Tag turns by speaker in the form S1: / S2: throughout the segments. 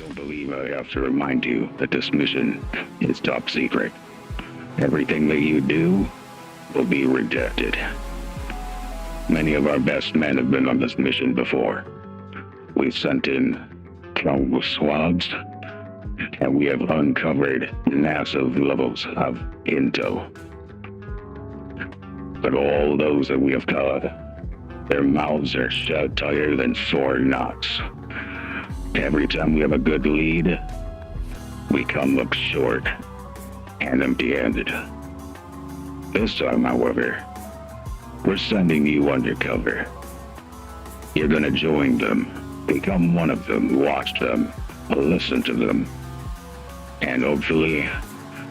S1: don't believe I have to remind you that this mission is top secret. Everything that you do will be rejected. Many of our best men have been on this mission before. We've sent in countless swabs, and we have uncovered massive levels of intel. But all those that we have caught, their mouths are shut tighter than sword knots. Every time we have a good lead, we come up short and empty-handed. This time, however, we're sending you undercover. You're gonna join them, become one of them, watch them, listen to them, and hopefully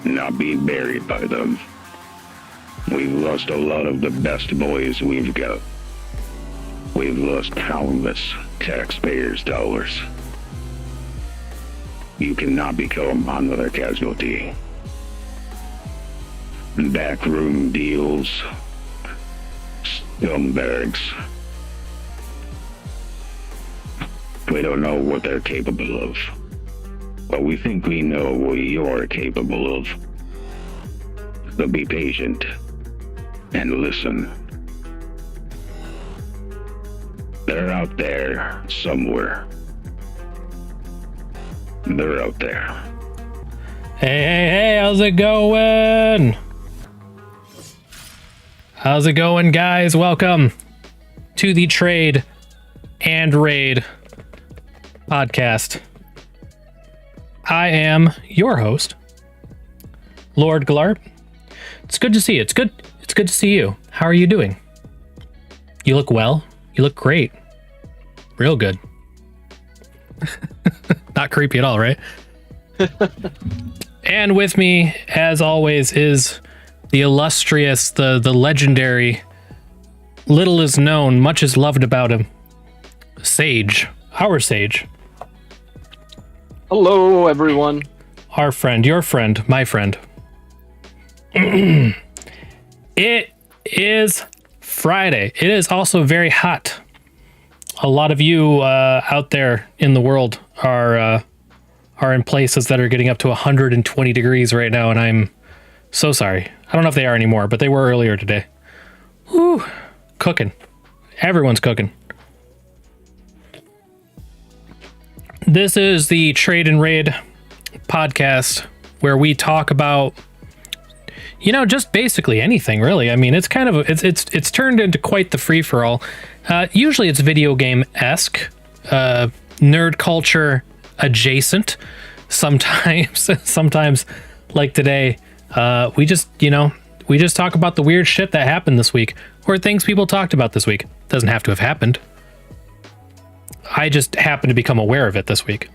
S1: not be buried by them. We've lost a lot of the best boys we've got. We've lost countless taxpayers' dollars. You cannot become another casualty. Backroom deals, scumbags. We don't know what they're capable of, but we think we know what you're capable of. So be patient and listen. They're out there somewhere. They're out there.
S2: Hey, how's it going? How's it going, guys? Welcome to the Trade and Raid podcast. I am your host, LordGlarp. It's good to see you. It's good to see you. How are you doing? You look well. You look great. Real good. Not creepy at all, right? And with me, as always, is the illustrious, the legendary, little is known, much is loved about him, Sage. Our Sage.
S3: Hello, everyone.
S2: Our friend, your friend, my friend. It is Friday. It is also very hot. A lot of you out there in the world are in places that are getting up to 120 degrees right now, and I'm so sorry. I don't know if they are anymore, but they were earlier today. Whew. Cooking. Everyone's cooking. This is the Trade and Raid podcast where we talk about, just basically anything, really. I mean, it's kind of it's turned into quite the free-for-all. Usually it's video game-esque, nerd culture adjacent. Sometimes like today, we just talk about the weird shit that happened this week, or things people talked about this week. Doesn't have to have happened. I just happened to become aware of it this week.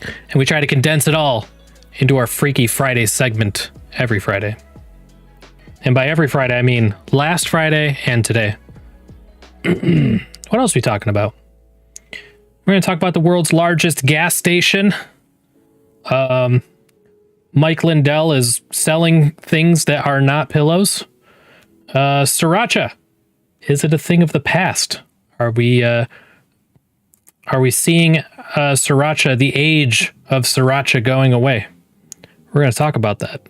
S2: And we try to condense it all into our Freaky Friday segment every Friday. And by every Friday, I mean last Friday and today. What else are we talking about? We're going to talk about the world's largest gas station. Mike Lindell is selling things that are not pillows. Sriracha. Is it a thing of the past? Are we seeing Sriracha, the age of Sriracha, going away? We're going to talk about that.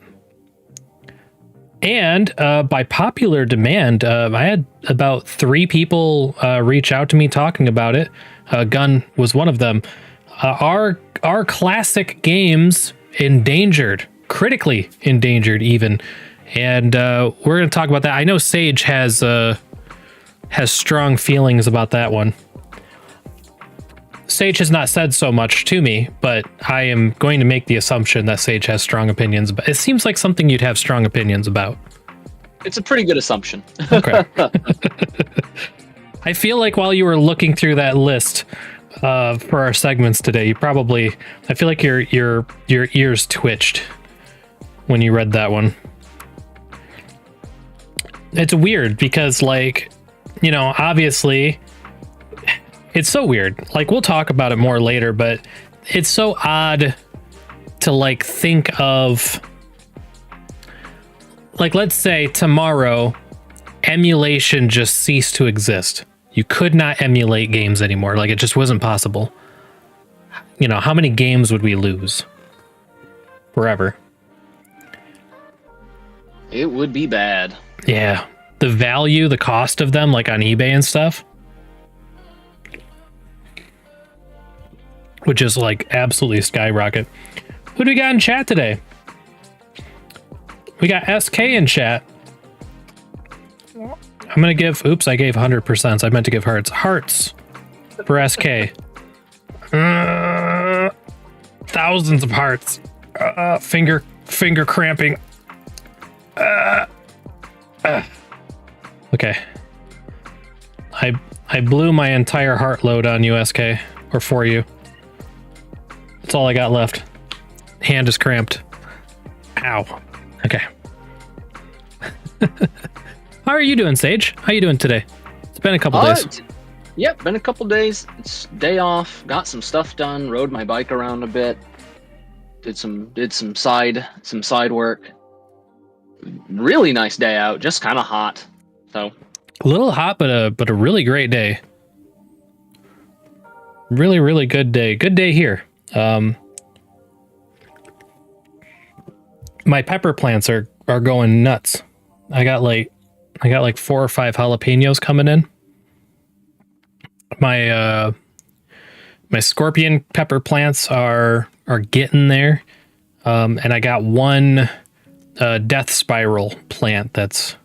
S2: And by popular demand, I had about 3 people reach out to me talking about it. Gun was one of them. Our classic games, Endangered, critically endangered even. And we're going to talk about that. I know Sage has strong feelings about that one. Sage has not said so much to me, but I am going to make the assumption that Sage has strong opinions. But it seems like something you'd have strong opinions about.
S3: It's a pretty good assumption.
S2: Okay. I feel like while you were looking through that list for our segments today, I feel like your ears twitched when you read that one. It's weird because, obviously, it's so weird. We'll talk about it more later, but it's so odd to think of, let's say tomorrow emulation just ceased to exist. You could not emulate games anymore. It just wasn't possible. how many games would we lose? Forever.
S3: It would be bad.
S2: Yeah. The value, the cost of them, like on eBay and stuff, would just like absolutely skyrocket. Who do we got in chat today? We got SK in chat. I'm going to give, oops, I gave 100%. I meant to give hearts. Hearts for SK. Thousands of hearts. Finger cramping. Okay. I blew my entire heart load on you, SK, or for you. That's all I got left. Hand is cramped. Ow. Okay. How are you doing, Sage? How you doing today? It's been a couple days.
S3: Yep, been a couple days. It's day off. Got some stuff done. Rode my bike around a bit. Did some side work. Really nice day out. Just kind of hot. So
S2: a little hot, but a really great day. Really, really good day. Good day here. My pepper plants are going nuts. I got like 4 or 5 jalapenos coming in. My scorpion pepper plants are getting there. And I got one death spiral plant that's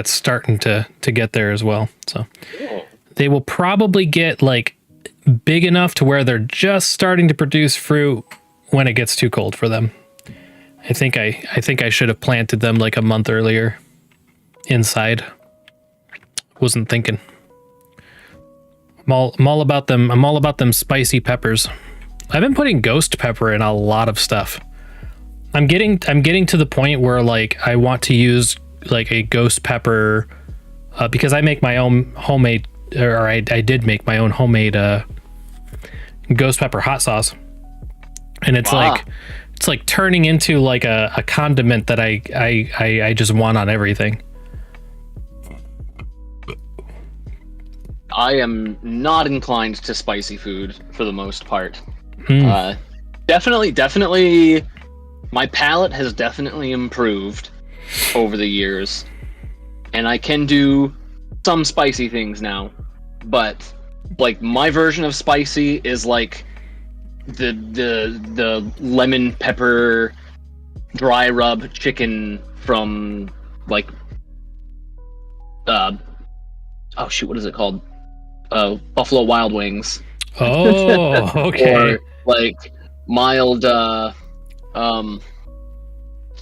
S2: starting to get there as well. So they will probably get like big enough to where they're just starting to produce fruit when it gets too cold for them. I think I should have planted them like a month earlier inside. Wasn't thinking. I'm all about them. I'm all about them spicy peppers. I've been putting ghost pepper in a lot of stuff. I'm getting to the point where like I want to use like a ghost pepper because I make my own homemade, or I did make my own homemade ghost pepper hot sauce, and it's like turning into like a condiment that I just want on everything.
S3: I am not inclined to spicy food for the most part. Definitely. My palate has definitely improved over the years, and I can do some spicy things now, but like my version of spicy is like the lemon pepper dry rub chicken from like oh shoot, what is it called? Buffalo Wild Wings.
S2: Oh, okay.
S3: Or like mild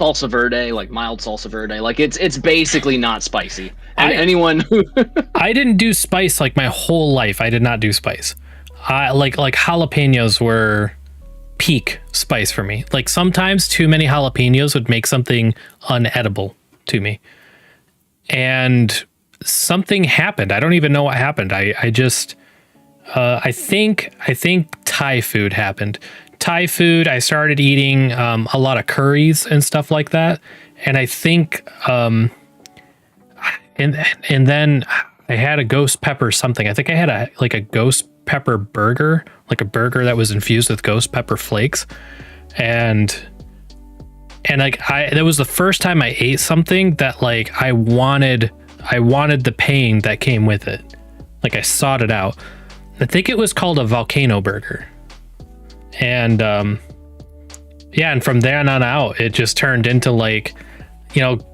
S3: salsa verde, like mild salsa verde. Like it's basically not spicy. And anyone who
S2: I didn't do spice like my whole life. I did not do spice. Like jalapenos were peak spice for me. Like sometimes too many jalapenos would make something unedible to me. And something happened. I don't even know what happened. I think Thai food happened. Thai food, I started eating a lot of curries and stuff like that. And I think and then I had a ghost pepper something. I think I had a ghost pepper burger, like a burger that was infused with ghost pepper flakes. And like that was the first time I ate something that like I wanted the pain that came with it. Like I sought it out. I think it was called a volcano burger. And yeah, and from there on out, it just turned into like,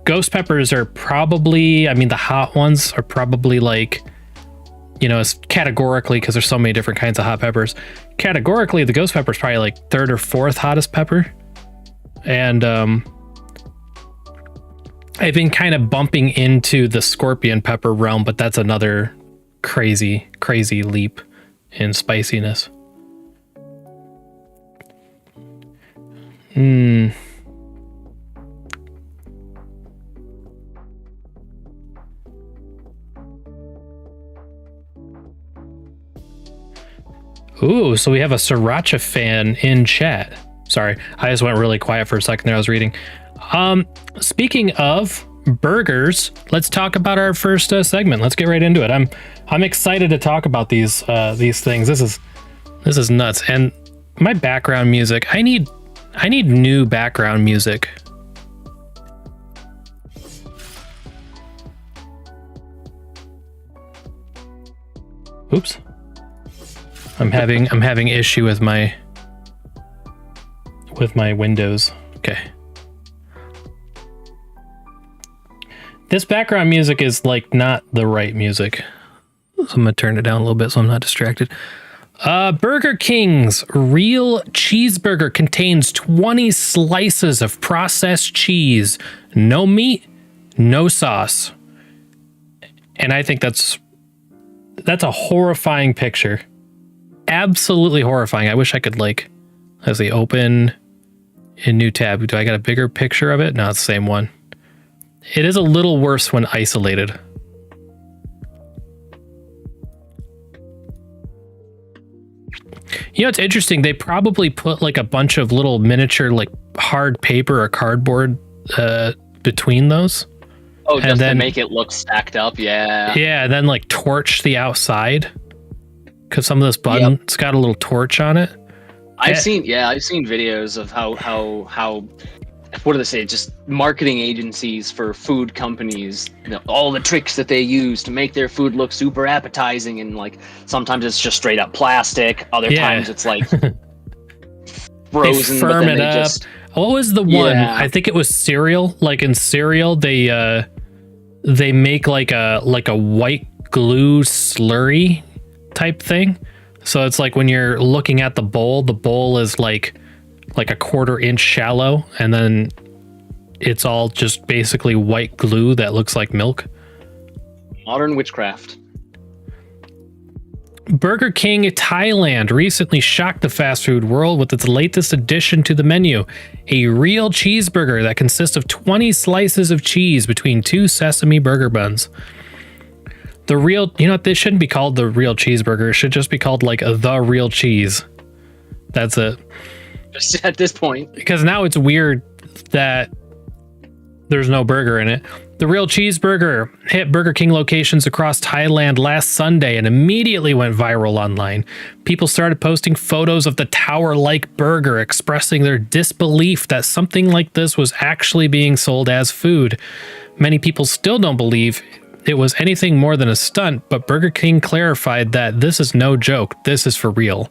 S2: ghost peppers are probably, I mean, the hot ones are probably like, it's categorically, because there's so many different kinds of hot peppers. Categorically, the ghost pepper is probably like 3rd or 4th hottest pepper. And I've been kind of bumping into the scorpion pepper realm, but that's another crazy leap in spiciness. Ooh, so we have a Sriracha fan in chat. Sorry, I just went really quiet for a second there. I was reading. Speaking of burgers, let's talk about our first segment. Let's get right into it. I'm excited to talk about these things. This is nuts. And my background music. I need new background music. Oops. I'm having issue with my Windows. Okay. This background music is like not the right music. So I'm gonna turn it down a little bit so I'm not distracted. Burger King's real cheeseburger contains 20 slices of processed cheese, no meat, no sauce. And I think that's a horrifying picture. Absolutely horrifying. I wish I could like, let's see, open a new tab. Do I got a bigger picture of it? No, it's the same one. It is a little worse when isolated. You know, it's interesting. They probably put like a bunch of little miniature, like hard paper or cardboard between those.
S3: Oh, just to make it look stacked up. Yeah.
S2: Yeah. And then like torch the outside. Because some of this button's got a little torch on it.
S3: I've seen videos of how what do they say? Just marketing agencies for food companies, you know, all the tricks that they use to make their food look super appetizing, and like sometimes it's just straight up plastic, other times it's like frozen.
S2: They firm it up. What was the one? I think it was cereal. Like in cereal, they make like a white glue slurry type thing. So it's like when you're looking at the bowl is like a 1/4 inch shallow, and then it's all just basically white glue that looks like milk.
S3: Modern witchcraft.
S2: Burger King Thailand recently shocked the fast food world with its latest addition to the menu, a real cheeseburger that consists of 20 slices of cheese between 2 sesame burger buns. The real, you know, this shouldn't be called the real cheeseburger. It should just be called like the real cheese. That's it.
S3: Just at this point.
S2: Because now it's weird that there's no burger in it. The real cheeseburger hit Burger King locations across Thailand last Sunday and immediately went viral online. People started posting photos of the tower-like burger, expressing their disbelief that something like this was actually being sold as food. Many people still don't believe it was anything more than a stunt, but Burger King clarified that this is no joke, this is for real,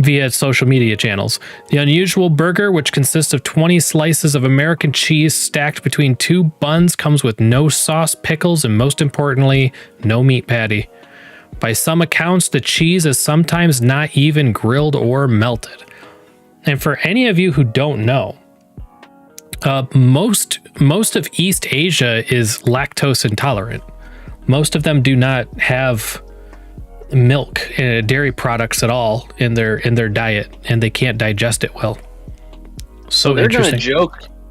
S2: via its social media channels. The unusual burger, which consists of 20 slices of American cheese stacked between 2 buns, comes with no sauce, pickles, and most importantly, no meat patty. By some accounts, the cheese is sometimes not even grilled or melted. And for any of you who don't know, most of East Asia is lactose intolerant. Most of them do not have milk, dairy products at all in their diet, and they can't digest it well. So
S3: they're
S2: interesting.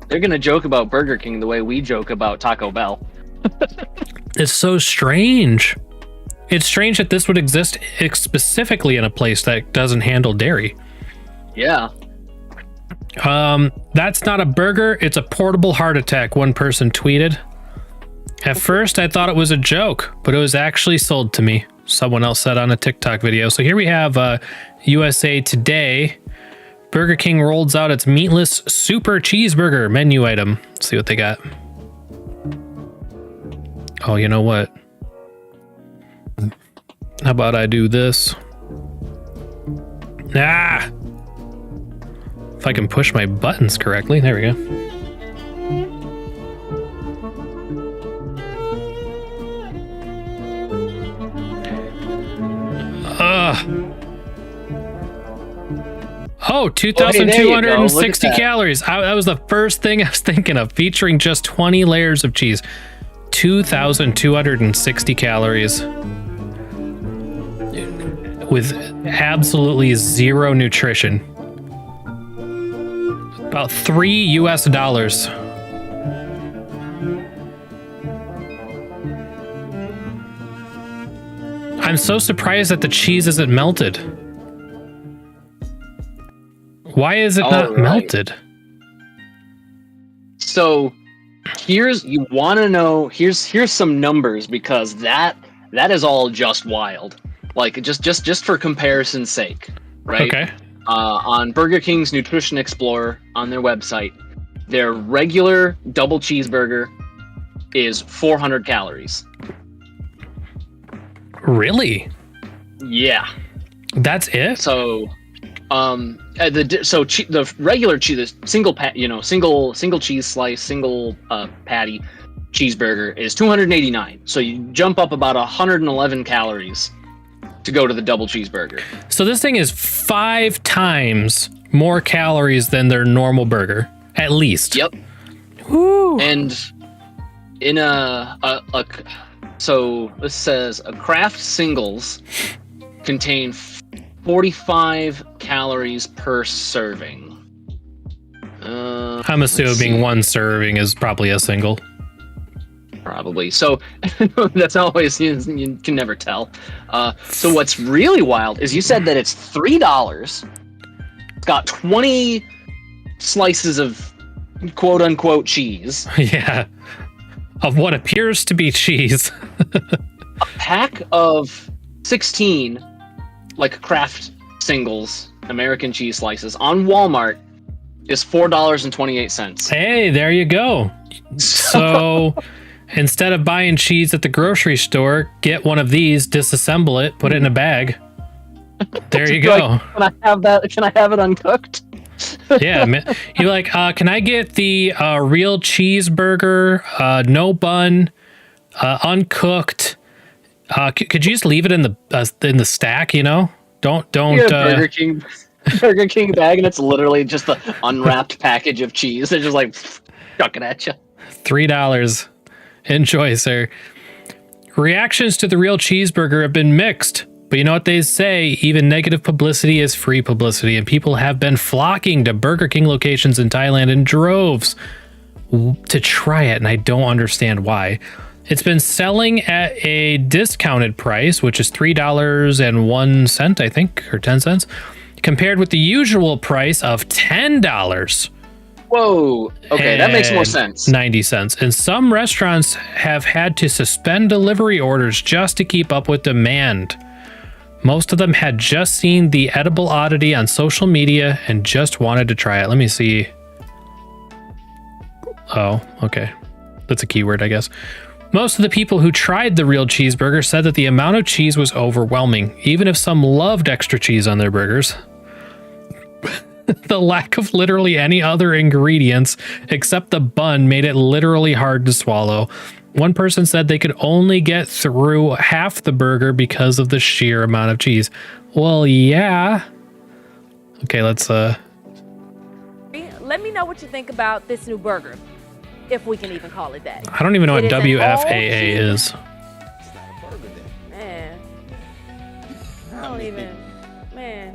S3: They're gonna joke about Burger King the way we joke about Taco Bell.
S2: It's so strange. It's strange that this would exist specifically in a place that doesn't handle dairy.
S3: Yeah.
S2: That's not a burger, it's a portable heart attack, one person tweeted. At first I thought it was a joke, but it was actually sold to me, someone else said on a TikTok video. So here we have USA Today. Burger King rolls out its meatless super cheeseburger menu item. Let's see what they got. Oh, you know what? How about I do this? Ah! If I can push my buttons correctly. There we go. Oh, 2,260 calories. That was the first thing I was thinking of, featuring just 20 layers of cheese. 2,260 calories. With absolutely zero nutrition. About $3 US. I'm so surprised that the cheese isn't melted. Why is it not melted?
S3: So here's some numbers, because that is all just wild. Like just for comparison's sake, right?
S2: Okay.
S3: on Burger King's Nutrition Explorer on their website, their regular double cheeseburger is 400 calories.
S2: Really?
S3: Yeah.
S2: That's it?
S3: So, the regular cheese, the single cheese slice, single patty cheeseburger is 289. So you jump up about 111 calories to go to the double cheeseburger.
S2: So this thing is 5 times more calories than their normal burger, at least.
S3: Yep.
S2: Woo.
S3: And in so this says a Kraft singles contain 45 calories per serving.
S2: I'm assuming one serving is probably a single.
S3: Probably. So that's always, you can never tell. So what's really wild is you said that it's $3. It's got 20 slices of quote unquote cheese.
S2: Yeah. Of what appears to be cheese.
S3: A pack of 16 like Kraft singles American cheese slices on Walmart is $4.28.
S2: Hey, there you go. So instead of buying cheese at the grocery store, get one of these, disassemble it, put it in a bag. There you go.
S3: Like, can I have that? Can I have it uncooked?
S2: Yeah, man. You're like, can I get the real cheeseburger, no bun, uncooked? Could you just leave it in the stack? You know, don't.
S3: Burger King bag, and it's literally just the unwrapped package of cheese. They're just like chucking at you.
S2: $3. Enjoy, sir. Reactions to the real cheeseburger have been mixed, but you know what they say? Even negative publicity is free publicity, and people have been flocking to Burger King locations in Thailand in droves to try it, and I don't understand why. It's been selling at a discounted price, which is $3.01, I think, or 10 cents, compared with the usual price of $10.
S3: Whoa. Okay, that makes more sense.
S2: 90 cents. And some restaurants have had to suspend delivery orders just to keep up with demand. Most of them had just seen the edible oddity on social media and just wanted to try it. Let me see. Oh, okay. That's a keyword, I guess. Most of the people who tried the real cheeseburger said that the amount of cheese was overwhelming, even if some loved extra cheese on their burgers. The lack of literally any other ingredients except the bun made it literally hard to swallow. One person said they could only get through half the burger because of the sheer amount of cheese. Well, yeah. Okay, let's
S4: Let me know what you think about this new burger, if we can even call it that.
S2: I don't even know what
S4: It is an
S2: WFAA is.
S5: It's not a burger then.
S4: Man, I don't even. Man,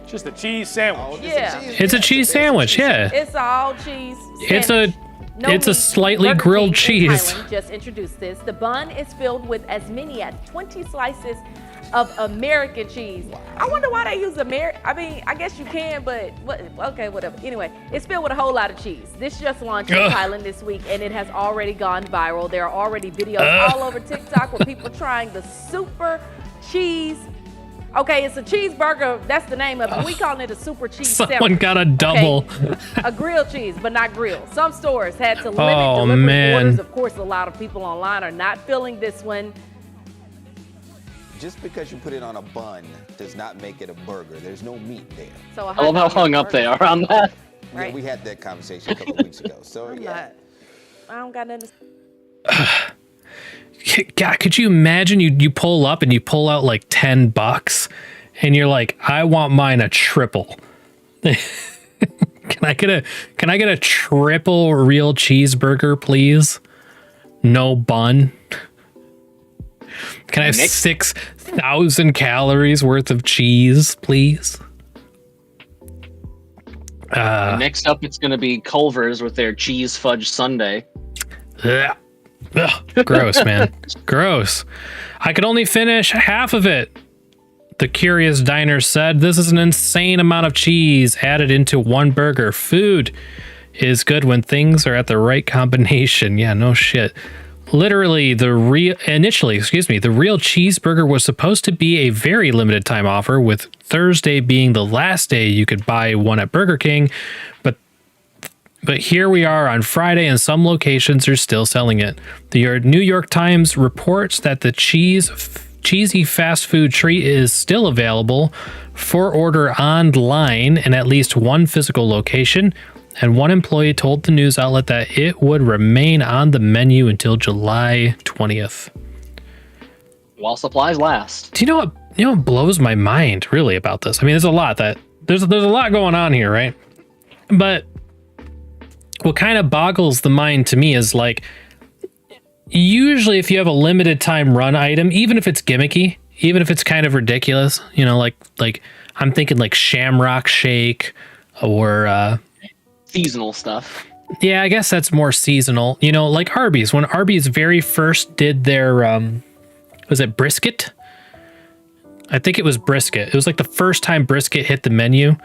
S6: Just a cheese sandwich.
S4: yeah,
S2: It's a cheese sandwich, yeah.
S4: it's all cheese.
S2: It's a
S4: sandwich. No
S2: it's a
S4: meat.
S2: slightly
S4: Burger
S2: grilled
S4: King in
S2: cheese.
S4: Thailand just introduced this. The bun is filled with as many as 20 slices of American cheese. I wonder why they use American. I mean, I guess you can, but okay, whatever. Anyway, it's filled with a whole lot of cheese. This just launched in Thailand this week, and it has already gone viral. There are already videos all over TikTok with people trying the super cheese. Okay, it's a cheeseburger. That's the name of it. We calling it a super cheese
S2: Someone
S4: sandwich.
S2: got a double.
S4: Okay. A grilled cheese, but not grilled. Some stores had to limit
S2: Oh,
S4: delivery
S2: man.
S4: orders. Of course, a lot of people online are not filling this one.
S5: Just because you put it on a bun does not make it a burger. There's no meat there.
S4: So
S3: I love how hung up they are on that.
S5: Yeah,
S4: Right.
S5: we had that conversation a couple of weeks ago. So
S4: I'm
S5: yeah.
S4: not. I don't got nothing.
S2: God, could you imagine you pull up and you pull out like $10 and you're like, I want mine a triple. Can I get a triple real cheeseburger, please? No bun. Can I have 6,000 calories worth of cheese, please?
S3: Next up, it's going to be Culver's with their cheese fudge sundae.
S2: Ugh. Ugh, gross, man. Gross. I could only finish half of it. The Curious Diner said, this is an insane amount of cheese added into one burger. Food is good when things are at the right combination. Yeah, no shit. literally the real cheeseburger was supposed to be a very limited time offer, with Thursday being the last day you could buy one at Burger King. But here we are on Friday, and some locations are still selling it. The New York Times reports that the cheesy fast food treat is still available for order online in at least one physical location, and one employee told the news outlet that it would remain on the menu until July 20th.
S3: While supplies last.
S2: Do you know what blows my mind really about this? I mean, there's a lot going on here, right? But what kind of boggles the mind to me is, like, usually if you have a limited time run item, even if it's gimmicky, even if it's kind of ridiculous, you know, like I'm thinking like Shamrock Shake or
S3: Seasonal stuff.
S2: Yeah, I guess that's more seasonal. You know, like Arby's. When Arby's very first did their was it brisket? I think it was brisket. It was like the first time brisket hit the menu.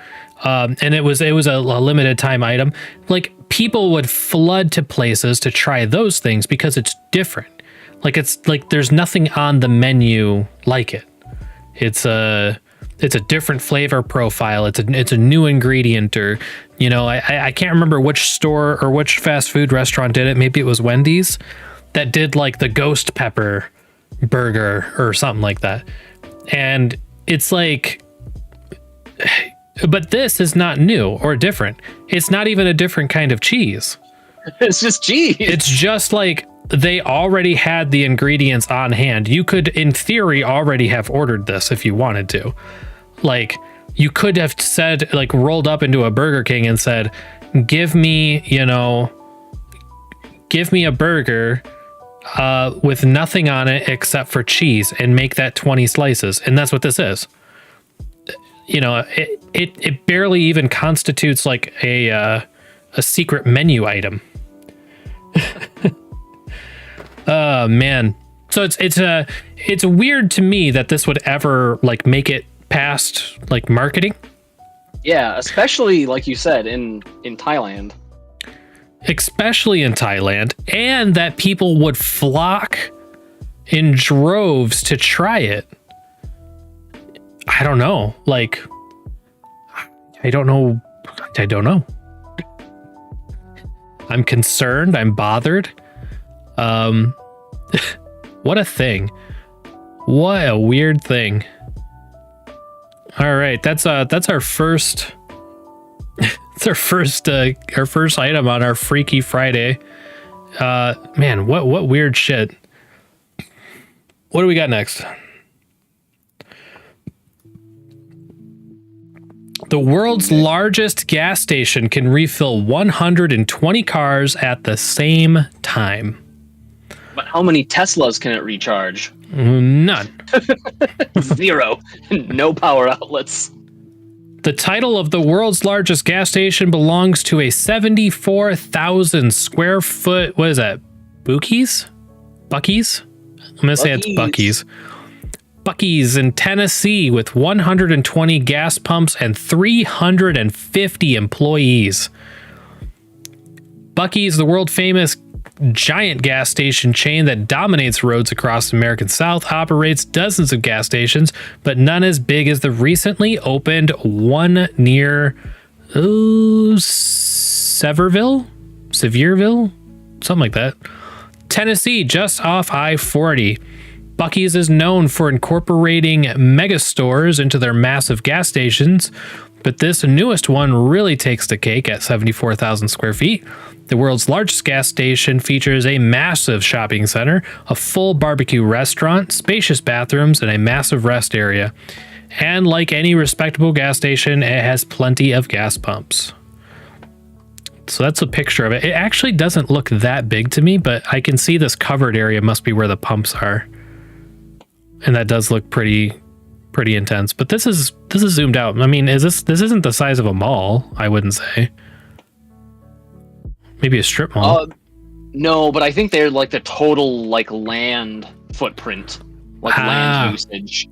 S2: And it was a limited time item. Like, people would flood to places to try those things because it's different. Like, it's like there's nothing on the menu like it. It's a different flavor profile. It's a new ingredient, or, you know, I can't remember which store or which fast food restaurant did it. Maybe it was Wendy's that did like the ghost pepper burger or something like that. And it's like, but this is not new or different. It's not even a different kind of cheese.
S3: It's just cheese.
S2: It's just like they already had the ingredients on hand. You could, in theory, already have ordered this if you wanted to. Like, you could have said, like, rolled up into a Burger King and said, give me a burger with nothing on it except for cheese, and make that 20 slices. And that's what this is. You know, it barely even constitutes like a secret menu item. Oh man. So it's weird to me that this would ever like make it past like marketing.
S3: Yeah, especially like you said in Thailand.
S2: Especially in Thailand, and that people would flock in droves to try it. I don't know. Like, I don't know. I'm concerned. I'm bothered. What a thing. What a weird thing. All right, that's our first. It's our first item on our Freaky Friday. Man, what weird shit. What do we got next? The world's largest gas station can refill 120 cars at the same time.
S3: But how many Teslas can it recharge?
S2: None.
S3: 0. No power outlets.
S2: The title of the world's largest gas station belongs to a 74,000 square foot, what is that? Buc-ee's? Buc-ee's? I'm going to say it's Buc-ee's. Buc-ee's in Tennessee, with 120 gas pumps and 350 employees. Buc-ee's, the world famous giant gas station chain that dominates roads across the American South, operates dozens of gas stations, but none as big as the recently opened one near Sevierville, something like that, Tennessee, just off I-40. Buc-ee's is known for incorporating mega stores into their massive gas stations, but this newest one really takes the cake at 74,000 square feet. The world's largest gas station features a massive shopping center, a full barbecue restaurant, spacious bathrooms, and a massive rest area. And like any respectable gas station, it has plenty of gas pumps. So that's a picture of it. It actually doesn't look that big to me, but I can see this covered area must be where the pumps are. And that does look pretty intense. But this is zoomed out. I mean, this isn't the size of a mall, I wouldn't say. Maybe a strip mall.
S3: No, but I think they're like the total like land footprint, like land usage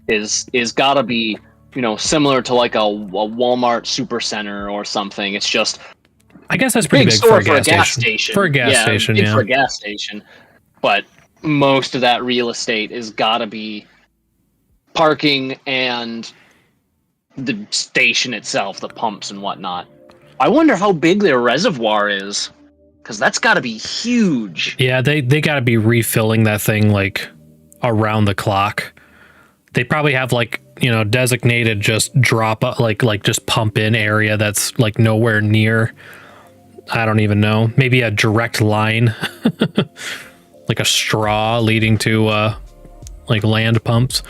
S3: is gotta be, you know, similar to like a Walmart supercenter or something. It's just,
S2: I guess that's pretty big for a gas station. For a gas station,
S3: big
S2: yeah.
S3: For a gas station. but most of that real estate is gotta be parking and the station itself, the pumps and whatnot. I wonder how big their reservoir is, because that's gotta be huge.
S2: Yeah, they gotta be refilling that thing like around the clock. They probably have like, you know, designated just drop like just pump in area that's like nowhere near. I don't even know. Maybe a direct line, like a straw leading to like land pumps.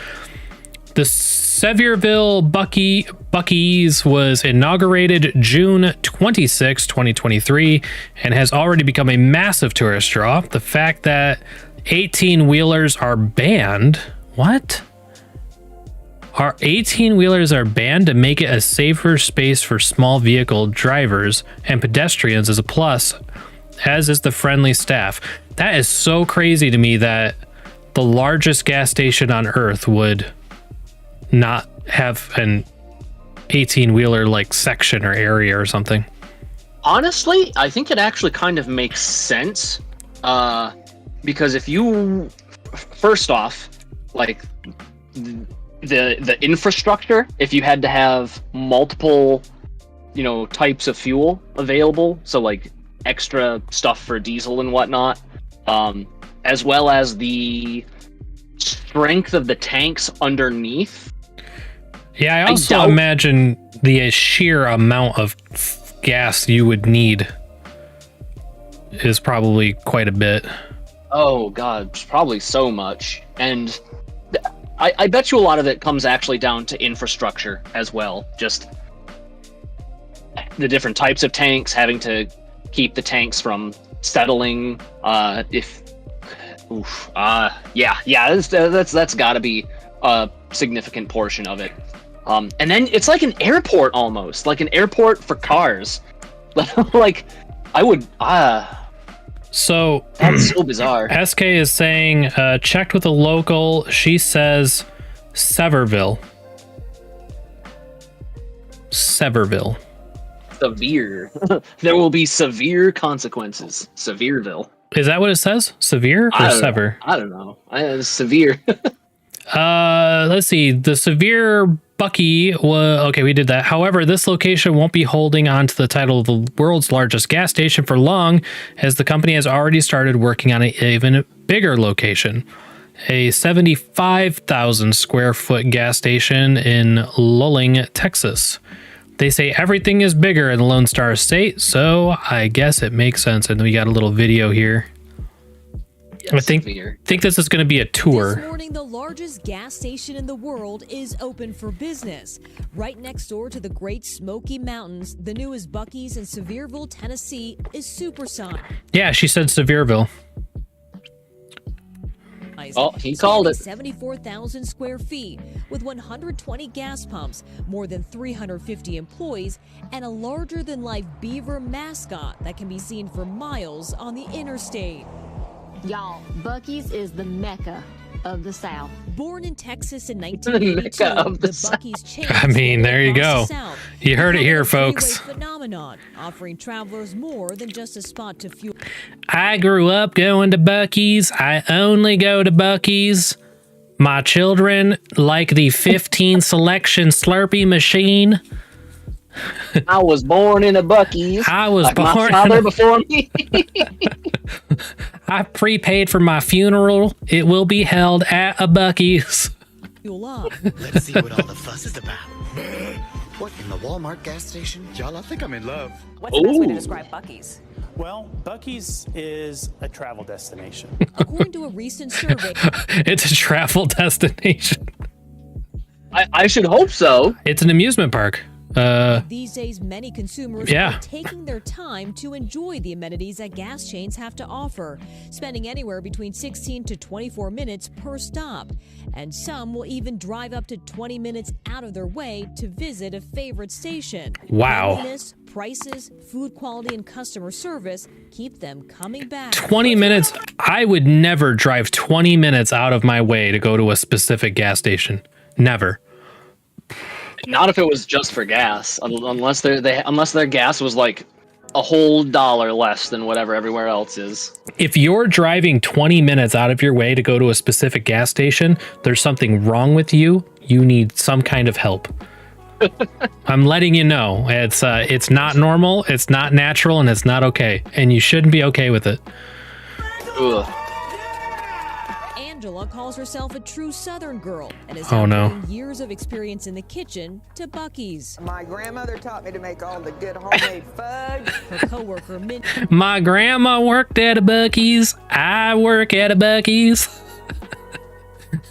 S2: The Sevierville Buc-ee's was inaugurated June 26, 2023, and has already become a massive tourist draw. The fact that 18-wheelers are banned. What? Our 18-wheelers are banned to make it a safer space for small vehicle drivers and pedestrians is a plus, as is the friendly staff. That is so crazy to me that the largest gas station on Earth would not have an 18-wheeler like section or area or something.
S3: Honestly, I think it actually kind of makes sense, because if you, first off, like the infrastructure, if you had to have multiple, you know, types of fuel available, so like extra stuff for diesel and whatnot, as well as the strength of the tanks underneath.
S2: Yeah, I also imagine the sheer amount of gas you would need is probably quite a bit.
S3: Oh god, probably so much. And I bet you a lot of it comes actually down to infrastructure as well. Just the different types of tanks, having to keep the tanks from settling. That's got to be a significant portion of it. And then it's like an airport almost, like an airport for cars. Like, I would,
S2: So
S3: that's so bizarre.
S2: SK is saying, checked with a local. She says Sevierville. Severe.
S3: There will be severe consequences. Sevierville.
S2: Is that what it says? Severe or sever?
S3: I don't know. Severe.
S2: Let's see. The Severe Buc-ee was okay. We did that. However, this location won't be holding on to the title of the world's largest gas station for long, as the company has already started working on an even bigger location, a 75,000 square foot gas station in Luling, Texas. They say everything is bigger in the Lone Star State, so I guess it makes sense. And we got a little video here. I think this is going to be a tour.
S7: This morning, the largest gas station in the world is open for business. Right next door to the Great Smoky Mountains, the newest Buc-ee's in Sevierville, Tennessee, is supersonic.
S2: Yeah, she said Sevierville.
S3: Oh, he called it.
S7: 74,000 square feet with 120 gas pumps, more than 350 employees, and a larger-than-life beaver mascot that can be seen for miles on the interstate.
S8: Y'all, Buc-ee's is the mecca of the South.
S7: Born in Texas in 1982, the Buc-ee's chain.
S2: I mean, there you go. You heard it here, folks.
S7: Phenomenon, offering travelers more than just a spot to fuel.
S2: I grew up going to Buc-ee's. I only go to Buc-ee's. My children like the 15 selection Slurpee machine.
S3: I was born in a Buc-ee's.
S2: I was
S3: like
S2: born
S3: my father before me.
S2: I prepaid for my funeral. It will be held at a Buc-ee's.
S9: Let's see what all the fuss is about. What, in the Walmart gas station? Y'all, I think I'm in love.
S10: What's the best way to describe Buc-ee's?
S6: Well, Buc-ee's is a travel destination.
S7: According to a recent survey,
S2: it's a travel destination.
S3: I should hope so.
S2: It's an amusement park.
S7: These days, many consumers are taking their time to enjoy the amenities that gas chains have to offer, spending anywhere between 16 to 24 minutes per stop. And some will even drive up to 20 minutes out of their way to visit a favorite station.
S2: Wow.
S7: Cleanliness, prices, food quality, and customer service keep them coming back.
S2: 20 minutes? I would never drive 20 minutes out of my way to go to a specific gas station. Never.
S3: Not if it was just for gas, unless their gas was like a whole dollar less than whatever everywhere else is.
S2: If you're driving 20 minutes out of your way to go to a specific gas station, there's something wrong with you. You need some kind of help. I'm letting you know. It's not normal, it's not natural, and it's not okay. And you shouldn't be okay with it.
S3: Ugh.
S7: Angela calls herself a true Southern girl and is
S2: bringing
S7: years of experience in the kitchen to Buc-ee's.
S11: My grandmother taught me to make all the good homemade fudge.
S7: Her coworker
S2: My grandma worked at a Buc-ee's. I work at a Buc-ee's.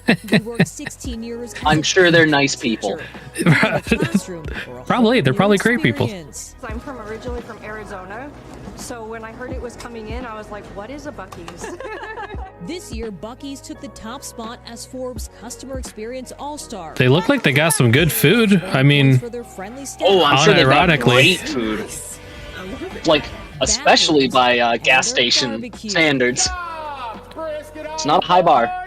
S7: who worked 16 years.
S3: I'm sure they're nice people.
S2: Probably, they're probably great people.
S10: I'm originally from Arizona, so when I heard it was coming in, I was like, what is a Buc-ee's?
S7: This year, Buc-ee's took the top spot as Forbes Customer Experience All-Star.
S2: They look like they got some good food. I mean,
S3: I'm sure they've got great food. Like, especially by gas station standards. It's not a high bar.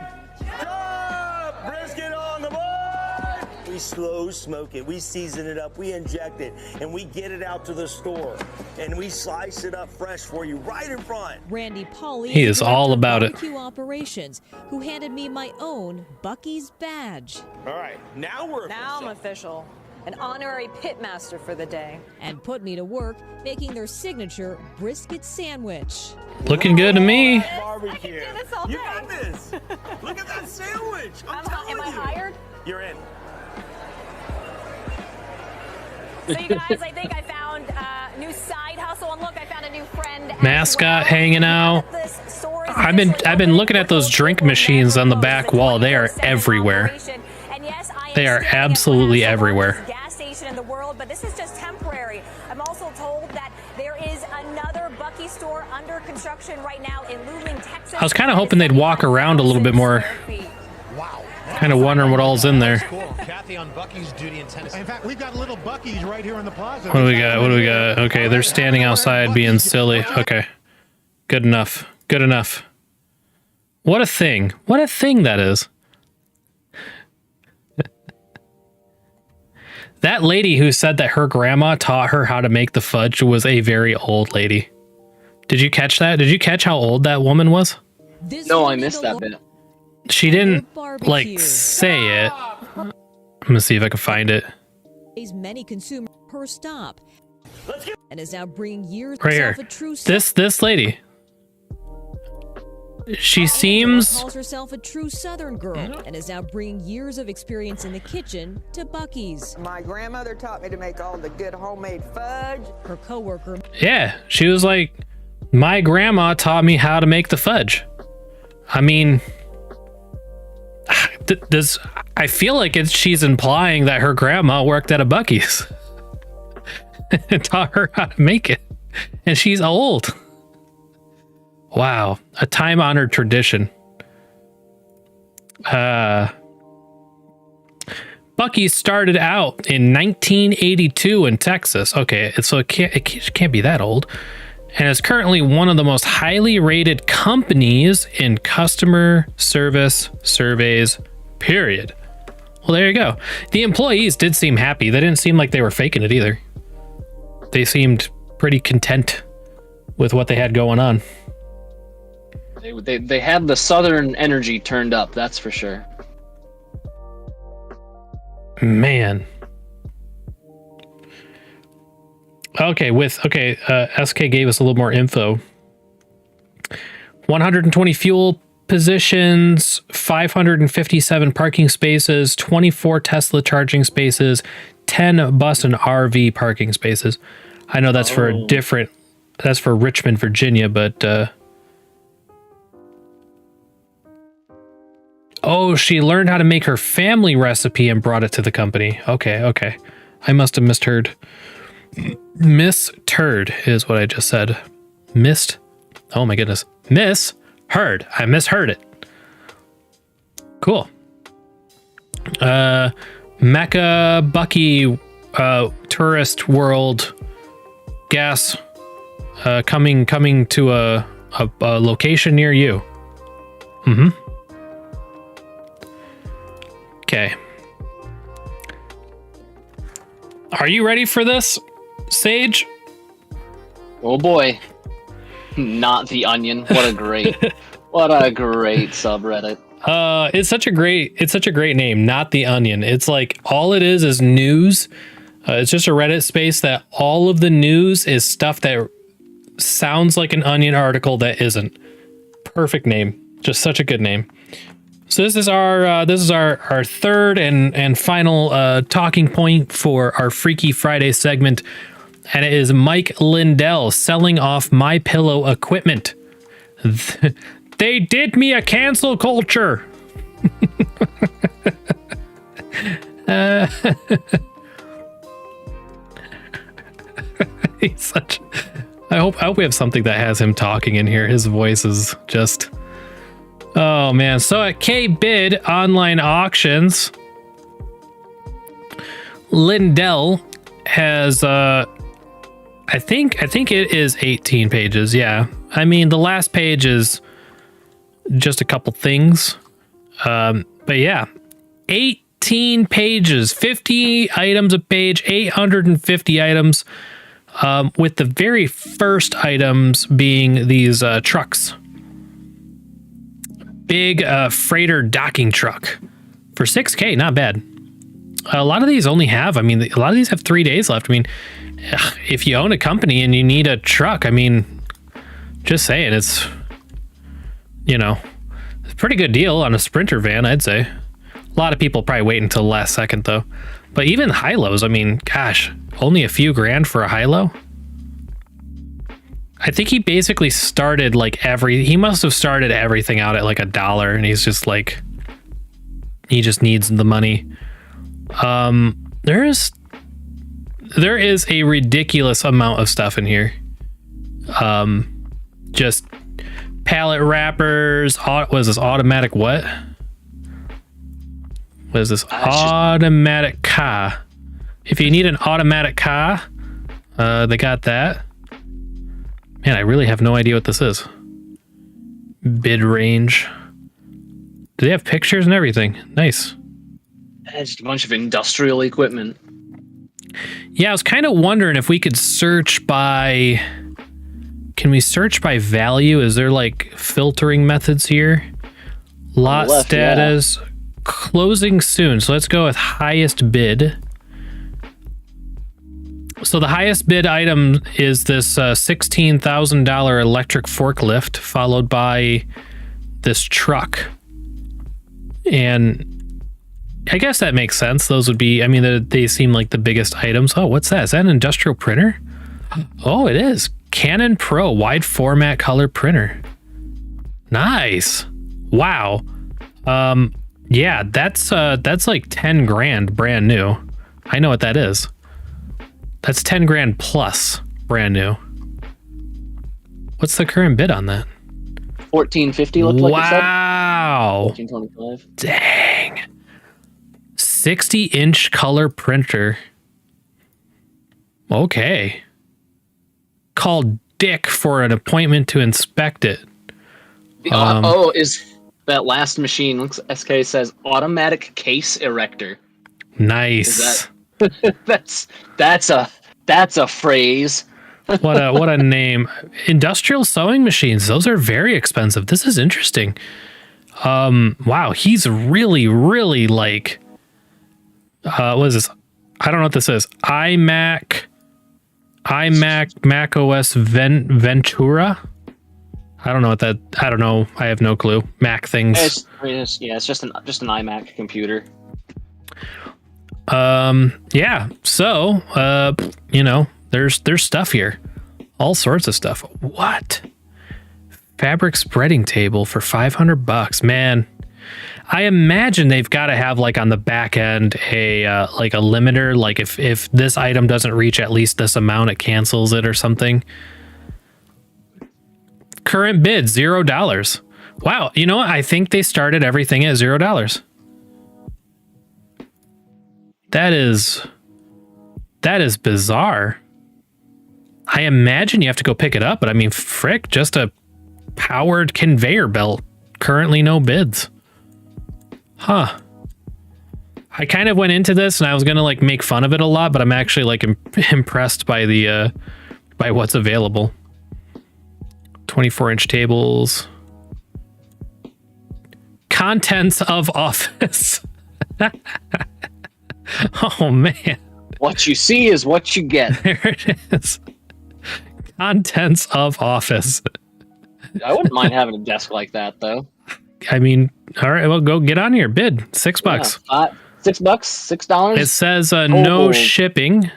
S12: We slow smoke it, we season it up, we inject it, and we get it out to the store. And we slice it up fresh for you right in front.
S7: Randy Pauly,
S2: he is all about it.
S7: Operations, who handed me my own Buc-ee's badge.
S12: All right, now
S10: I'm official. An honorary pitmaster for the day.
S7: And put me to work making their signature brisket sandwich.
S2: Looking good to me.
S12: Barbecue. You got this. Look at that sandwich.
S10: Am I hired?
S12: You're in.
S10: So you guys, I think I found a new side hustle, and look, I found a new friend.
S2: Mascot hanging out. I've been looking at those drink machines on the back wall. They are everywhere. They are absolutely everywhere.
S10: Gas station in the world, but this is just temporary. I'm also told that there is another Buc-ee's store under construction right now in Luling, Texas.
S2: I was kind of hoping they'd walk around a little bit more.
S13: Wow.
S2: Kind of wondering what all's in there.
S13: Cool. Kathy on Buc-ee's duty in Tennessee. In fact, we've got a little Buc-ee's right here in the plaza.
S2: What do we got? What do we got? Okay, they're standing outside being silly. Okay. Good enough. Good enough. What a thing. What a thing that is. That lady who said that her grandma taught her how to make the fudge was a very old lady. Did you catch that? Did you catch how old that woman was?
S3: No, I missed that bit.
S2: She didn't like say it. I'm gonna see if I can find it.
S7: Many consumers per stop, and is now bringing years
S2: right here. This lady. She seems
S7: calls herself a true Southern girl and is now bringing years of experience in the kitchen to Buc-ee's.
S11: My grandmother taught me to make all the good homemade fudge.
S7: Her coworker.
S2: Yeah, she was like, my grandma taught me how to make the fudge. I mean, I feel like she's implying that her grandma worked at a Buc-ee's and taught her how to make it, and she's old. Wow, a time-honored tradition. Buc-ee's started out in 1982 in Texas. Okay, so it can't be that old. And is currently one of the most highly rated companies in customer service surveys, period. Well, there you go. The employees did seem happy. They didn't seem like they were faking it either. They seemed pretty content with what they had going on.
S3: They had the southern energy turned up, that's for sure.
S2: Man. Okay, SK gave us a little more info. 120 fuel positions, 557 parking spaces, 24 Tesla charging spaces, 10 bus and RV parking spaces. I know that's for that's for Richmond, Virginia, but oh, she learned how to make her family recipe and brought it to the company. Okay. I must have misheard. Misheard is what I just said. Oh my goodness. Misheard. I misheard it. Cool. Mecca Buc-ee tourist world gas coming to a location near you. Okay. Are you ready for this, Sage?
S3: Oh boy. Not the Onion. What a great subreddit.
S2: It's such a great name, Not the Onion. It's like all it is news. It's just a Reddit space that all of the news is stuff that sounds like an Onion article that isn't. Perfect name. Just such a good name. So this is our third and final talking point for our Freaky Friday segment, and it is Mike Lindell selling off MyPillow equipment. They did me a cancel culture. He's such. I hope we have something that has him talking in here. His voice is just. Oh man! So at K-Bid online auctions, Lindell has I think it is 18 pages. Yeah, I mean the last page is just a couple things, but yeah, 18 pages, 50 items a page, 850 items, with the very first items being these trucks. Big freighter docking truck for $6,000, not bad. A lot of these only have, a lot of these have 3 days left. I mean, if you own a company and you need a truck, I mean, just saying, it's, it's a pretty good deal on a Sprinter van, I'd say. A lot of people probably wait until the last second though. But even high-lows, I mean, gosh, only a few grand for a high-low? I think he basically started he must have started everything out at like $1, and he's just like, he just needs the money. There is a ridiculous amount of stuff in here. Just pallet wrappers. What is this? Automatic what? What is this? Automatic car. If you need an automatic car, they got that. Man, I really have no idea what this is. Bid range. Do they have pictures and everything? Nice.
S3: Just a bunch of industrial equipment.
S2: Yeah, I was kind of wondering if we could search by... Can we search by value? Is there like filtering methods here? Lot
S3: left,
S2: status. Yeah. Closing soon. So let's go with highest bid. So the highest bid item is this $16,000 electric forklift, followed by this truck. And I guess that makes sense. Those would be, they seem like the biggest items. Oh, what's that? Is that an industrial printer? Oh, it is. Canon Pro wide format color printer. Nice. Wow. Yeah, that's like 10 grand brand new. I know what that is. That's 10 grand plus brand new. What's the current bid on that?
S3: $1,450 looked like it said.
S2: Wow.
S3: $1,425.
S2: Dang. 60-inch color printer. Okay. Call Dick for an appointment to inspect it.
S3: Is that last machine? Looks SK says automatic case erector.
S2: Nice.
S3: That's a phrase.
S2: What a name. Industrial sewing machines. Those are very expensive. This is interesting. Wow, he's really like what is this? I don't know what this is. iMac Mac OS Ventura. I don't know what that. I don't know. I have no clue. Mac things.
S3: It's just an iMac computer.
S2: Yeah. So, there's stuff here. All sorts of stuff. What? Fabric spreading table for $500. Man, I imagine they've got to have like on the back end a limiter. Like if this item doesn't reach at least this amount, it cancels it or something. Current bid $0. Wow. You know what? I think they started everything at $0. That is bizarre. I imagine you have to go pick it up, but I mean, frick, just a powered conveyor belt. Currently no bids. Huh. I kind of went into this and I was going to like make fun of it a lot, but I'm actually like impressed by the by what's available. 24-inch tables. Contents of office. Oh, man.
S3: What you see is what you get.
S2: There it is. Contents of office.
S3: I wouldn't mind having a desk like that, though.
S2: I mean, all right, well, go get on here. Bid $6.
S3: $6? $6?
S2: It says no shipping.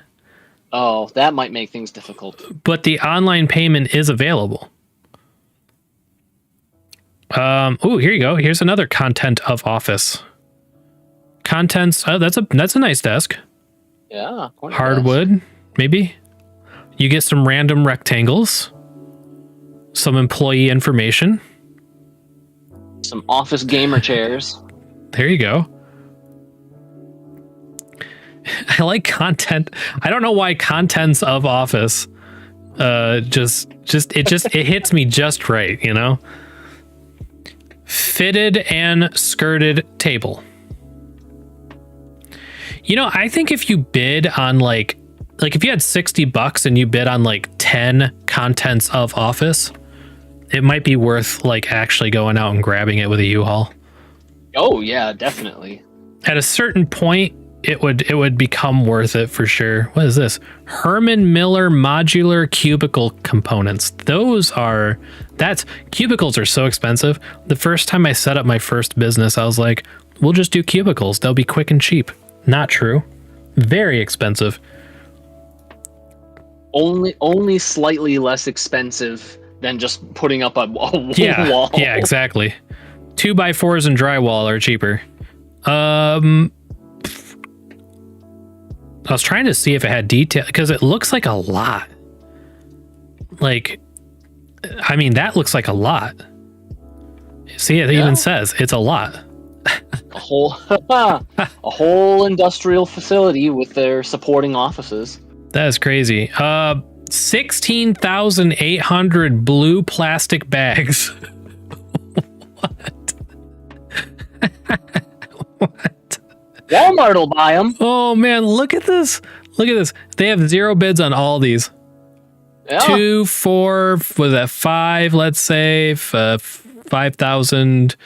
S3: Oh, that might make things difficult.
S2: But the online payment is available. Oh, here you go. Here's another content of office. Contents. Oh, that's a nice desk.
S3: Yeah.
S2: Hardwood, maybe. You get some random rectangles. Some employee information.
S3: Some office gamer chairs.
S2: There you go. I like content. I don't know why contents of office. It hits me just right, you know. Fitted and skirted table. You know, I think if you bid on like if you had $60 and you bid on like 10 contents of office, it might be worth like actually going out and grabbing it with a U-Haul.
S3: Oh yeah, definitely. At
S2: a certain point, it would become worth it for sure. What is this? Herman Miller modular cubicle components. Cubicles are so expensive. The first time I set up my first business, I was like, we'll just do cubicles. They'll be quick and cheap. Not true. Very expensive.
S3: Only slightly less expensive than just putting up a wall.
S2: Yeah, exactly. 2x4s and drywall are cheaper. I was trying to see if it had detail because it looks like a lot. Like, I mean, that looks like a lot. See, it even says it's a lot.
S3: A whole industrial facility with their supporting offices.
S2: That is crazy. 16,800 blue plastic bags. What? What?
S3: Walmart will buy them.
S2: Oh man, look at this. Look at this. They have 0 bids on all these.
S3: Yeah.
S2: 2, 4, was that 5, let's say, 5,000,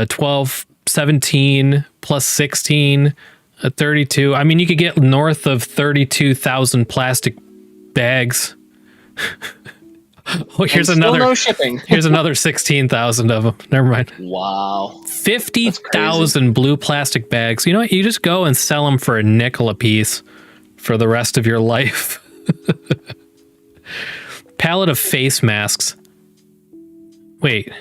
S2: 12, 17 plus 16, 32. I mean, you could get north of 32,000 plastic bags. Oh, here's another.
S3: No shipping.
S2: Here's another 16,000 of them. Never mind.
S3: Wow.
S2: 50,000 blue plastic bags. You know what? You just go and sell them for a nickel a piece for the rest of your life. Palette of face masks. Wait.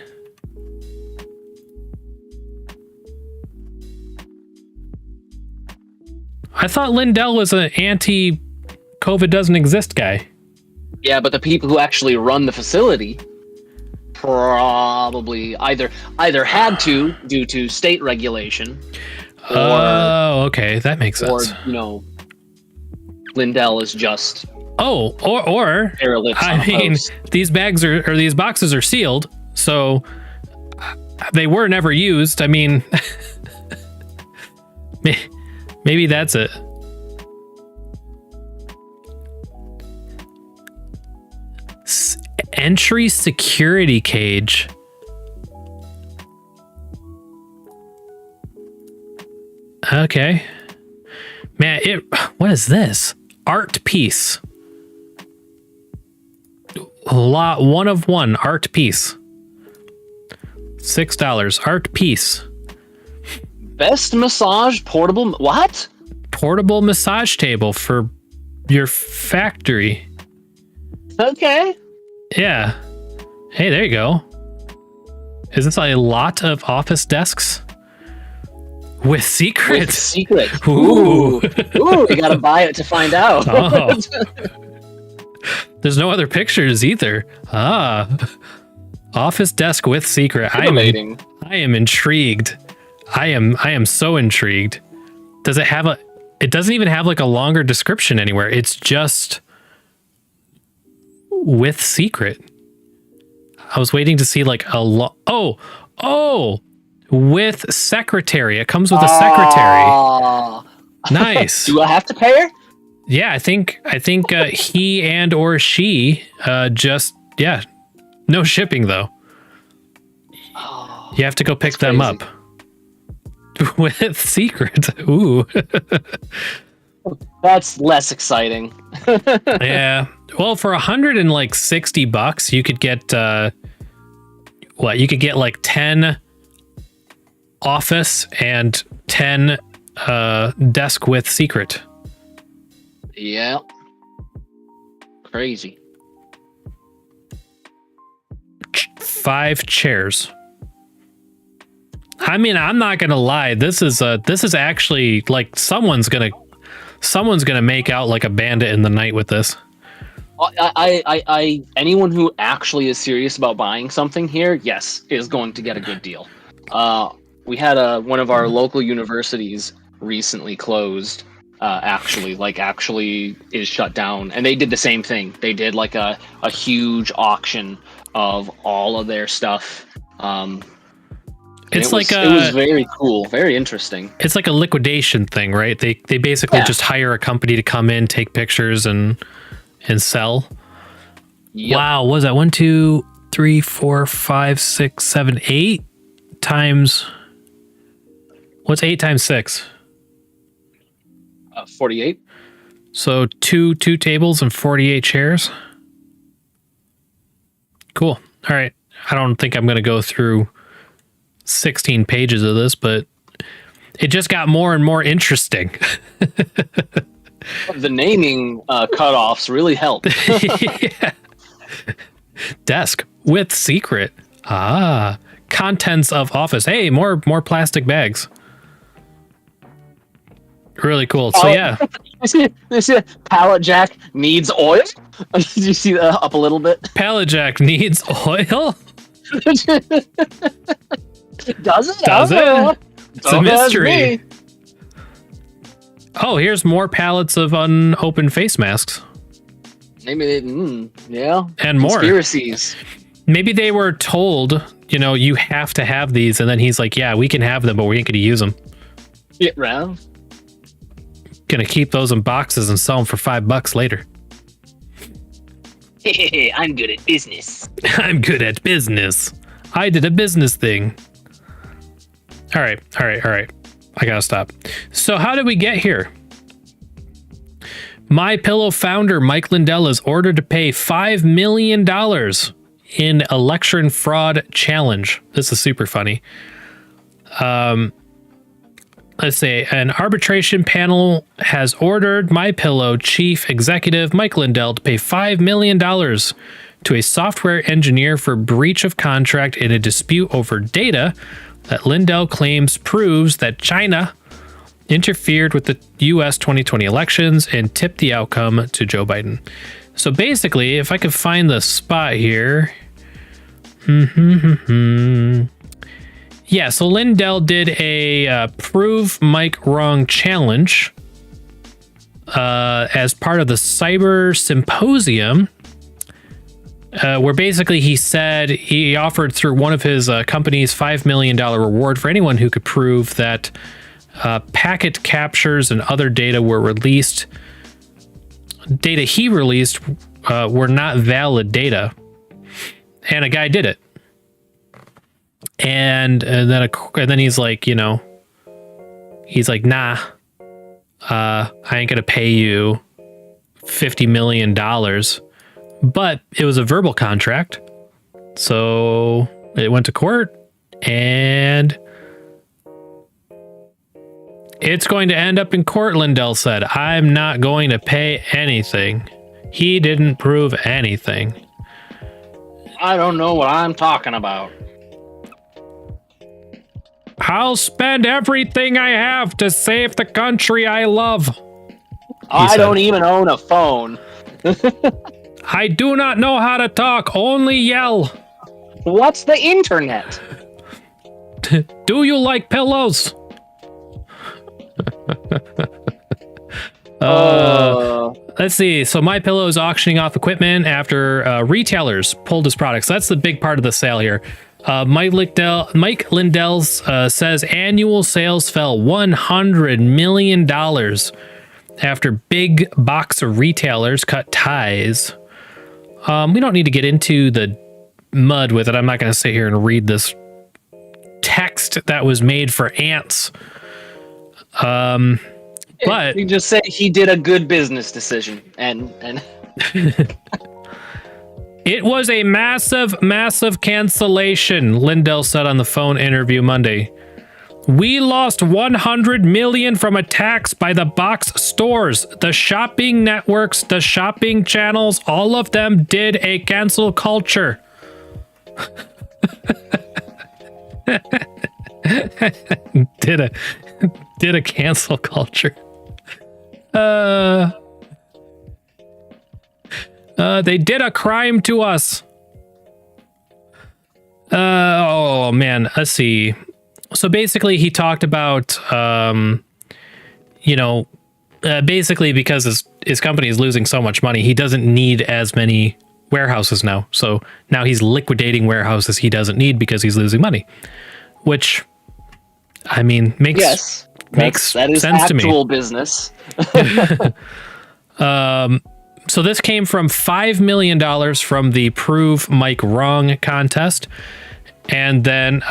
S2: I thought Lindell was an anti-COVID doesn't exist guy.
S3: Yeah, but the people who actually run the facility probably either had to due to state regulation.
S2: Oh, okay, that makes sense.
S3: Or Lindell is just.
S2: Oh, or I mean, these bags or these boxes are sealed, so they were never used. I mean, maybe that's it. Entry security cage. Okay. Man, what is this? Art piece. Lot 1 of 1 art piece. $6 art piece.
S3: Best massage portable. What?
S2: Portable massage table for your factory.
S3: Okay.
S2: Yeah. Hey, there you go. Is this a lot of office desks? With secrets?
S3: With secret.
S2: Ooh.
S3: Ooh, you gotta buy it to find out.
S2: Oh. There's no other pictures either. Office desk with secret. I am intrigued. I am so intrigued. Does it have it doesn't even have like a longer description anywhere. It's just with secret. I was waiting to see like a with secretary. It comes with a secretary. Nice.
S3: Do I have to pay her?
S2: Yeah, I think he and or she just no shipping though.
S3: Oh,
S2: you have to go pick them up with secret. Ooh.
S3: That's less exciting.
S2: Yeah. Well, for $160, you could get you could get like 10 office and 10 desk with secret.
S3: Yeah. Crazy.
S2: 5 chairs. I mean, I'm not gonna lie. This is actually like someone's gonna make out like a bandit in the night with this.
S3: Anyone who actually is serious about buying something here, yes, is going to get a good deal. We had one of our local universities recently closed. Actually is shut down, and they did the same thing. They did like a huge auction of all of their stuff.
S2: It
S3: was very cool, very interesting.
S2: It's like a liquidation thing, right? They basically just hire a company to come in, take pictures, and sell.
S3: Yep.
S2: Wow, what was that 1, 2, 3, 4, 5, 6, 7, 8 times? What's 8 times 6?
S3: 48.
S2: So two tables and 48 chairs. Cool. All right. I don't think I'm going to go through 16 pages of this, but it just got more and more interesting.
S3: The naming cutoffs really help.
S2: Yeah. Desk with secret. Contents of office. Hey, more plastic bags. Really cool. So yeah.
S3: You see pallet jack needs oil? Did you see that up a little bit?
S2: Pallet jack needs oil?
S3: Does it?
S2: Does it? It's a mystery.
S3: Me.
S2: Oh, here's more pallets of unopened face masks.
S3: Maybe yeah.
S2: And more.
S3: Conspiracies.
S2: Maybe they were told, you have to have these, and then he's like, yeah, we can have them, but we ain't gonna use them.
S3: Yeah, right.
S2: Gonna keep those in boxes and sell them for $5 later.
S3: Hey, I'm good at business.
S2: I'm good at business. I did a business thing. All right. I gotta stop. So how did we get here? MyPillow founder Mike Lindell is ordered to pay $5 million in election fraud challenge. This is super funny. Let's say an arbitration panel has ordered MyPillow chief executive Mike Lindell to pay $5 million to a software engineer for breach of contract in a dispute over data that Lindell claims proves that China interfered with the U.S. 2020 elections and tipped the outcome to Joe Biden. So basically, if I could find the spot here. Yeah, so Lindell did a prove Mike wrong challenge as part of the Cyber Symposium, where basically he said he offered through one of his companies $5 million reward for anyone who could prove that packet captures and other data he released were not valid data. And a guy did it. And then he's like, nah, I ain't gonna pay you $50 million. But it was a verbal contract. So it went to court and it's going to end up in court, Lindell said. I'm not going to pay anything. He didn't prove anything.
S3: I don't know what I'm talking about.
S2: I'll spend everything I have to save the country I love.
S3: I don't even own a phone.
S2: I do not know how to talk, only yell.
S3: What's the internet?
S2: Do you like pillows? Let's see. So MyPillow is auctioning off equipment after retailers pulled his products. That's the big part of the sale here. Mike Lindell says annual sales fell $100 million after big box retailers cut ties. We don't need to get into the mud with it. I'm not going to sit here and read this text that was made for ants. But
S3: you just say he did a good business decision, and
S2: it was a massive cancellation, Lindell said on the phone interview Monday. We lost 100 million from attacks by the box stores, the shopping networks, the shopping channels, all of them did a cancel culture. did a cancel culture. They did a crime to us. Oh man, let's see. So basically he talked about, basically because his company is losing so much money, he doesn't need as many warehouses now. So now he's liquidating warehouses he doesn't need because he's losing money, which, I mean, makes
S3: that is
S2: sense to me.
S3: Actual business.
S2: So this came from $5 million from the Prove Mike Wrong contest. And then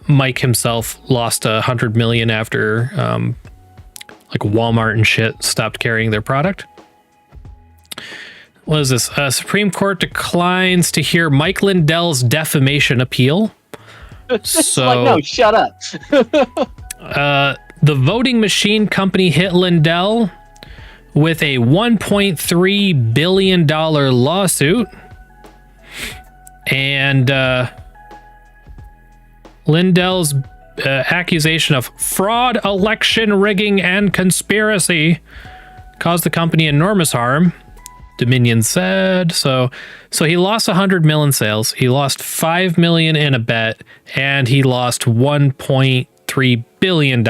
S2: Mike himself lost $100 million after like Walmart and shit stopped carrying their product. What is this? Supreme Court declines to hear Mike Lindell's defamation appeal. So
S3: like, no, shut up.
S2: The voting machine company hit Lindell with a $1.3 billion lawsuit. And Lindell's accusation of fraud, election rigging, and conspiracy caused the company enormous harm, Dominion said. So he lost 100 million in sales. He lost 5 million in a bet, and he lost $1.3 billion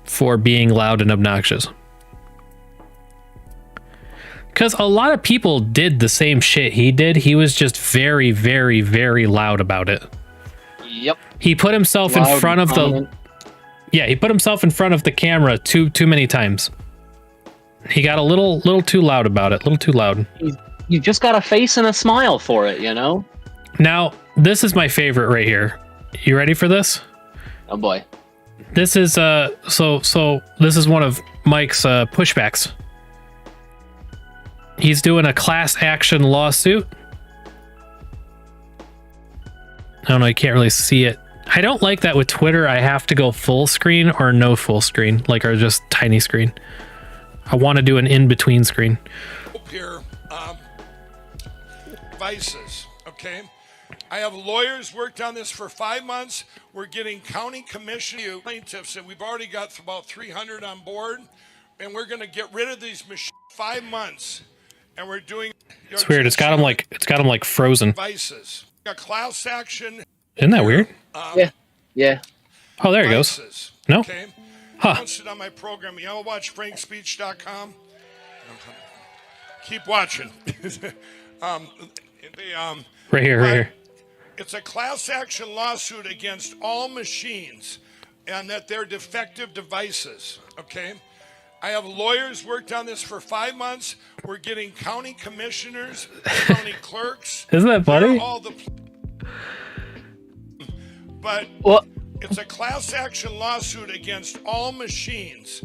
S2: for being loud and obnoxious. Because a lot of people did the same shit he did. He was just very, very, very loud about it.
S3: Yep.
S2: He put himself in front of he put himself in front of the camera too many times. He got a little too loud about it. A little too loud.
S3: You just got a face and a smile for it, you know?
S2: Now, this is my favorite right here. You ready for this?
S3: Oh boy.
S2: This is so this is one of Mike's pushbacks. He's doing a class action lawsuit. I don't know, you can't really see it. I don't like that with Twitter. I have to go full screen or no full screen, like, or just tiny screen. I want to do an in-between screen.
S14: Here, vices, okay? I have lawyers worked on this for 5 months. We're getting county commission plaintiffs, and we've already got about 300 on board, and we're going to get rid of these machines 5 months, and we're doing.
S2: It's weird. It's got him like frozen.
S14: Vices. A class action.
S2: Isn't that weird?
S3: Yeah.
S2: Oh, there he goes. No.
S14: Okay.
S2: Huh.
S14: Posted on my program. Y'all watch frankspeech.com. Keep watching.
S2: Right here.
S14: It's a class action lawsuit against all machines and that they're defective devices. Okay. I have lawyers worked on this for 5 months. We're getting county commissioners, county clerks.
S2: Isn't that funny?
S14: But it's a class action lawsuit against all machines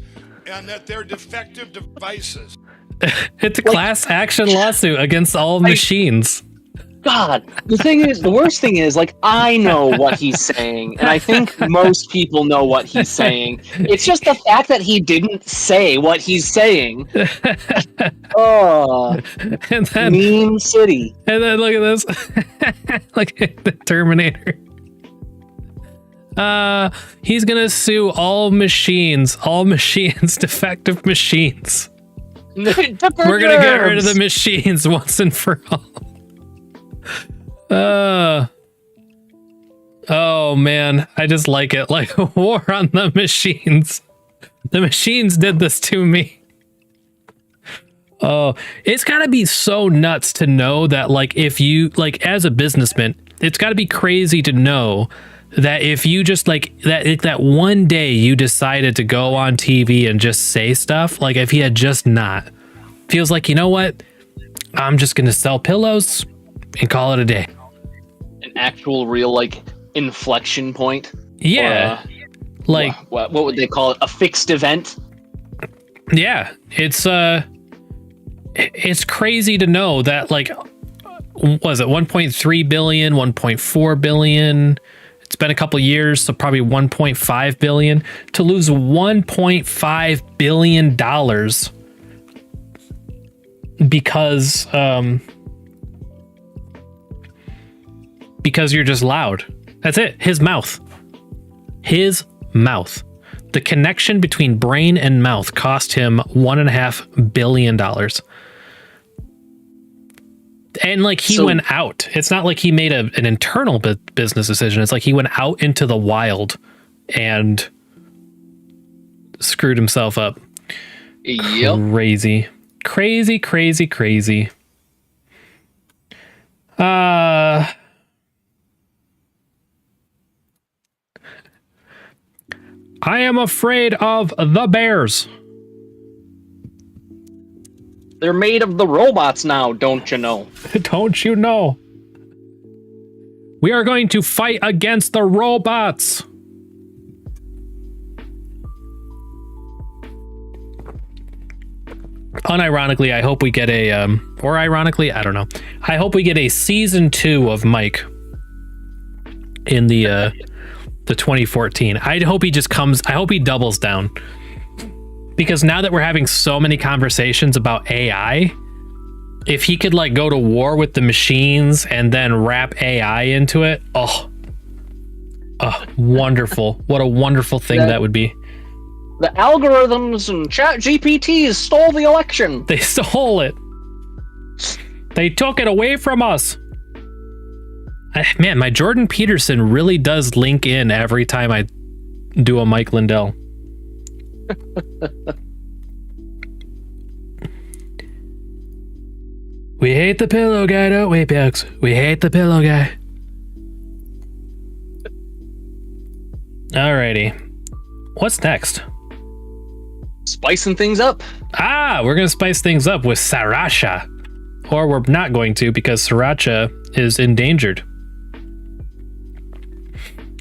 S14: and that they're defective devices.
S2: It's a class action lawsuit against all machines.
S3: God, the worst thing is, like, I know what he's saying, and I think most people know what he's saying. It's just the fact that he didn't say what he's saying. Oh,
S2: and then,
S3: Meme City.
S2: And then look at this. Look at the Terminator. He's gonna sue all machines, defective machines. We're gonna get rid of the machines once and for all. Oh man, I just like it. Like a war on the machines. The machines did this to me. Oh, it's gotta be so nuts to know that, like, if you, like, as a businessman, it's gotta be crazy to know that if you just like that one day you decided to go on TV and just say stuff, like if he had just not, feels like, you know what? I'm just going to sell pillows and call it a day.
S3: An actual real like inflection point.
S2: Yeah. Like
S3: what would they call it? A fixed event?
S2: Yeah. It's crazy to know that like, was it 1.3 billion, 1.4 billion? It's been a couple years, so probably 1.5 billion. To lose 1.5 billion dollars because you're just loud. That's it. His mouth. The connection between brain and mouth cost him $1.5 billion. And like he went out. It's not like he made an internal business decision. It's like he went out into the wild and screwed himself up.
S3: Yep.
S2: Crazy. I am afraid of the bears.
S3: They're made of the robots now, don't you know?
S2: Don't you know? We are going to fight against the robots. Unironically, I hope we get or ironically, I don't know. I hope we get a season 2 of Mike in the 2014. I hope he doubles down. Because now that we're having so many conversations about AI, if he could like go to war with the machines and then wrap AI into it, wonderful. What a wonderful thing that would be.
S3: The algorithms and chat GPTs stole the election.
S2: They stole it. They took it away from us. Man, my Jordan Peterson really does link in every time I do a Mike Lindell. We hate the pillow guy, don't we, Pix? We hate the pillow guy. Alrighty. What's next?
S3: Spicing things up.
S2: We're gonna spice things up with Sriracha. Or we're not going to, because Sriracha is endangered.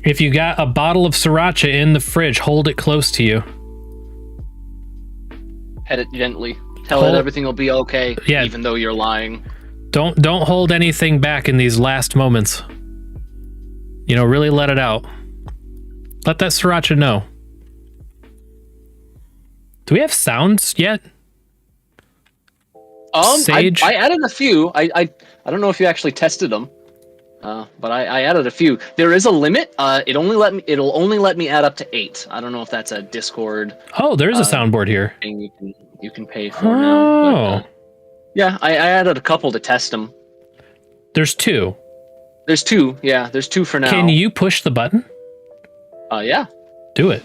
S2: If you got a bottle of Sriracha in the fridge, hold it close to you.
S3: Pet it gently. Tell it everything will be okay, even though you're lying.
S2: Don't hold anything back in these last moments. You know, really let it out. Let that Sriracha know. Do we have sounds yet? Sage?
S3: I added a few. I don't know if you actually tested them. But I added a few. There is a limit. It'll only let me add up to 8. I don't know if that's a Discord.
S2: Oh, there is a soundboard here.
S3: Thing you can pay for now. But, yeah, I added a couple to test them.
S2: There's 2.
S3: There's 2. Yeah, there's 2 for now.
S2: Can you push the button?
S3: Yeah.
S2: Do it.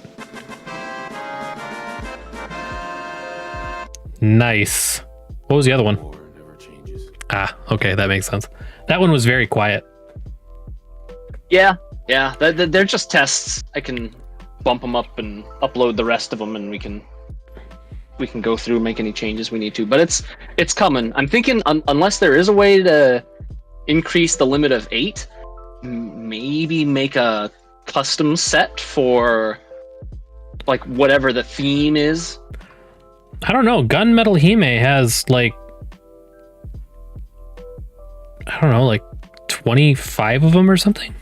S2: Nice. What was the other one? Okay, that makes sense. That one was very quiet.
S3: Yeah. They're just tests. I can bump them up and upload the rest of them, and we can go through and make any changes we need to. But it's coming. I'm thinking unless there is a way to increase the limit of 8, maybe make a custom set for like whatever the theme is.
S2: I don't know. Gunmetal Hime has like 25 of them or something.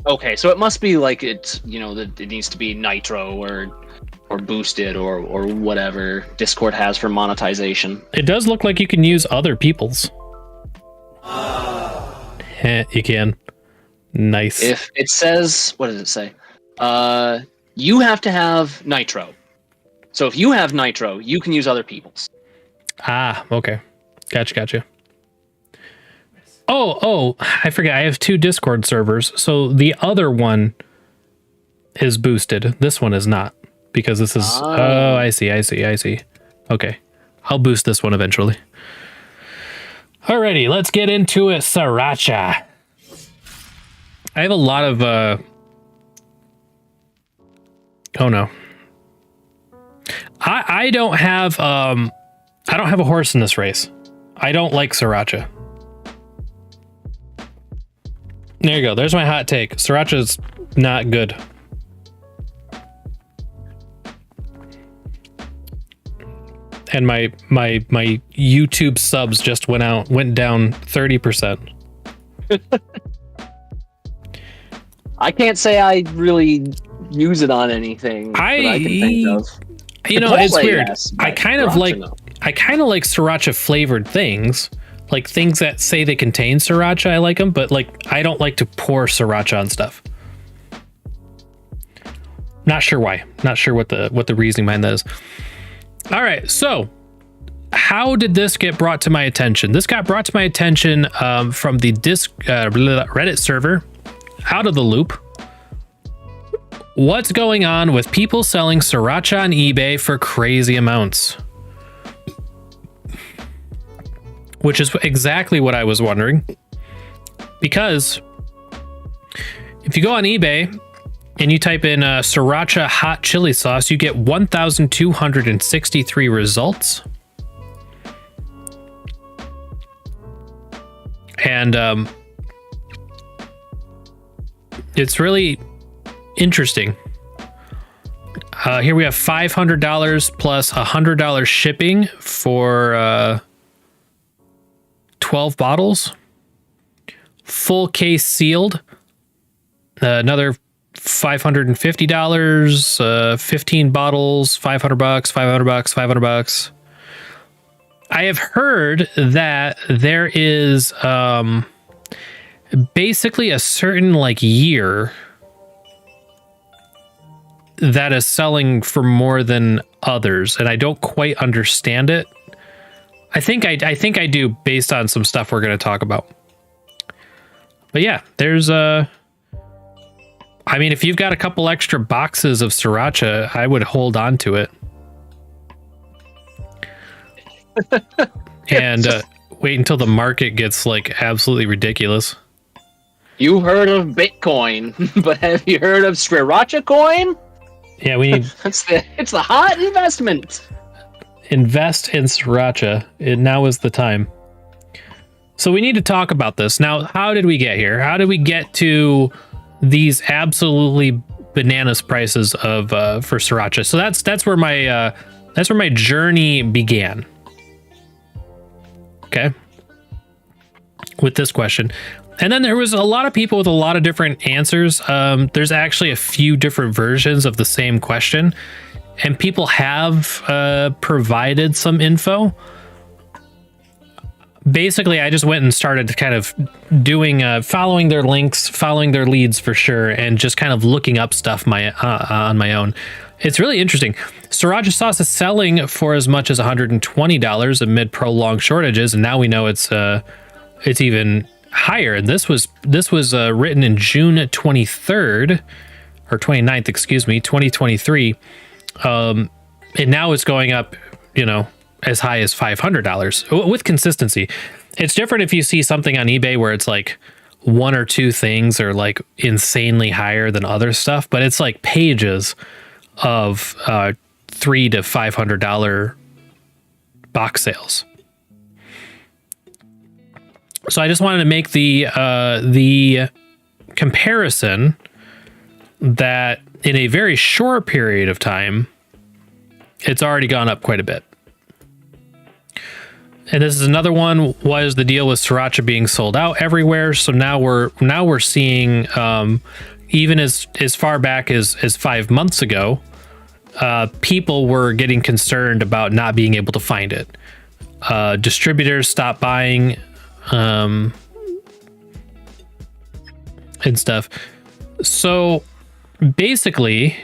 S3: Okay, so it must be like it's, that it needs to be nitro or boosted or whatever Discord has for monetization.
S2: It does look like you can use other people's. You can. Nice.
S3: If it says, what does it say? You have to have nitro. So if you have nitro, you can use other people's.
S2: Okay. Gotcha. Oh, I forget. I have 2 Discord servers. So the other one is boosted. This one is not, because this is... Oh, I see. Okay. I'll boost this one eventually. Alrighty, let's get into it. Sriracha. I have a lot of Oh no. I don't have a horse in this race. I don't like Sriracha. There you go. There's my hot take. Sriracha's not good. And my YouTube subs just went down 30%.
S3: I can't say I really use it on anything that I can think of.
S2: You know, it's weird.
S3: Yes,
S2: I kind of like Sriracha flavored things, like things that say they contain Sriracha. I like them, but like I don't like to pour Sriracha on stuff. Not sure why. Not sure what the reasoning behind that is. All right, so how did this get brought to my attention? This got brought to my attention from the Reddit server, Out of the Loop. What's going on with people selling Sriracha on eBay for crazy amounts? Which is exactly what I was wondering. Because if you go on eBay and you type in Sriracha hot chili sauce, you get 1,263 results. And it's really interesting. Here we have $500 plus $100 shipping for 12 bottles. Full case sealed. Another $550, 15 bottles, $500, $500. I have heard that there is basically a certain like year that is selling for more than others, and I don't quite understand it. I think I do based on some stuff we're going to talk about. But yeah, there's I mean, if you've got a couple extra boxes of Sriracha, I would hold on to it. And wait until the market gets like absolutely ridiculous.
S3: You heard of Bitcoin, but have you heard of Sriracha coin?
S2: Yeah, we need.
S3: It's the hot investment.
S2: Invest in Sriracha. Now is the time. So we need to talk about this. Now, how did we get here? How did we get to these absolutely bananas prices of for Sriracha? So that's where my journey began. Okay. With this question. And then there was a lot of people with a lot of different answers. There's actually a few different versions of the same question, and people have provided some info. Basically, I just went and started kind of doing, following their links, following their leads for sure, and just kind of looking up stuff on my own. It's really interesting. Sriracha sauce is selling for as much as $120 amid prolonged shortages, and now we know it's even higher. And this was written in June 23rd or 29th, excuse me, 2023. And now it's going up, as high as $500 with consistency. It's different if you see something on eBay where it's like one or two things are like insanely higher than other stuff, but it's like pages of $300 to $500 box sales. So I just wanted to make the comparison that in a very short period of time, it's already gone up quite a bit. And this is another one. What is the deal with Sriracha being sold out everywhere? So now we're seeing even as far back as 5 months ago, people were getting concerned about not being able to find it. Distributors stopped buying and stuff. So basically,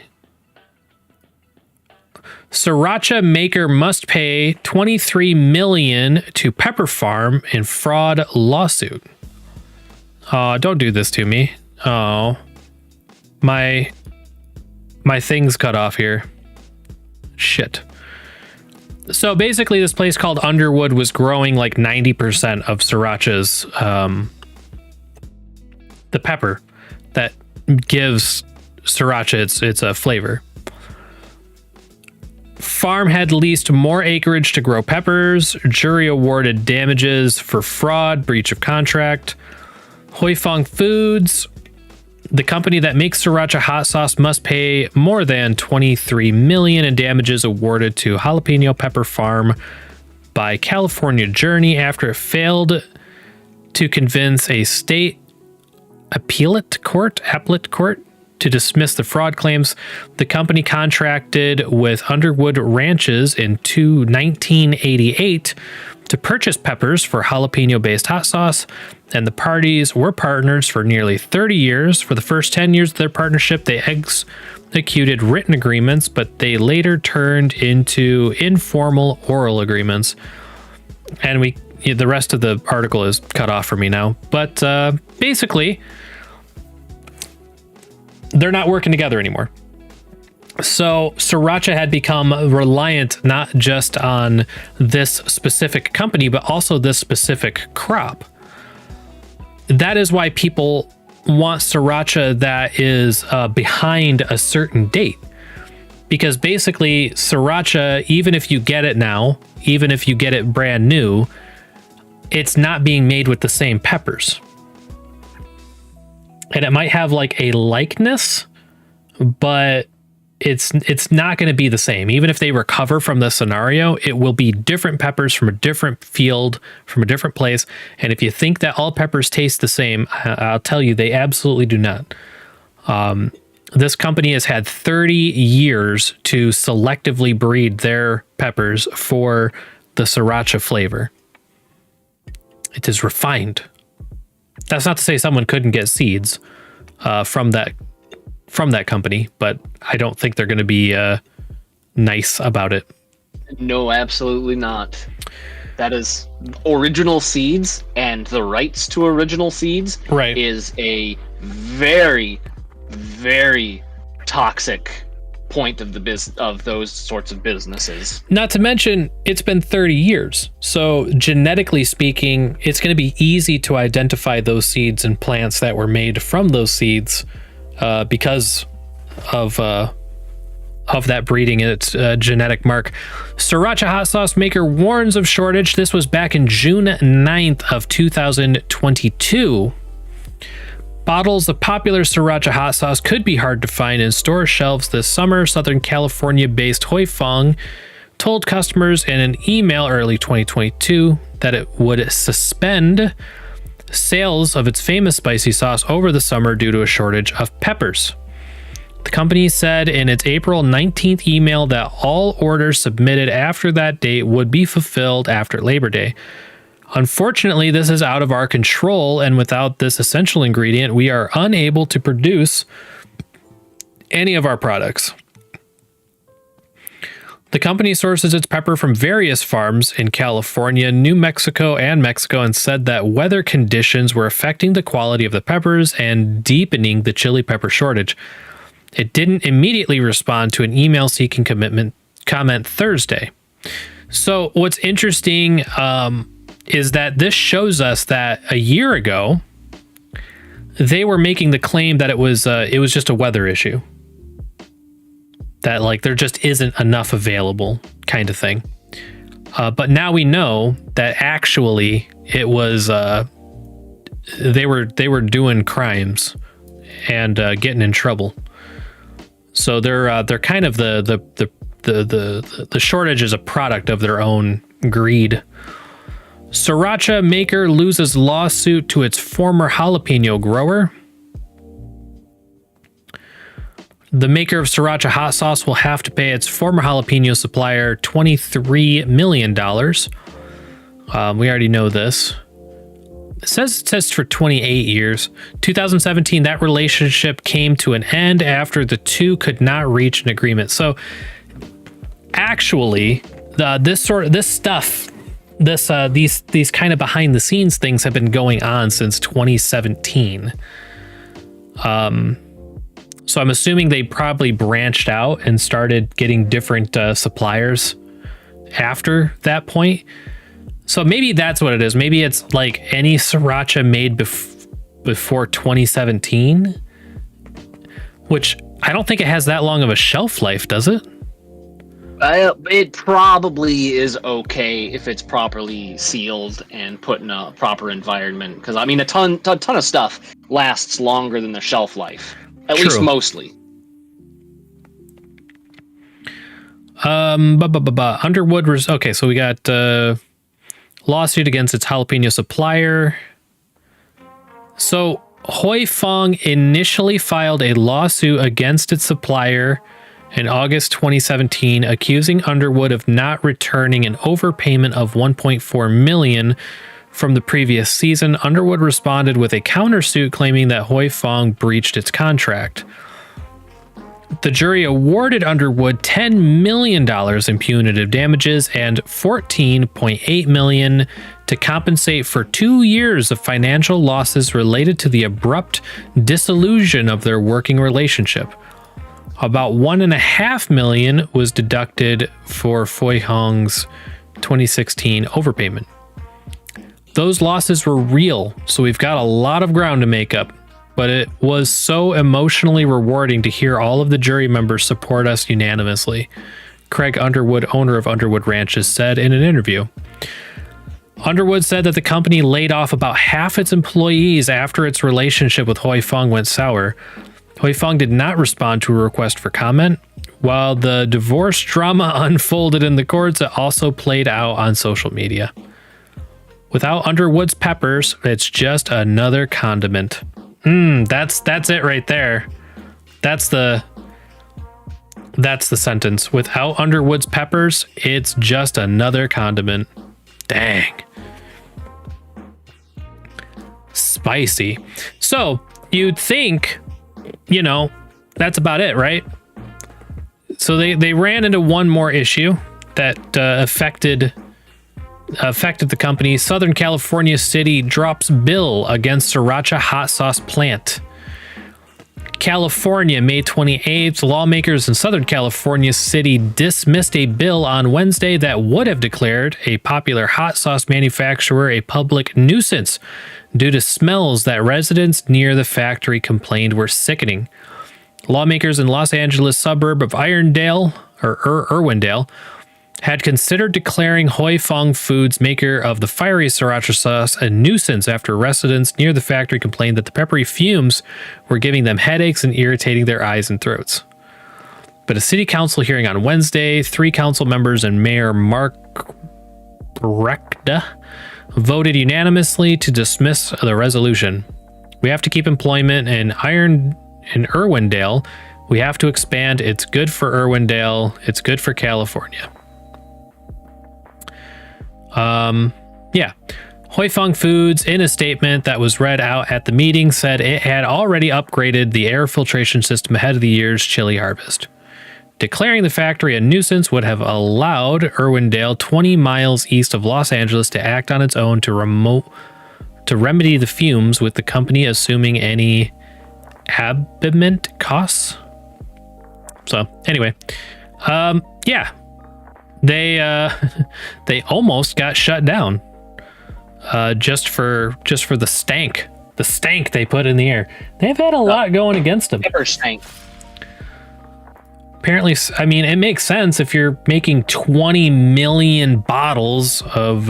S2: Sriracha maker must pay $23 million to Pepper Farm in fraud lawsuit. Oh, don't do this to me. Oh, my thing's cut off here. Shit. So basically, this place called Underwood was growing like 90% of Sriracha's the pepper that gives Sriracha its flavor. farm had leased more acreage to grow peppers. Jury awarded damages for fraud, breach of contract. Hoi Fong Foods, the company that makes Sriracha hot sauce, must pay more than $23 million in damages awarded to Jalapeno Pepper Farm by California Journey after it failed to convince a state appellate court to dismiss the fraud claims. The company contracted with Underwood Ranches in 1988 to purchase peppers for jalapeno-based hot sauce, and the parties were partners for nearly 30 years. For the first 10 years of their partnership, they executed written agreements, but they later turned into informal oral agreements. And the rest of the article is cut off for me now. But basically, they're not working together anymore. So Sriracha had become reliant not just on this specific company, but also this specific crop. That is why people want Sriracha that is behind a certain date. Because basically, Sriracha, even if you get it now, even if you get it brand new, it's not being made with the same peppers. And it might have like a likeness, but it's not going to be the same. Even if they recover from the scenario, it will be different peppers from a different field, from a different place. And if you think that all peppers taste the same, I'll tell you, they absolutely do not. This company has had 30 years to selectively breed their peppers for the Sriracha flavor. It is refined. That's not to say someone couldn't get seeds from that company, but I don't think they're going to be nice about it.
S3: No, absolutely not. That is original seeds, and the rights to original seeds is a very, very toxic point of of those sorts of businesses.
S2: Not to mention, it's been 30 years. So genetically speaking, it's going to be easy to identify those seeds and plants that were made from those seeds because of that breeding, its genetic mark. Sriracha hot sauce maker warns of shortage. This was back in June 9th of 2022. Bottles of popular Sriracha hot sauce could be hard to find in store shelves this summer. Southern California-based Hoi Fong told customers in an email early 2022 that it would suspend sales of its famous spicy sauce over the summer due to a shortage of peppers. The company said in its April 19th email that all orders submitted after that date would be fulfilled after Labor Day. Unfortunately, this is out of our control, and without this essential ingredient, we are unable to produce any of our products. The company sources its pepper from various farms in California, New Mexico, and said that weather conditions were affecting the quality of the peppers and deepening the chili pepper shortage. It didn't immediately respond to an email seeking comment Thursday. So what's interesting is that this shows us that a year ago, they were making the claim that it was just a weather issue. That like there just isn't enough available kind of thing. But now we know that actually it was they were doing crimes and getting in trouble. So they're kind of the shortage is a product of their own greed. Sriracha maker loses lawsuit to its former jalapeno grower. The maker of Sriracha hot sauce will have to pay its former jalapeno supplier $23 million. We already know this. It says for 28 years. 2017, that relationship came to an end after the two could not reach an agreement. So actually, these kind of behind the scenes things have been going on since 2017. So I'm assuming they probably branched out and started getting different suppliers after that point. So maybe that's what it is. Maybe it's like any Sriracha made before 2017, which I don't think it has that long of a shelf life, does it?
S3: It probably is okay if it's properly sealed and put in a proper environment. Because I mean, a ton of stuff lasts longer than the shelf life, at least mostly.
S2: Underwood was okay. So we got lawsuit against its jalapeno supplier. So Hoi Fong initially filed a lawsuit against its supplier in August 2017, accusing Underwood of not returning an overpayment of $1.4 million from the previous season. Underwood responded with a countersuit claiming that Hoi Fong breached its contract. The jury awarded Underwood $10 million in punitive damages and $14.8 million to compensate for 2 years of financial losses related to the abrupt dissolution of their working relationship. About $1.5 million was deducted for Hoi Fong's 2016 overpayment. Those losses were real, so we've got a lot of ground to make up. But it was so emotionally rewarding to hear all of the jury members support us unanimously, Craig Underwood, owner of Underwood Ranches, said in an interview. Underwood said that the company laid off about half its employees after its relationship with Hoi Fong went sour. Hoi Fong did not respond to a request for comment. While the divorce drama unfolded in the courts, it also played out on social media. Without Underwood's peppers, it's just another condiment. That's it right there. That's the sentence. Without Underwood's peppers, it's just another condiment. Dang. Spicy. So you'd think, that's about it, right? So they ran into one more issue that affected the company. Southern California city drops bill against Sriracha hot sauce plant. California, May 28th, lawmakers in Southern California city dismissed a bill on Wednesday that would have declared a popular hot sauce manufacturer a public nuisance due to smells that residents near the factory complained were sickening. Lawmakers in Los Angeles suburb of Irwindale had considered declaring Hoi Fong Foods, maker of the fiery Sriracha sauce, a nuisance after residents near the factory complained that the peppery fumes were giving them headaches and irritating their eyes and throats. But a city council hearing on Wednesday, 3 council members and Mayor Mark Brekda voted unanimously to dismiss the resolution. We have to keep employment in Irwindale. We have to expand. It's good for Irwindale. It's good for California. Hoi Fong Foods, in a statement that was read out at the meeting, said it had already upgraded the air filtration system ahead of the year's chili harvest. Declaring the factory a nuisance would have allowed Irwindale, 20 miles east of Los Angeles, to act on its own to remedy the fumes, with the company assuming any abatement costs. So anyway, they almost got shut down just for the stank they put in the air. They've had a lot going against them.
S3: Pepper stank.
S2: Apparently, I mean, it makes sense if you're making 20 million bottles of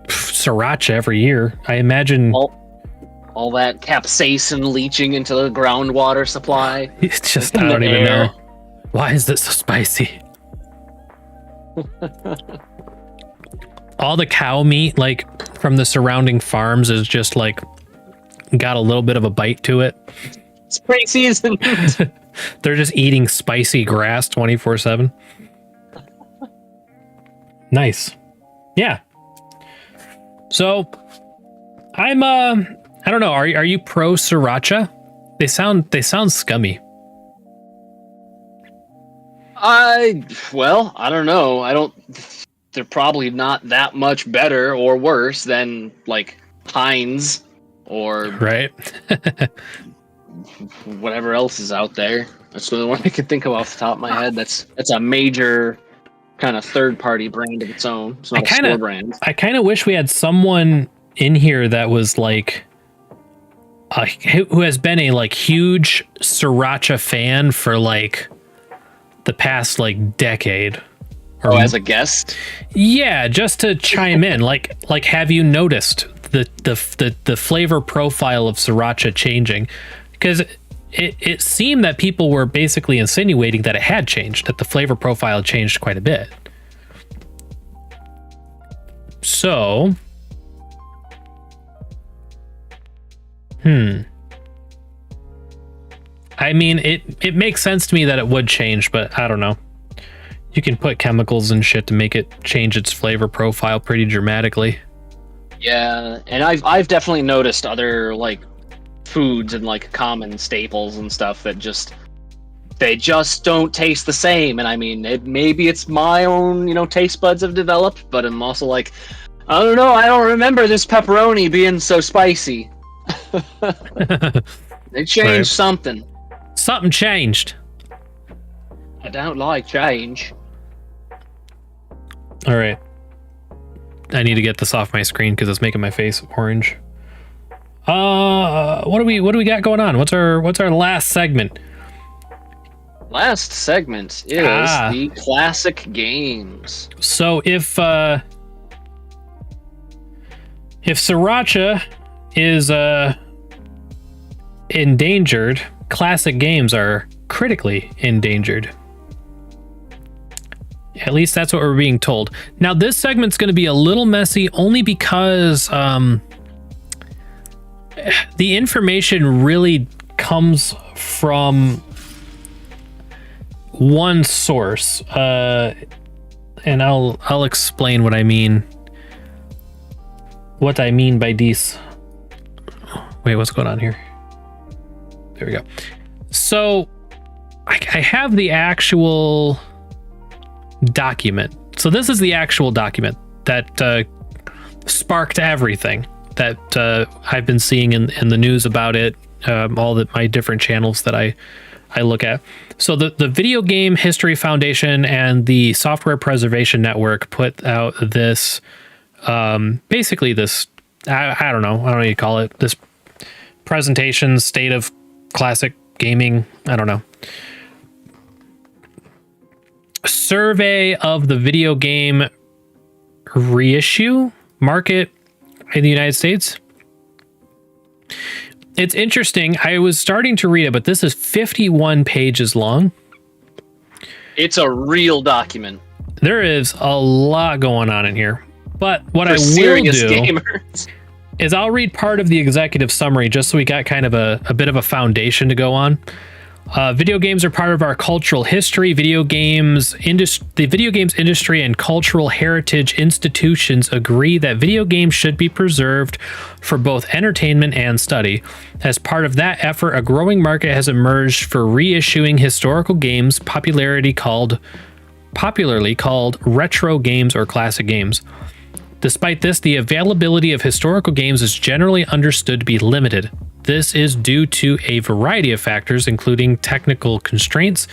S2: Sriracha every year. I imagine
S3: all that capsaicin leaching into the groundwater supply.
S2: It's just, I don't even know. Why is this so spicy? All the cow meat, like, from the surrounding farms is just, like, got a little bit of a bite to it.
S3: It's pre-seasoned.
S2: They're just eating spicy grass 24/7. Nice. Yeah. So, I don't know. Are you pro Sriracha? They sound scummy.
S3: I don't know. They're probably not that much better or worse than like Heinz or
S2: right.
S3: whatever else is out there. That's the only one I could think of off the top of my head. That's a major kind of third-party brand of its own. It's not a store brand.
S2: I kind of wish we had someone in here that was like who has been a like huge Sriracha fan for like the past like decade.
S3: Oh, as a guest?
S2: Yeah, just to chime in. Like have you noticed the flavor profile of Sriracha changing? Because it seemed that people were basically insinuating that it had changed, that the flavor profile changed quite a bit. So, I mean, it makes sense to me that it would change, but I don't know. You can put chemicals and shit to make it change its flavor profile pretty dramatically.
S3: Yeah, and I've definitely noticed other like foods and like common staples and stuff that they just don't taste the same. And I mean, maybe it's my own, taste buds have developed, but I'm also like, I don't know, I don't remember this pepperoni being so spicy. They changed something.
S2: Something changed.
S3: I don't like change.
S2: All right. I need to get this off my screen because it's making my face orange. What do we got going on? What's our last segment?
S3: Last segment is the classic games.
S2: So if Sriracha is endangered, classic games are critically endangered. At least that's what we're being told. Now, this segment's going to be a little messy only because the information really comes from one source. And I'll explain what I mean. What I mean by this. Wait, what's going on here? There we go. So I have the actual document. So this is the actual document that sparked everything that I've been seeing in the news about it, my different channels that I look at. So the Video Game History Foundation and the Software Preservation Network put out this, basically this, I don't know what you call it, this presentation, state of classic gaming, I don't know, survey of the video game reissue market in the United States. It's interesting. I was starting to read it, but this is 51 pages long.
S3: It's a real document.
S2: There is a lot going on in here. But what I will do is I'll read part of the executive summary just so we got kind of a bit of a foundation to go on. Video games are part of our cultural history. The video games industry and cultural heritage institutions agree that video games should be preserved for both entertainment and study. As part of that effort, a growing market has emerged for reissuing historical games, popularly called retro games or classic games. Despite this, the availability of historical games is generally understood to be limited. This is due to a variety of factors, including technical constraints,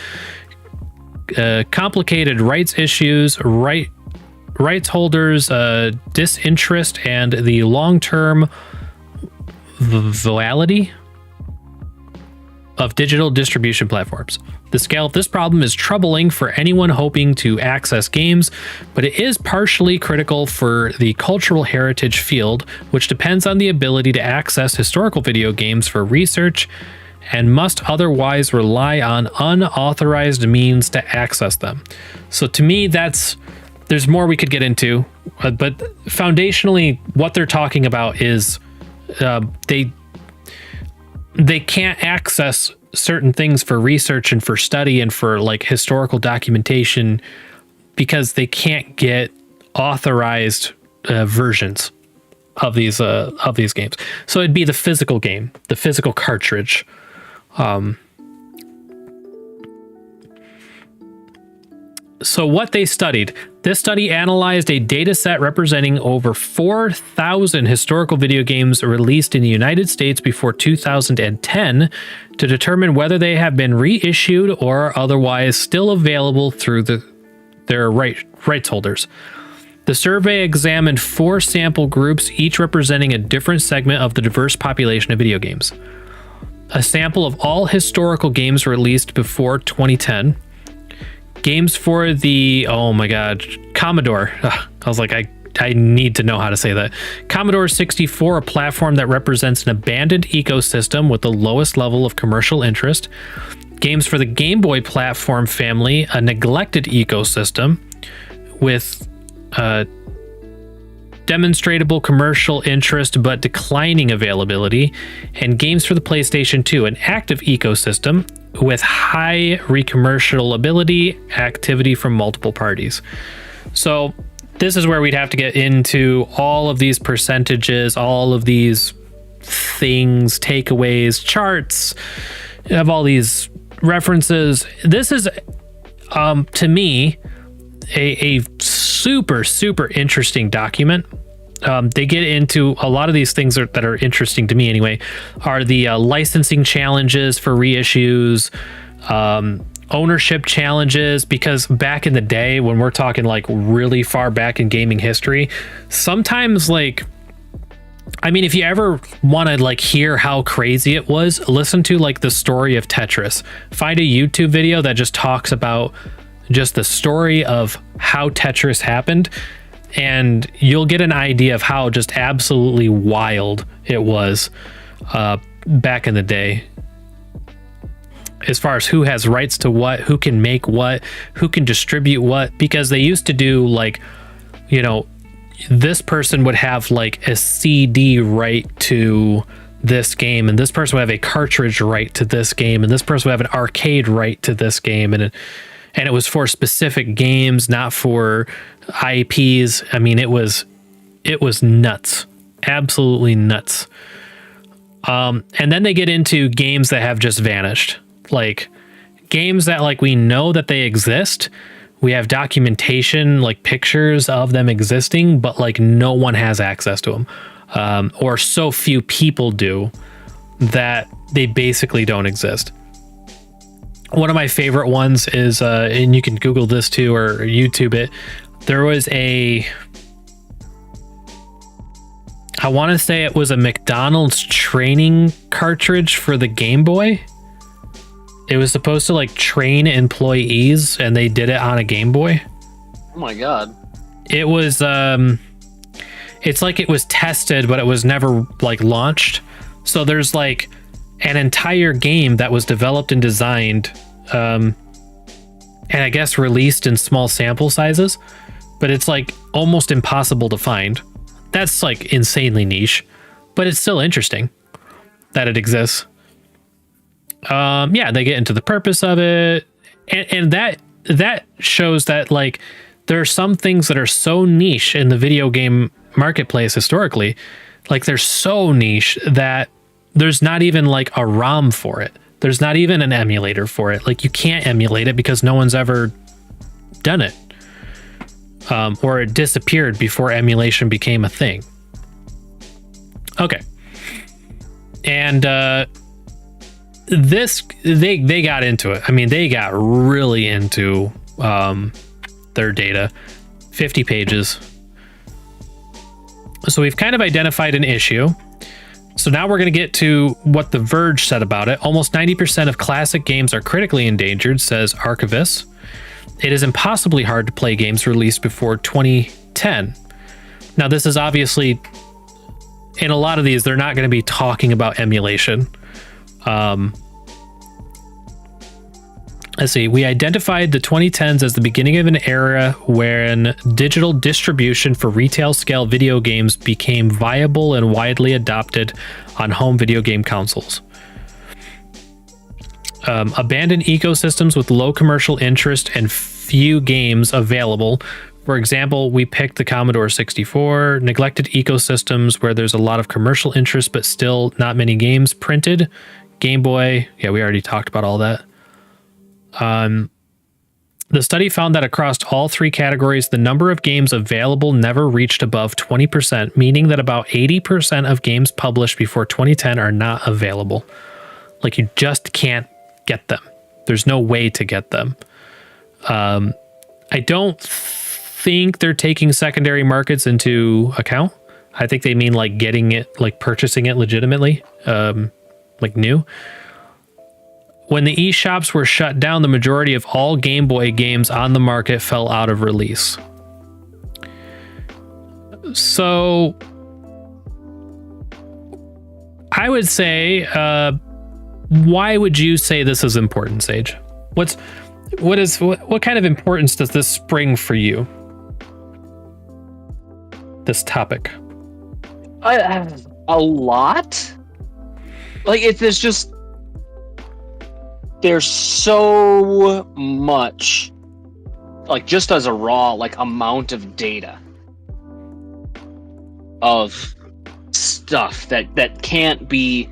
S2: complicated rights issues, rights holders, disinterest, and the long-term viability of digital distribution platforms. The scale of this problem is troubling for anyone hoping to access games, but it is partially critical for the cultural heritage field, which depends on the ability to access historical video games for research and must otherwise rely on unauthorized means to access them. So to me, there's more we could get into, but foundationally, what they're talking about is they can't access certain things for research and for study and for like historical documentation because they can't get authorized versions of these games. So it'd be the physical game, the physical cartridge. So what they studied, this study analyzed a data set representing over 4,000 historical video games released in the United States before 2010 to determine whether they have been reissued or otherwise still available through their rights holders. The survey examined 4 sample groups, each representing a different segment of the diverse population of video games. A sample of all historical games released before 2010, games for the, oh my God, Commodore. Ugh, I was like, I need to know how to say that. Commodore 64, a platform that represents an abandoned ecosystem with the lowest level of commercial interest. Games for the Game Boy platform family, a neglected ecosystem with demonstrable commercial interest but declining availability. And games for the PlayStation 2, an active ecosystem with high recommercialability activity from multiple parties. So this is where we'd have to get into all of these percentages, all of these things, takeaways, charts, of all these references. This is, to me, a super, super interesting document. They get into a lot of these things that are interesting to me anyway, are the licensing challenges for reissues, ownership challenges, because back in the day, when we're talking like really far back in gaming history, sometimes like, I mean, if you ever want to like hear how crazy it was, listen to like the story of Tetris. Find a YouTube video that just talks about just the story of how Tetris happened, and you'll get an idea of how just absolutely wild it was back in the day, as far as who has rights to what, who can make what, who can distribute what, because they used to do like, you know, this person would have like a CD right to this game, and this person would have a cartridge right to this game, and this person would have an arcade right to this game, and it was for specific games, not for IPs. I mean, it was nuts, absolutely nuts. And then they get into games that have just vanished, like games that like we know that they exist. We have documentation, like pictures of them existing, but like no one has access to them, or so few people do that they basically don't exist. One of my favorite ones is, and you can Google this too or YouTube it. There was I want to say it was a McDonald's training cartridge for the Game Boy. It was supposed to like train employees, and they did it on a Game Boy.
S3: Oh my God.
S2: It was, it's like it was tested, but it was never like launched. So there's like an entire game that was developed and designed, and I guess released in small sample sizes, but it's like almost impossible to find. That's like insanely niche, but it's still interesting that it exists. Yeah, they get into the purpose of it, and that shows that like there are some things that are so niche in the video game marketplace historically, like they're so niche that there's not even like a ROM for it. There's not even an emulator for it. Like you can't emulate it because no one's ever done it, or it disappeared before emulation became a thing. Okay, and this they got into it. I mean, they got really into their data. 50 pages. So we've kind of identified an issue. So now we're going to get to what The Verge said about it. Almost 90% of classic games are critically endangered, says Archivist. It is impossibly hard to play games released before 2010. Now, this is obviously, in a lot of these, they're not going to be talking about emulation. Let's see. We identified the 2010s as the beginning of an era when digital distribution for retail scale video games became viable and widely adopted on home video game consoles. Abandoned ecosystems with low commercial interest and few games available. For example, we picked the Commodore 64. Neglected ecosystems where there's a lot of commercial interest but still not many games printed. Game Boy. Yeah, we already talked about all that. The study found that across all three categories, the number of games available never reached above 20%, meaning that about 80% of games published before 2010 are not available. Like you just can't get them. There's no way to get them. I don't think they're taking secondary markets into account. I think they mean like getting it, like purchasing it legitimately, like new. when the eShops were shut down, the majority of all Game Boy games on the market fell out of release. So I would say, why would you say this is important, Sage? What kind of importance does this bring for you? This topic.
S3: A lot. Like there's so much, like just as a raw like amount of data of stuff that can't be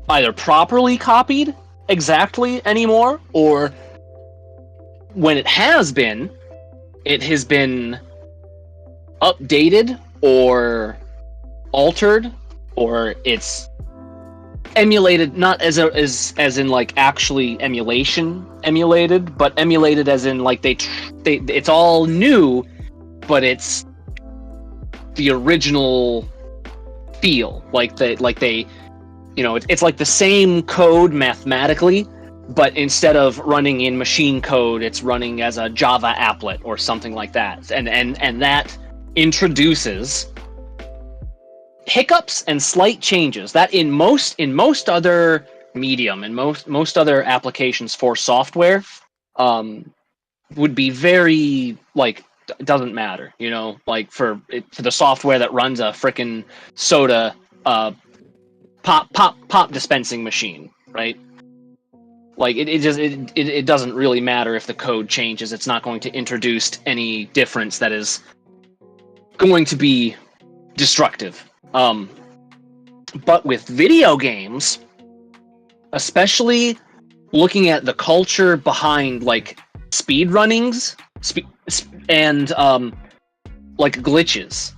S3: either properly copied exactly anymore, or when it has been updated or altered, or it's emulated, not as in like actually emulated, but emulated as in like they it's all new, but it's the original feel, like they you know, it's like the same code mathematically, but instead of running in machine code, it's running as a Java applet or something like that, and that introduces hiccups and slight changes that in most other medium and most other applications for software would be very like doesn't matter, you know, like for the software that runs a frickin' soda pop dispensing machine, right? Like it doesn't really matter if the code changes. It's not going to introduce any difference that is going to be destructive. But with video games, especially looking at the culture behind like speed runnings and like glitches.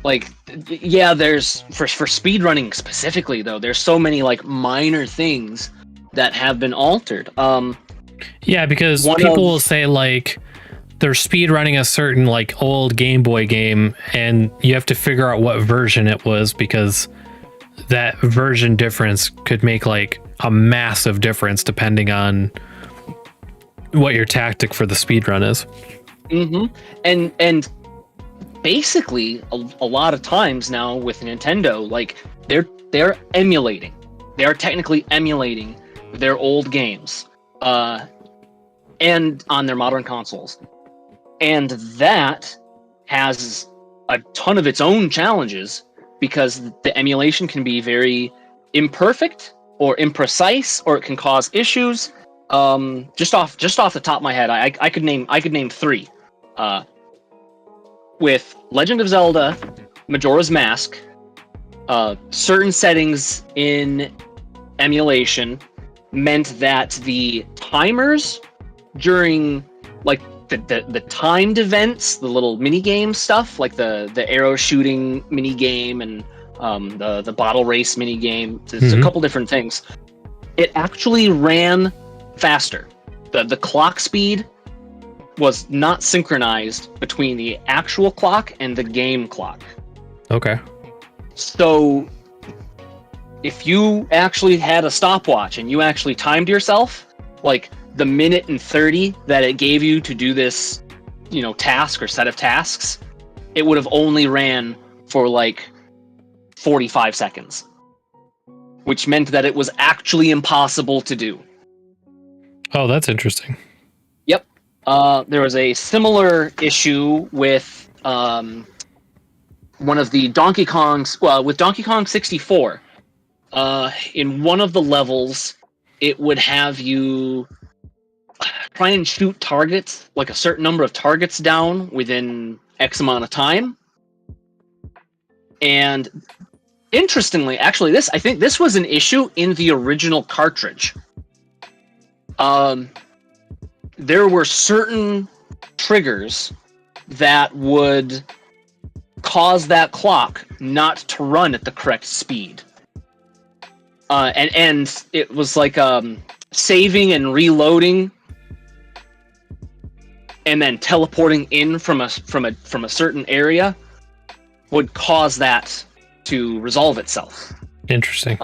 S3: Like, yeah, there's for speed running specifically though, there's so many like minor things that have been altered.
S2: Yeah, because people will say like they're speed running a certain like old Game Boy game, and you have to figure out what version it was, because that version difference could make like a massive difference depending on what your tactic for the speed run is.
S3: Mm-hmm. And basically a lot of times now with Nintendo, like they're emulating. They are technically emulating their old games, and on their modern consoles. And that has a ton of its own challenges, because the emulation can be very imperfect or imprecise, or it can cause issues. Just off the top of my head, I could name three. With Legend of Zelda, Majora's Mask, certain settings in emulation meant that the timers during like the timed events, the little mini game stuff, like the arrow shooting mini game and the bottle race mini game, there's a couple different things. It actually ran faster. The clock speed was not synchronized between the actual clock and the game clock.
S2: Okay.
S3: So if you actually had a stopwatch and you actually timed yourself, like the minute and 30 that it gave you to do this, you know, task or set of tasks, it would have only ran for like 45 seconds, which meant that it was actually impossible to do.
S2: Oh, that's interesting.
S3: Yep. There was a similar issue with one of the Donkey Kongs, well, with Donkey Kong 64. In one of the levels, it would have you try and shoot targets, like a certain number of targets down within X amount of time. And interestingly, actually, I think this was an issue in the original cartridge. There were certain triggers that would cause that clock not to run at the correct speed. And it was like saving and reloading, and then teleporting in from a certain area would cause that to resolve itself.
S2: Interesting.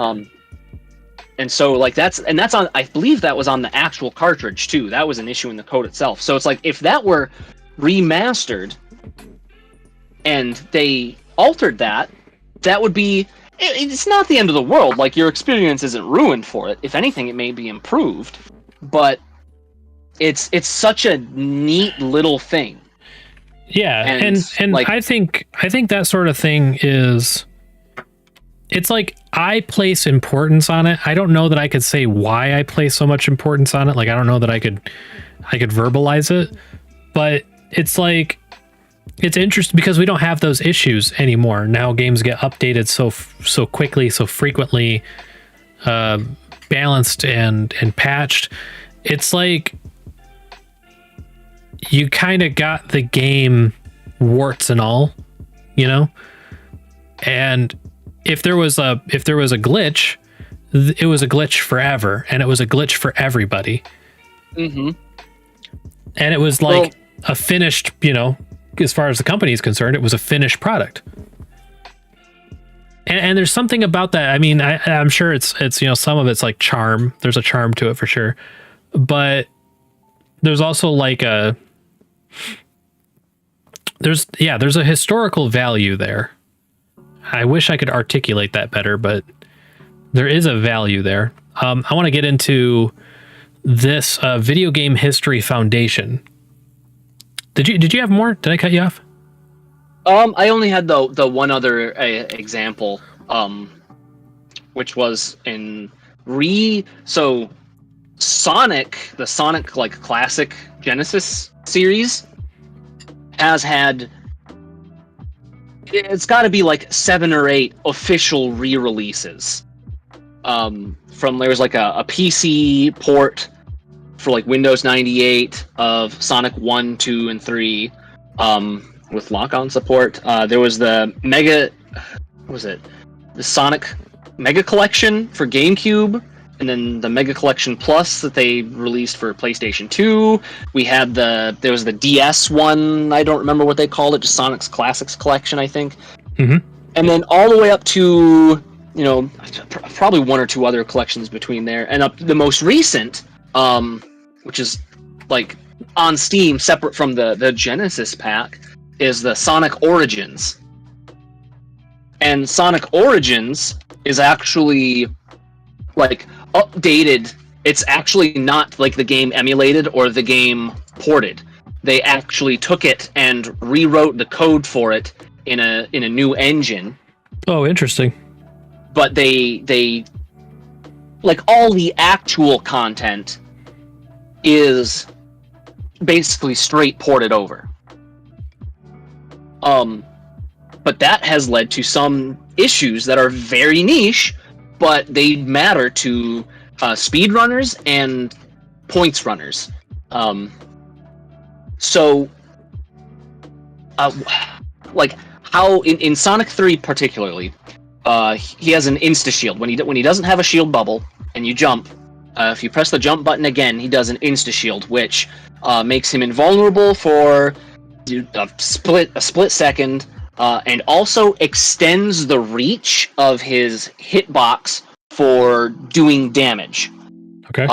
S3: And so like that's on, I believe that was on the actual cartridge too. That was an issue in the code itself. So it's like if that were remastered and they altered that, that would be, it's not the end of the world. Like your experience isn't ruined for it. If anything, it may be improved, but it's such a neat little thing.
S2: Yeah. And like, I think that sort of thing is, it's like I place importance on it. I don't know that I could say why I place so much importance on it. Like I don't know that I could verbalize it, but it's like, it's interesting because we don't have those issues anymore. Now games get updated so quickly, so frequently, balanced and patched. It's like you kind of got the game warts and all, you know? And if there was a glitch, it was a glitch forever, and it was a glitch for everybody.
S3: Mm-hmm.
S2: And it was like a finished, you know, as far as the company is concerned, it was a finished product. And there's something about that. I mean, I'm sure it's you know, some of it's like charm. There's a charm to it for sure, but there's also like there's a historical value there. I wish I could articulate that better, but there is a value there. I want to get into this Video Game History Foundation. Did you have more? Did I cut you off?
S3: I only had the one other example, which was in so Sonic, the Sonic like classic Genesis series has had, it's got to be like 7 or 8 official re-releases. From there's like a PC port for like Windows 98 of Sonic 1, 2, and 3, with lock-on support. There was the the Sonic Mega Collection for GameCube, and then the Mega Collection Plus that they released for PlayStation 2. There was the DS one, I don't remember what they called it, just Sonic's Classics Collection, I think.
S2: Mm-hmm.
S3: And then all the way up to, you know, probably 1 or 2 other collections between there. And up the most recent, which is like on Steam, separate from the Genesis pack, is the Sonic Origins. And Sonic Origins is actually like updated. It's actually not like the game emulated or the game ported. They actually took it and rewrote the code for it in a new engine.
S2: Oh, interesting.
S3: But they like all the actual content is basically straight ported over. But that has led to some issues that are very niche, but they matter to speedrunners and points runners. Like how in Sonic 3 particularly, he has an insta shield. When he doesn't have a shield bubble and you jump, if you press the jump button again, he does an insta shield, which makes him invulnerable for a split second, and also extends the reach of his hitbox for doing damage.
S2: Okay.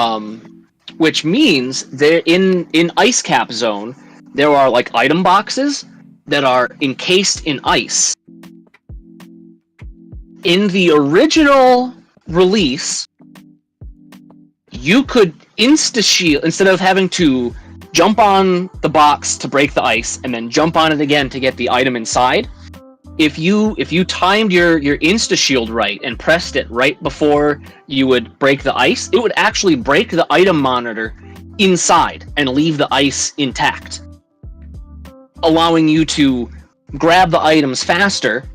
S3: Which means there in Ice Cap Zone, there are like item boxes that are encased in ice. In the original release, you could insta-shield, instead of having to jump on the box to break the ice and then jump on it again to get the item inside. If you timed your insta-shield right and pressed it right before you would break the ice, it would actually break the item monitor inside and leave the ice intact, allowing you to grab the items faster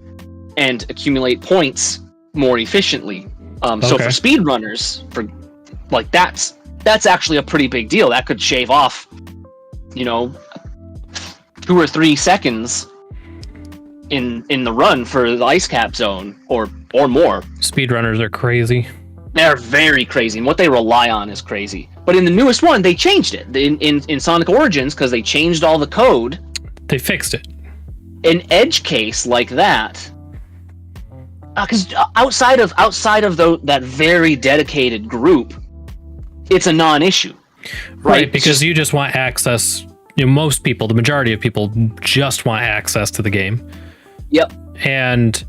S3: and accumulate points more efficiently. So for speedrunners, that's actually a pretty big deal. That could shave off, 2 or 3 seconds in the run for the Ice Cap Zone, or more.
S2: Speedrunners are crazy.
S3: They're very crazy, and what they rely on is crazy. But in the newest one, they changed it. In Sonic Origins, because they changed all the code,
S2: they fixed it.
S3: An edge case like that because outside of that very dedicated group, it's a non-issue, right?
S2: Because you just want access. Most people, the majority of people, just want access to the game.
S3: Yep.
S2: And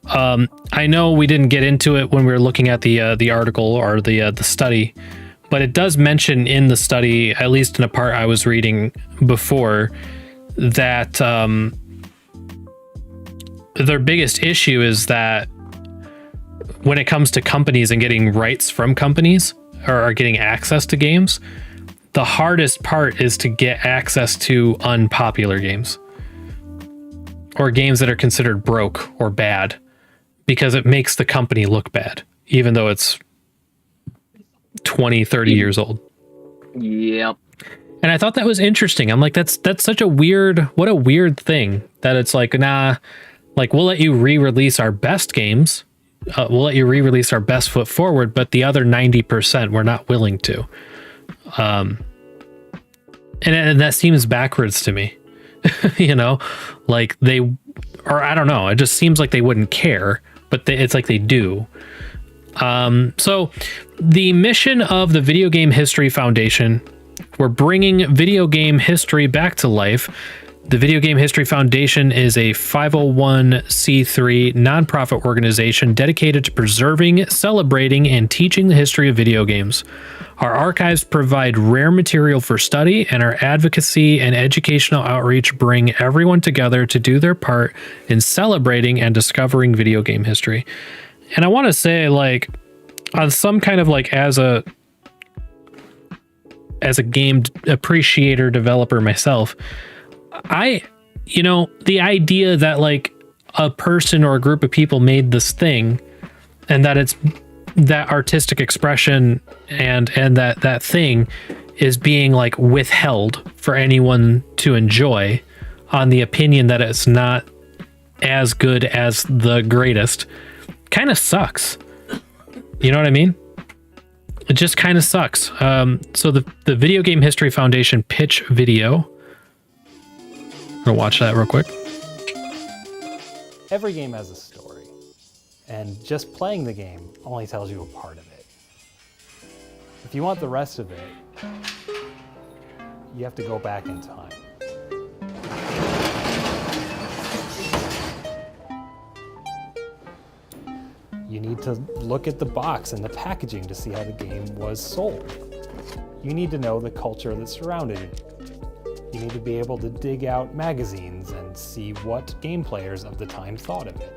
S2: I know we didn't get into it when we were looking at the article or the study, but it does mention in the study, at least in a part I was reading before, that their biggest issue is that when it comes to companies and getting rights from companies or getting access to games, the hardest part is to get access to unpopular games or games that are considered broke or bad, because it makes the company look bad, even though it's 20, 30 years old.
S3: Yep.
S2: And I thought that was interesting. I'm like, that's such a weird thing that it's like, nah, like we'll let you re-release our best games. We'll let you re-release our best foot forward, but the other 90% we're not willing to. And that seems backwards to me, like I don't know. It just seems like they wouldn't care, but it's like they do. So the mission of the Video Game History Foundation, we're bringing video game history back to life. The Video Game History Foundation is a 501c3 nonprofit organization dedicated to preserving, celebrating, and teaching the history of video games. Our archives provide rare material for study, and our advocacy and educational outreach bring everyone together to do their part in celebrating and discovering video game history. And I want to say, like, on some kind of like as a game appreciator developer myself, the idea that like a person or a group of people made this thing and that it's that artistic expression and that thing is being like withheld for anyone to enjoy on the opinion that it's not as good as the greatest kind of sucks. You know what I mean? It just kind of sucks. So the Video Game History Foundation pitch video. I'm gonna watch that real quick.
S15: Every game has a story, and just playing the game only tells you a part of it. If you want the rest of it, you have to go back in time. You need to look at the box and the packaging to see how the game was sold. You need to know the culture that surrounded it. You need to be able to dig out magazines and see what game players of the time thought of it.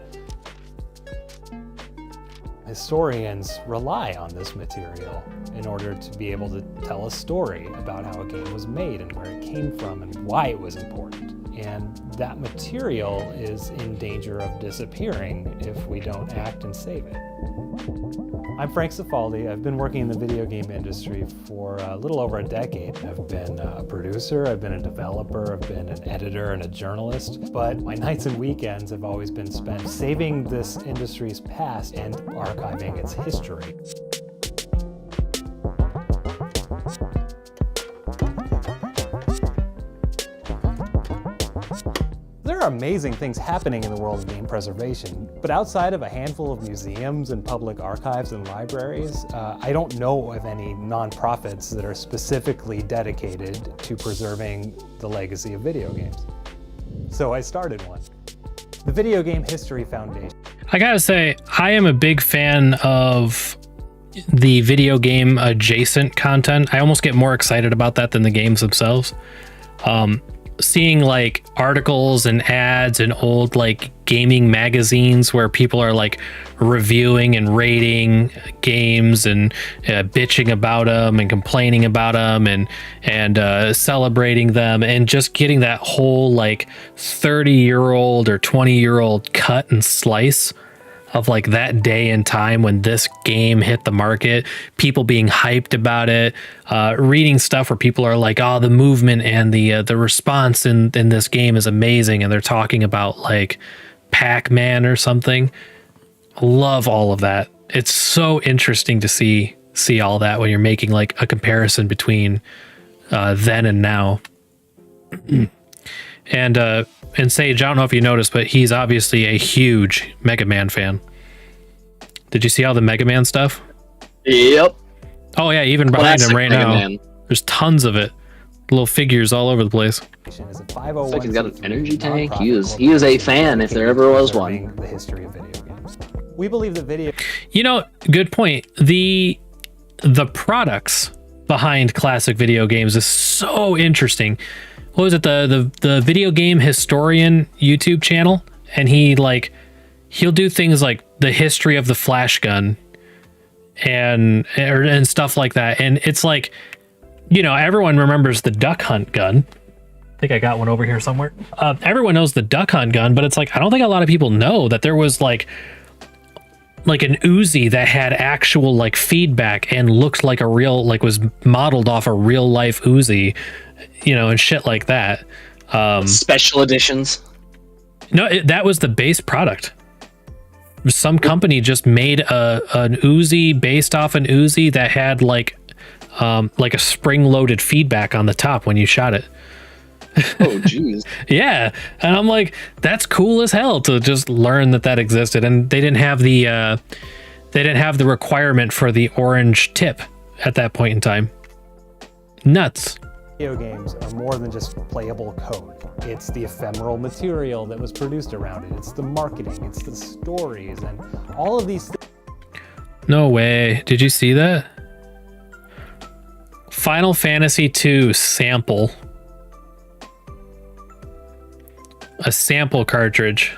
S15: Historians rely on this material in order to be able to tell a story about how a game was made and where it came from and why it was important. And that material is in danger of disappearing if we don't act and save it. I'm Frank Cifaldi. I've been working in the video game industry for a little over a decade. I've been a producer, I've been a developer, I've been an editor and a journalist, but my nights and weekends have always been spent saving this industry's past and archiving its history. There are amazing things happening in the world of game preservation, but outside of a handful of museums and public archives and libraries, I don't know of any nonprofits that are specifically dedicated to preserving the legacy of video games. So I started one. The Video Game History Foundation.
S2: I gotta say, I am a big fan of the video game adjacent content. I almost get more excited about that than the games themselves. Seeing like articles and ads and old like gaming magazines where people are like reviewing and rating games and bitching about them and complaining about them and celebrating them, and just getting that whole like 30-year-old or 20-year-old cut and slice of like that day and time when this game hit the market, people being hyped about it, reading stuff where people are like, oh, the movement and the response in this game is amazing, and they're talking about like Pac-Man or something. Love all of that. It's so interesting to see all that when you're making like a comparison between then and now. And Sage, I don't know if you noticed, but he's obviously a huge Mega Man fan. Did you see all the Mega Man stuff?
S3: Yep.
S2: Oh yeah, even behind him right
S3: Mega
S2: now.
S3: Man.
S2: There's tons of it. Little figures all over the place.
S3: Looks like he's got an energy tank. He is a fan if there ever was one.
S15: The history of video games. We believe that video.
S2: You know, good point. The products behind classic video games is so interesting. What was it? The video game historian YouTube channel, and he'll do things like the history of the flash gun and stuff like that. And it's like, you know, everyone remembers the duck hunt gun. I think I got one over here somewhere. Everyone knows the duck hunt gun, but it's like, I don't think a lot of people know that there was like an Uzi that had actual like feedback and looked like a real, like was modeled off a real life Uzi, you know, and shit like that.
S3: Special editions.
S2: No, that was the base product. Some company just made an Uzi based off an Uzi that had like a spring-loaded feedback on the top when you shot it.
S3: Oh, jeez.
S2: Yeah, and I'm like, that's cool as hell to just learn that existed, and they didn't have the requirement for the orange tip at that point in time. Nuts.
S15: Video games are more than just playable code. It's the ephemeral material that was produced around it. It's the marketing, it's the stories, and all of these things.
S2: No way. Did you see that? Final Fantasy II sample. A sample cartridge.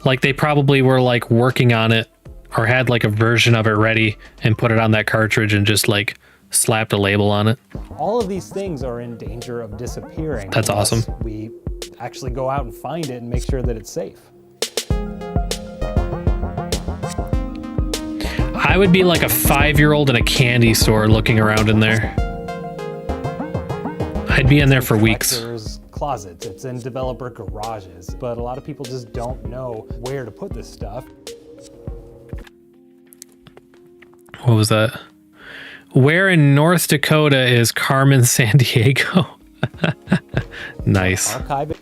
S2: Like they probably were like working on it or had like a version of it ready and put it on that cartridge and just like slapped a label on it.
S15: All of these things are in danger of disappearing.
S2: That's awesome.
S15: We actually go out and find it and make sure that it's safe.
S2: I would be like a 5-year-old in a candy store looking around in there. I'd be in there for weeks.
S15: Closets, it's in developer garages, but a lot of people just don't know where to put this stuff.
S2: What was that? Where in North Dakota is Carmen Sandiego? Nice.
S15: Archive it.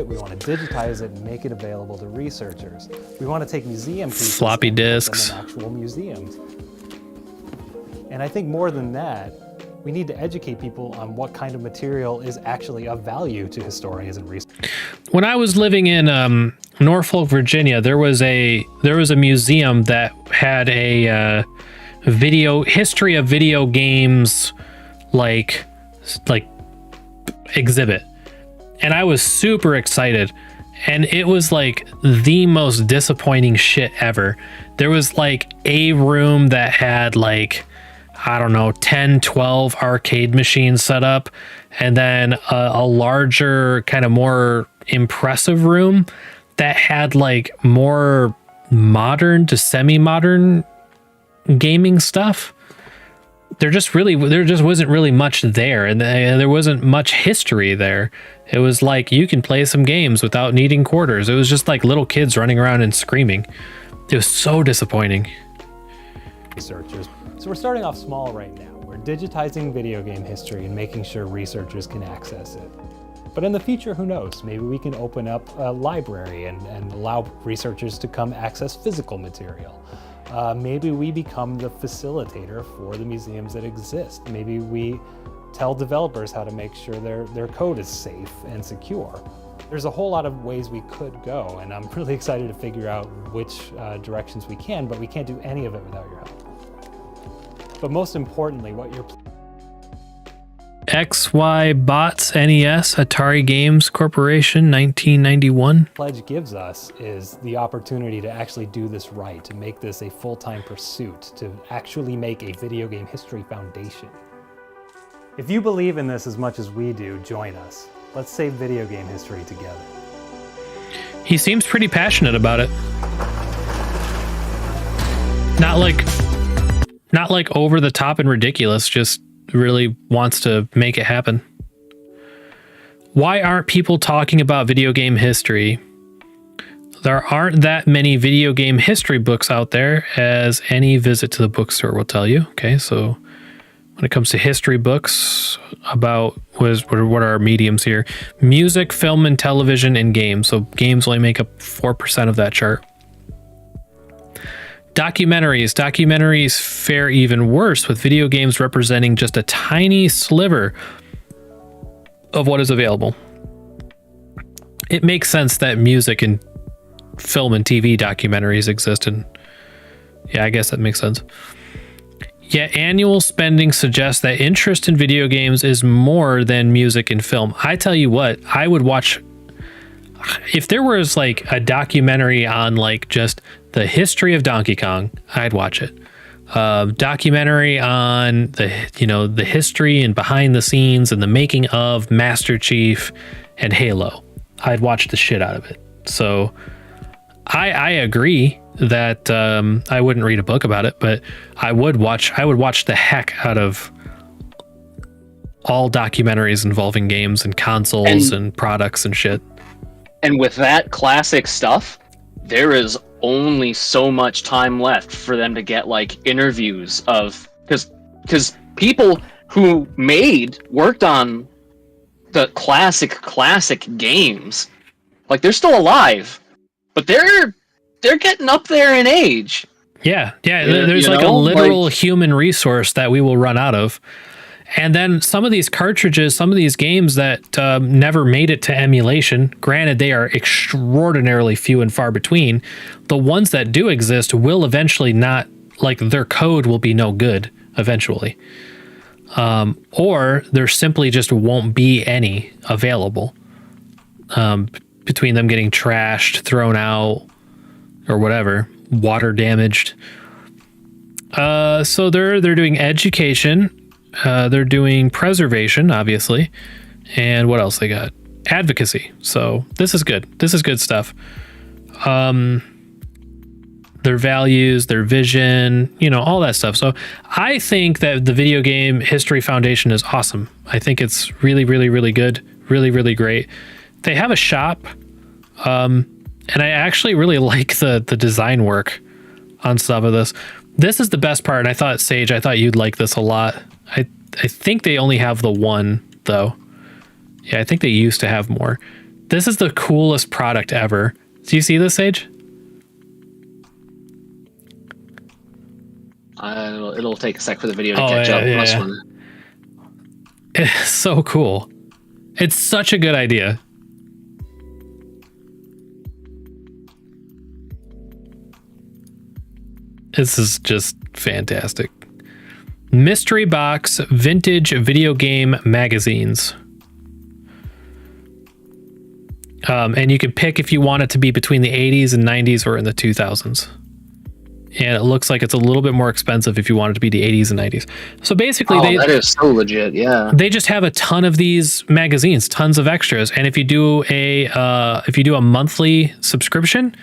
S15: We want to digitize it and make it available to researchers. We want to take museum pieces,
S2: floppy disks,
S15: and actual museums. And I think more than that, we need to educate people on what kind of material is actually of value to historians and researchers.
S2: When I was living in Norfolk, Virginia, there was a museum that had a history of video games like exhibit, and I was super excited. And it was like the most disappointing shit ever. There was like a room that had like, I don't know, 10, 12 arcade machines set up, and then a larger, kind of more impressive room that had like more modern to semi-modern gaming stuff. There just wasn't really much there, and there wasn't much history there. It was like you can play some games without needing quarters. It was just like little kids running around and screaming. It was so disappointing.
S15: Researchers. So we're starting off small right now. We're digitizing video game history and making sure researchers can access it. But in the future, who knows? Maybe we can open up a library and allow researchers to come access physical material. Maybe we become the facilitator for the museums that exist. Maybe we tell developers how to make sure their code is safe and secure. There's a whole lot of ways we could go, and I'm really excited to figure out which directions we can, but we can't do any of it without your help. But most importantly, what you're
S2: XY Bots NES Atari Games Corporation 1991
S15: pledge gives us is the opportunity to actually do this right, to make this a full-time pursuit, to actually make a video game history foundation. If you believe in this as much as we do, join us. Let's save video game history together.
S2: He seems pretty passionate about it. Not like over the top and ridiculous, just really wants to make it happen. Why aren't people talking about video game history? There aren't that many video game history books out there, as any visit to the bookstore will tell you. Okay, so when it comes to history books about what are our mediums here? Music, film, and television, and games. So games only make up 4% of that chart. Documentaries fare even worse, with video games representing just a tiny sliver of what is available. It makes sense that music and film and TV documentaries exist, and yeah, I guess that makes sense. Yet annual spending suggests that interest in video games is more than music and film. I tell you what, I would watch, if there was like a documentary on like just the history of Donkey Kong, I'd watch it. Documentary on the history and behind the scenes and the making of Master Chief and Halo, I'd watch the shit out of it. So I agree that I wouldn't read a book about it, but I would watch the heck out of all documentaries involving games and consoles and products and shit.
S3: And with that classic stuff, there is only so much time left for them to get like interviews of, because people who worked on the classic games, like they're still alive, but they're getting up there in age.
S2: Yeah. There's like a literal human resource that we will run out of. And then some of these cartridges, some of these games that never made it to emulation, granted, they are extraordinarily few and far between. The ones that do exist will eventually not, like their code will be no good eventually. Or there simply just won't be any available between them getting trashed, thrown out, or whatever, water damaged. So they're doing education. They're doing preservation, obviously. And what else they got? Advocacy. So this is good. This is good stuff. Their values, their vision, all that stuff. So I think that the Video Game History Foundation is awesome. I think it's really, really, really good. Really, really great. They have a shop. And I actually really like the design work on some of this. This is the best part. And I thought, Sage, you'd like this a lot. I think they only have the one, though. Yeah, I think they used to have more. This is the coolest product ever. Do you see this, Sage?
S3: It'll take a sec for the video to catch up.
S2: Yeah. It's so cool. It's such a good idea. This is just fantastic. Mystery box vintage video game magazines. And you can pick if you want it to be between the 80s and 90s or in the 2000s. And it looks like it's a little bit more expensive if you want it to be the 80s and 90s. So basically,
S3: that is so legit. Yeah,
S2: they just have a ton of these magazines, tons of extras. And if you do a monthly subscription,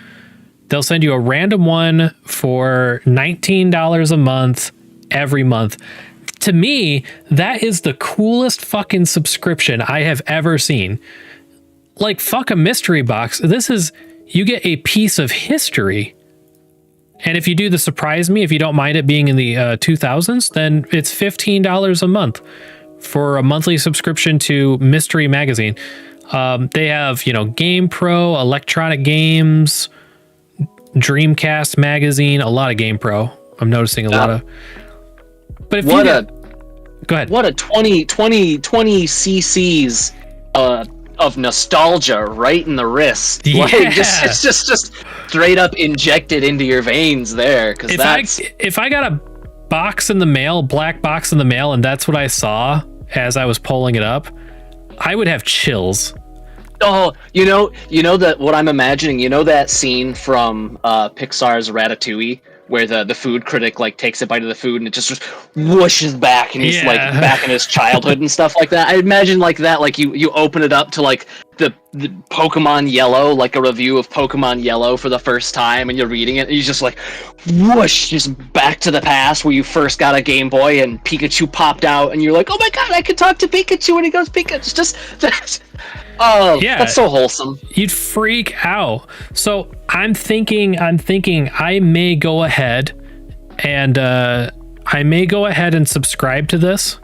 S2: they'll send you a random one for $19 a month every month. To me, that is the coolest fucking subscription I have ever seen. Like, fuck a mystery box. You get a piece of history. And if you do the surprise me, if you don't mind it being in the 2000s, then it's $15 a month for a monthly subscription to Mystery Magazine. They have, Game Pro, Electronic Games, Dreamcast Magazine, a lot of Game Pro. I'm noticing a lot of. But if go ahead.
S3: What a 20 cc's of nostalgia right in the wrist.
S2: Yeah.
S3: Like, it's just straight up injected into your veins there. Because
S2: if I got a box in the mail, black box in the mail, and that's what I saw as I was pulling it up, I would have chills.
S3: Oh, you know that what I'm imagining. That scene from Pixar's Ratatouille, where the food critic like takes a bite of the food and it just whooshes back and he's like back in his childhood and stuff like that. I imagine like that, like you open it up to like the Pokemon Yellow, like a review of Pokemon Yellow for the first time, and you're reading it and you just like whoosh, just back to the past where you first got a Game Boy and Pikachu popped out and you're like, oh my god, I can talk to Pikachu, and he goes, Pikachu. It's just oh yeah, that's so wholesome.
S2: You'd freak out. So I'm thinking I may go ahead and subscribe to this.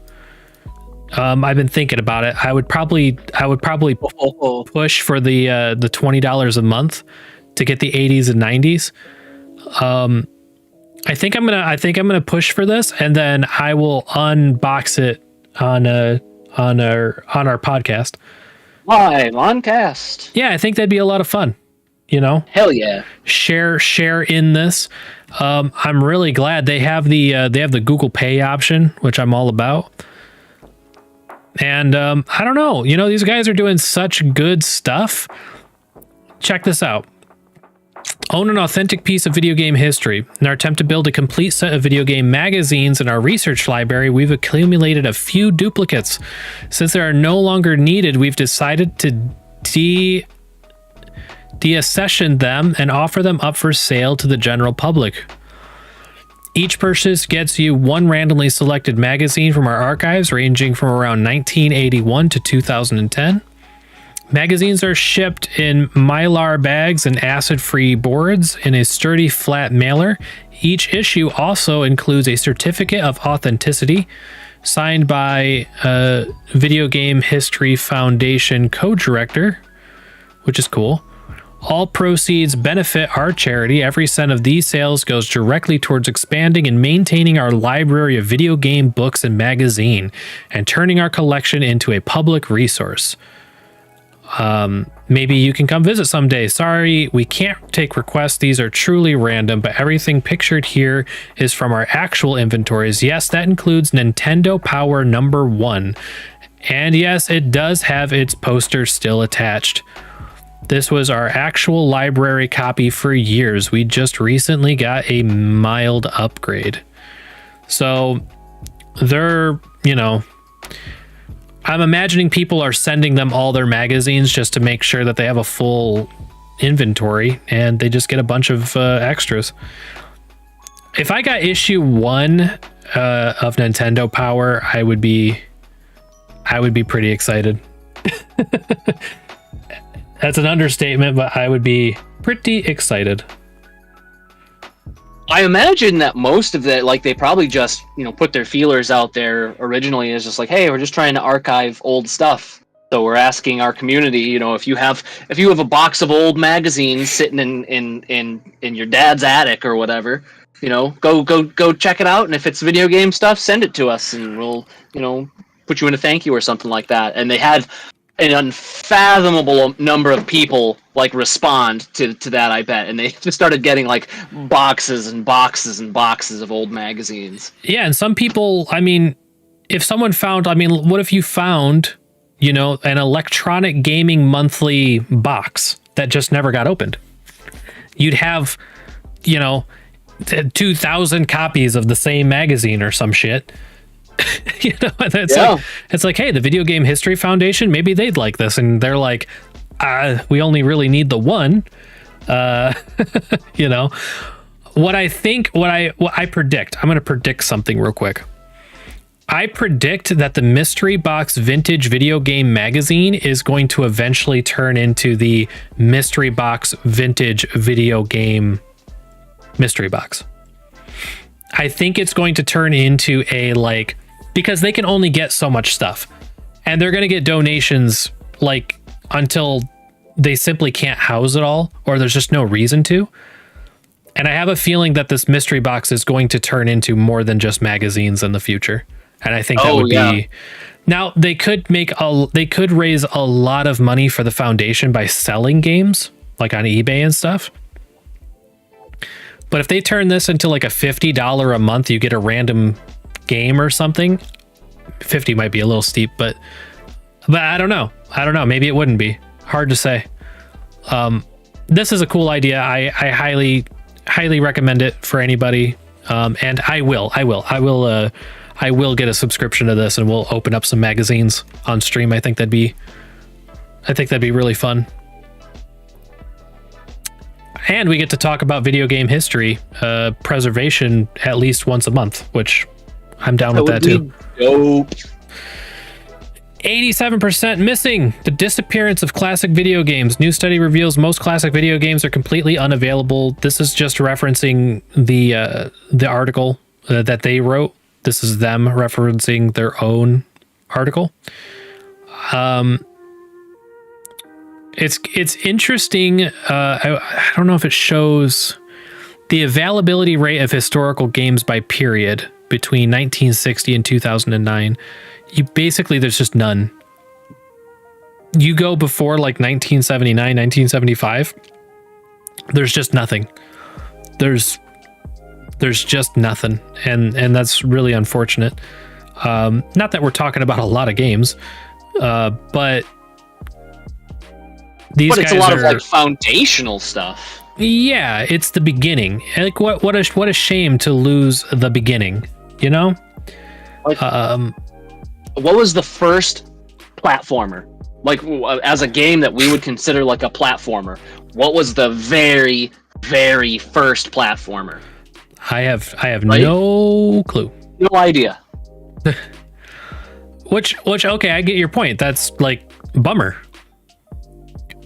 S2: I've been thinking about it. I would probably push for the $20 a month to get the 80s and 90s. I think I'm gonna push for this, and then I will unbox it on our podcast.
S3: Live on cast.
S2: Yeah, I think that'd be a lot of fun. You know,
S3: hell yeah.
S2: Share in this. I'm really glad they have the Google Pay option, which I'm all about. And I don't know, you know, these guys are doing such good stuff. Check this out. Own an authentic piece of video game history. In our attempt to build a complete set of video game magazines in our research library, we've accumulated a few duplicates. Since they are no longer needed, we've decided to deaccession them and offer them up for sale to the general public. Each purchase gets you one randomly selected magazine from our archives, ranging from around 1981 to 2010. Magazines are shipped in mylar bags and acid-free boards in a sturdy flat mailer. Each issue also includes a certificate of authenticity signed by Video Game History Foundation co-director, which is cool. All proceeds benefit our charity. Every cent of these sales goes directly towards expanding and maintaining our library of video game books and magazine and turning our collection into a public resource. Maybe you can come visit someday. Sorry, we can't take requests. These are truly random, but everything pictured here is from our actual inventories. Yes, that includes Nintendo Power number 1. And yes, it does have its poster still attached. This was our actual library copy for years. We just recently got a mild upgrade. So they're, you know, I'm imagining people are sending them all their magazines just to make sure that they have a full inventory, and they just get a bunch of extras. If I got issue 1 of Nintendo Power, I would be pretty excited. That's an understatement, but I would be pretty excited.
S3: I imagine that most of that, like, they probably just, you know, put their feelers out there originally as just like, hey, we're just trying to archive old stuff. So we're asking our community, you know, if you have a box of old magazines sitting in your dad's attic or whatever, you know, go check it out. And if it's video game stuff, send it to us and we'll, you know, put you in a thank you or something like that. And they had an unfathomable number of people like respond to that, I bet, and they just started getting like boxes and boxes and boxes of old magazines.
S2: Yeah, and some people, I mean, if someone found, I mean, what if you found, you know, an electronic gaming monthly box that just never got opened? You'd have, you know, 2,000 copies of the same magazine or some shit. You know, it's like, hey, the Video Game History Foundation, maybe they'd like this, and they're like, we only really need the one. You know, what I predict, I'm going to predict something real quick. I predict that the Mystery Box Vintage Video Game Magazine is going to eventually turn into the Mystery Box Vintage Video Game Mystery Box. I think it's going to turn into a, like, because they can only get so much stuff, and they're going to get donations like until they simply can't house it all, or there's just no reason to. And I have a feeling that this mystery box is going to turn into more than just magazines in the future. And I think that would be, now they could raise a lot of money for the foundation by selling games like on eBay and stuff. But if they turn this into like a $50 a month, you get a random game or something. 50 might be a little steep, but I don't know. Maybe it wouldn't be. Hard to say. This is a cool idea. I highly recommend it for anybody. And I will get a subscription to this, and we'll open up some magazines on stream. I think that'd be really fun. And we get to talk about video game history preservation at least once a month, which I'm down with that too.
S3: Dope.
S2: 87% missing. The disappearance of classic video games. New study reveals most classic video games are completely unavailable. This is just referencing the article that they wrote. This is them referencing their own article. It's interesting. I don't know if it shows the availability rate of historical games by period between 1960 and 2009, there's just none. You go before like 1979, 1975, there's just nothing. There's just nothing. And that's really unfortunate. Not that we're talking about a lot of games, but
S3: it's a lot of like foundational stuff.
S2: Yeah, it's the beginning. Like what a shame to lose the beginning, you know?
S3: Like, what was the first platformer? Like as a game that we would consider like a platformer. What was the very, very first platformer?
S2: I have no clue.
S3: No idea.
S2: Which okay, I get your point. That's like bummer.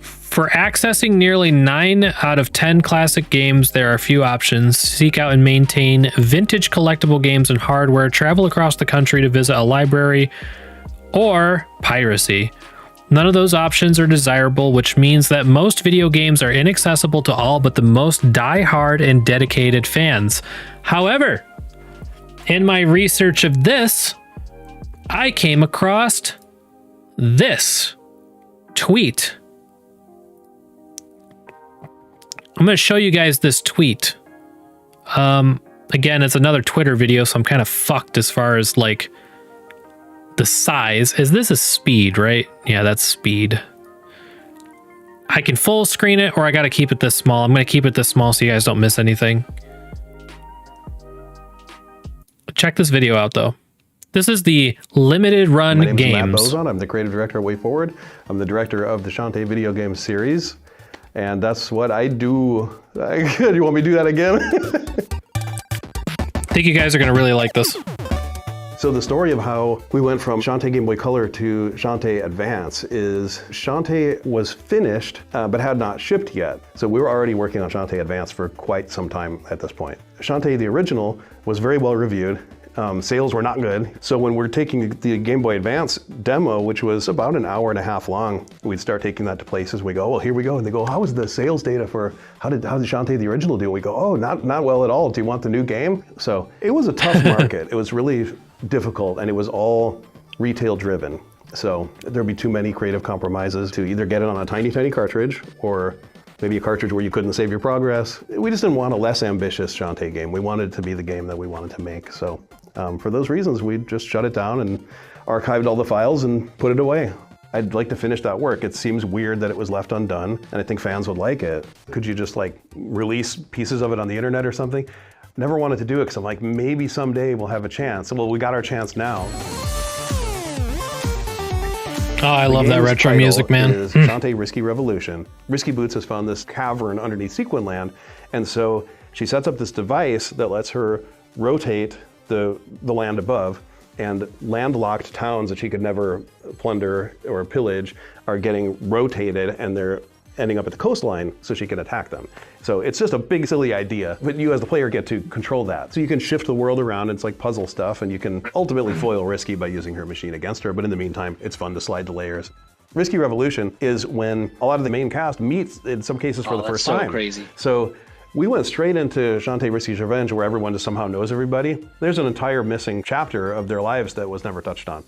S2: For accessing nearly 9 out of 10 classic games, there are a few options. Seek out and maintain vintage collectible games and hardware, travel across the country to visit a library, or piracy. None of those options are desirable, which means that most video games are inaccessible to all but the most die-hard and dedicated fans. However, in my research of this, I came across this tweet. I'm going to show you guys this tweet. Again, it's another Twitter video, so I'm kind of fucked as far as like the size. This is speed, right? Yeah, that's speed. I can full screen it, or I got to keep it this small. I'm going to keep it this small so you guys don't miss anything. Check this video out, though. This is the limited run games.
S16: My name is Matt Bozon. I'm the creative director of WayForward. I'm the director of the Shantae video game series. And that's what I do. You want me to do that again?
S2: I think you guys are going to really like this.
S16: So the story of how we went from Shantae Game Boy Color to Shantae Advance is Shantae was finished, but had not shipped yet. So we were already working on Shantae Advance for quite some time at this point. Shantae, the original, was very well reviewed. Sales were not good. So when we're taking the Game Boy Advance demo, which was about an hour and a half long, we'd start taking that to places. We go, well, here we go. And they go, how was the sales data for, how did Shantae the original do? And we go, oh, not well at all. Do you want the new game? So it was a tough market. It was really difficult, and it was all retail driven. So there'd be too many creative compromises to either get it on a tiny, tiny cartridge, or maybe a cartridge where you couldn't save your progress. We just didn't want a less ambitious Shantae game. We wanted it to be the game that we wanted to make. So for those reasons, we just shut it down and archived all the files and put it away. I'd like to finish that work. It seems weird that it was left undone, and I think fans would like it. Could you just like release pieces of it on the internet or something? Never wanted to do it because I'm like, maybe someday we'll have a chance. Well, we got our chance now.
S2: Oh, I love that retro music, man.
S16: Is Shantae Risky Revolution. Risky Boots has found this cavern underneath Sequin Land, and so she sets up this device that lets her rotate the land above, and landlocked towns that she could never plunder or pillage are getting rotated, and they're ending up at the coastline so she can attack them. So it's just a big silly idea, but you as the player get to control that. So you can shift the world around, it's like puzzle stuff, and you can ultimately foil Risky by using her machine against her, but in the meantime, it's fun to slide the layers. Risky Revolution is when a lot of the main cast meets, in some cases, for the first time.
S3: So crazy.
S16: So we went straight into Shantae Risky's Revenge, where everyone just somehow knows everybody. There's an entire missing chapter of their lives that was never touched on.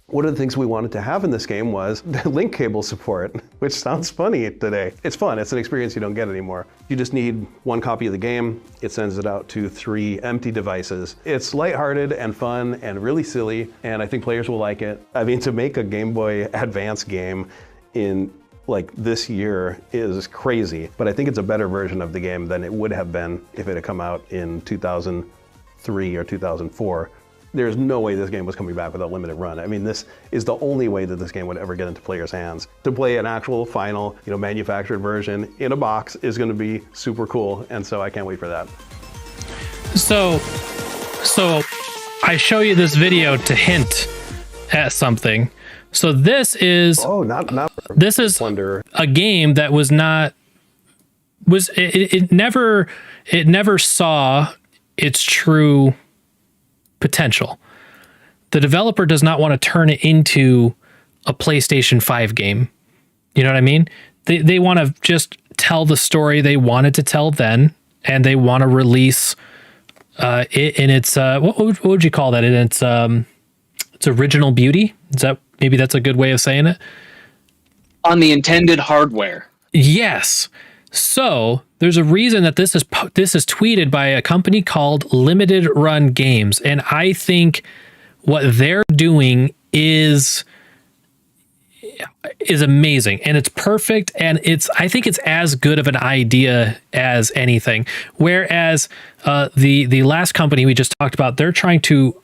S16: One of the things we wanted to have in this game was the link cable support, which sounds funny today. It's fun, it's an experience you don't get anymore. You just need one copy of the game, it sends it out to 3 empty devices. It's lighthearted and fun and really silly, and I think players will like it. I mean, to make a Game Boy Advance game in like this year is crazy, but I think it's a better version of the game than it would have been if it had come out in 2003 or 2004. There's no way this game was coming back without limited run. I mean, this is the only way that this game would ever get into players' hands. To play an actual final, manufactured version in a box is going to be super cool, and so I can't wait for that.
S2: So I show you this video to hint at something. So this is this is a game that it never saw its true potential. The developer does not want to turn it into a PlayStation 5 game. You know what I mean? They want to just tell the story they wanted to tell then, and they want to release it in its what would you call that? In its original beauty? Is that maybe that's a good way of saying it?
S3: On the intended hardware.
S2: Yes. So there's a reason that this is tweeted by a company called Limited Run Games, and I think what they're doing is amazing, and it's perfect, and I think it's as good of an idea as anything. Whereas the last company we just talked about, they're trying to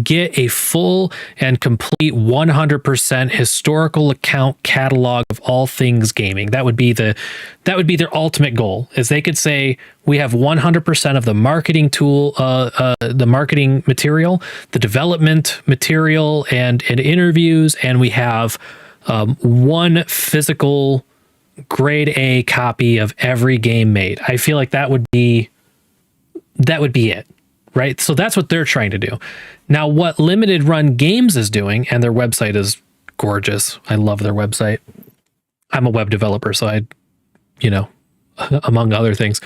S2: get a full and complete 100% historical account catalog of all things gaming. That would be their ultimate goal. Is they could say we have 100% of the marketing tool, the marketing material, the development material, and interviews, and we have one physical grade A copy of every game made. I feel like that would be it. Right? So that's what they're trying to do. Now, what Limited Run Games is doing, and their website is gorgeous. I love their website. I'm a web developer, so among other things.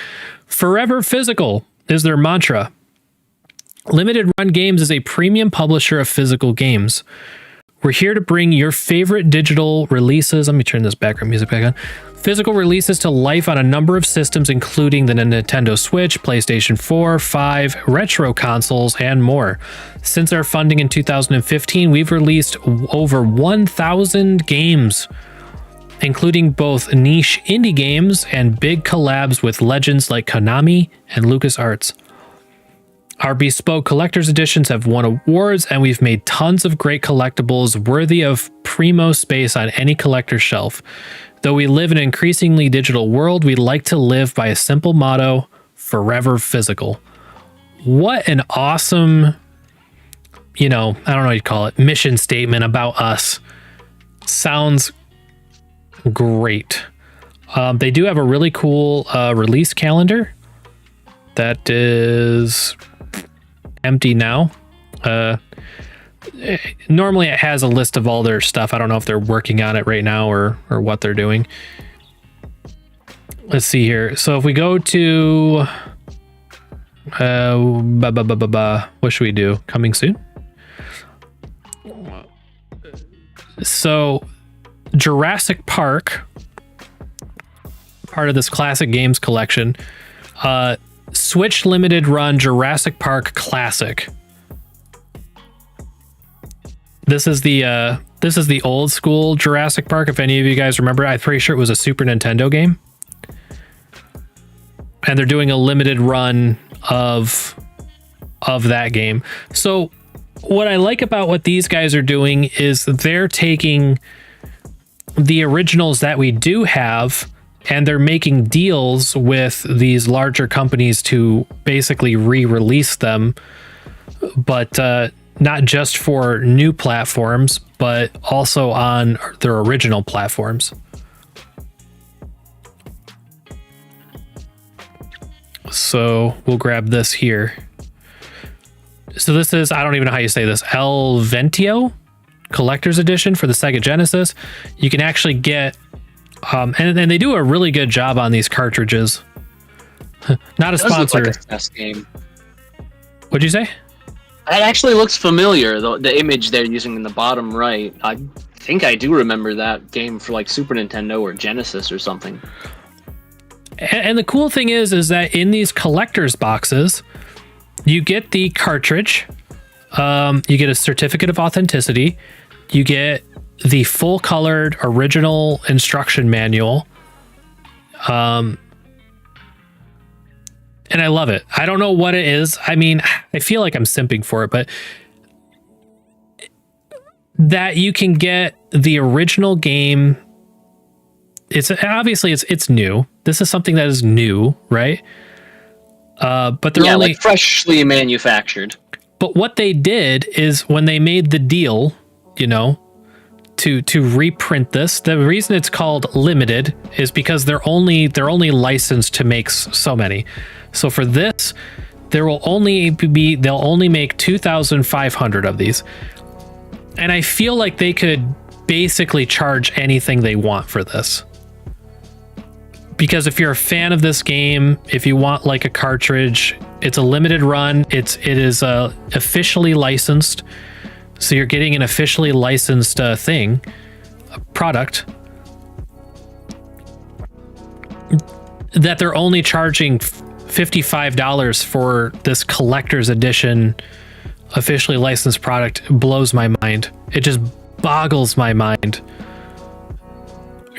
S2: Forever Physical is their mantra. Limited Run Games is a premium publisher of physical games. We're here to bring your favorite digital releases. Let me turn this background music back on. Physical releases to life on a number of systems, including the Nintendo Switch, PlayStation 4, 5, retro consoles, and more. Since our funding in 2015, we've released over 1,000 games, including both niche indie games and big collabs with legends like Konami and LucasArts. Our bespoke collector's editions have won awards, and we've made tons of great collectibles worthy of primo space on any collector's shelf. Though we live in an increasingly digital world, we like to live by a simple motto: forever physical. What an awesome, I don't know what you'd call it, mission statement about us. Sounds great. They do have a really cool release calendar that is empty now. Normally it has a list of all their stuff. I don't know if they're working on it right now or what they're doing. Let's see here. So if we go to what should we do? Coming soon? So Jurassic Park, part of this classic games collection, Switch Limited Run Jurassic Park Classic. This is the old school Jurassic Park. If any of you guys remember, I'm pretty sure it was a Super Nintendo game, and they're doing a limited run of that game. So what I like about what these guys are doing is they're taking the originals that we do have, and they're making deals with these larger companies to basically re-release them, but not just for new platforms, but also on their original platforms. So we'll grab this here. So this is, I don't even know how you say this, El Ventio Collector's Edition for the Sega Genesis. You can actually get, and they do a really good job on these cartridges. Not a sponsor.
S3: Look like a SNES game.
S2: What'd you say?
S3: It actually looks familiar, the image they're using in the bottom right. I think I do remember that game for like Super Nintendo or Genesis or something.
S2: And the cool thing is that in these collector's boxes, you get the cartridge, you get a certificate of authenticity, you get the full colored original instruction manual, and I love it. I don't know what it is. I mean, I feel like I'm simping for it, but that you can get the original game. It's obviously it's new. This is something that is new, right? But they're only
S3: like freshly manufactured.
S2: But what they did is when they made the deal, to reprint this, the reason it's called limited is because they're only licensed to make so many. So for this, they'll only make 2,500 of these. And I feel like they could basically charge anything they want for this. because if you're a fan of this game, if you want like a cartridge, it's a limited run. It is officially licensed, so you're getting an officially licensed product that they're only charging $55 for this collector's edition officially licensed product. Blows my mind. It just boggles my mind.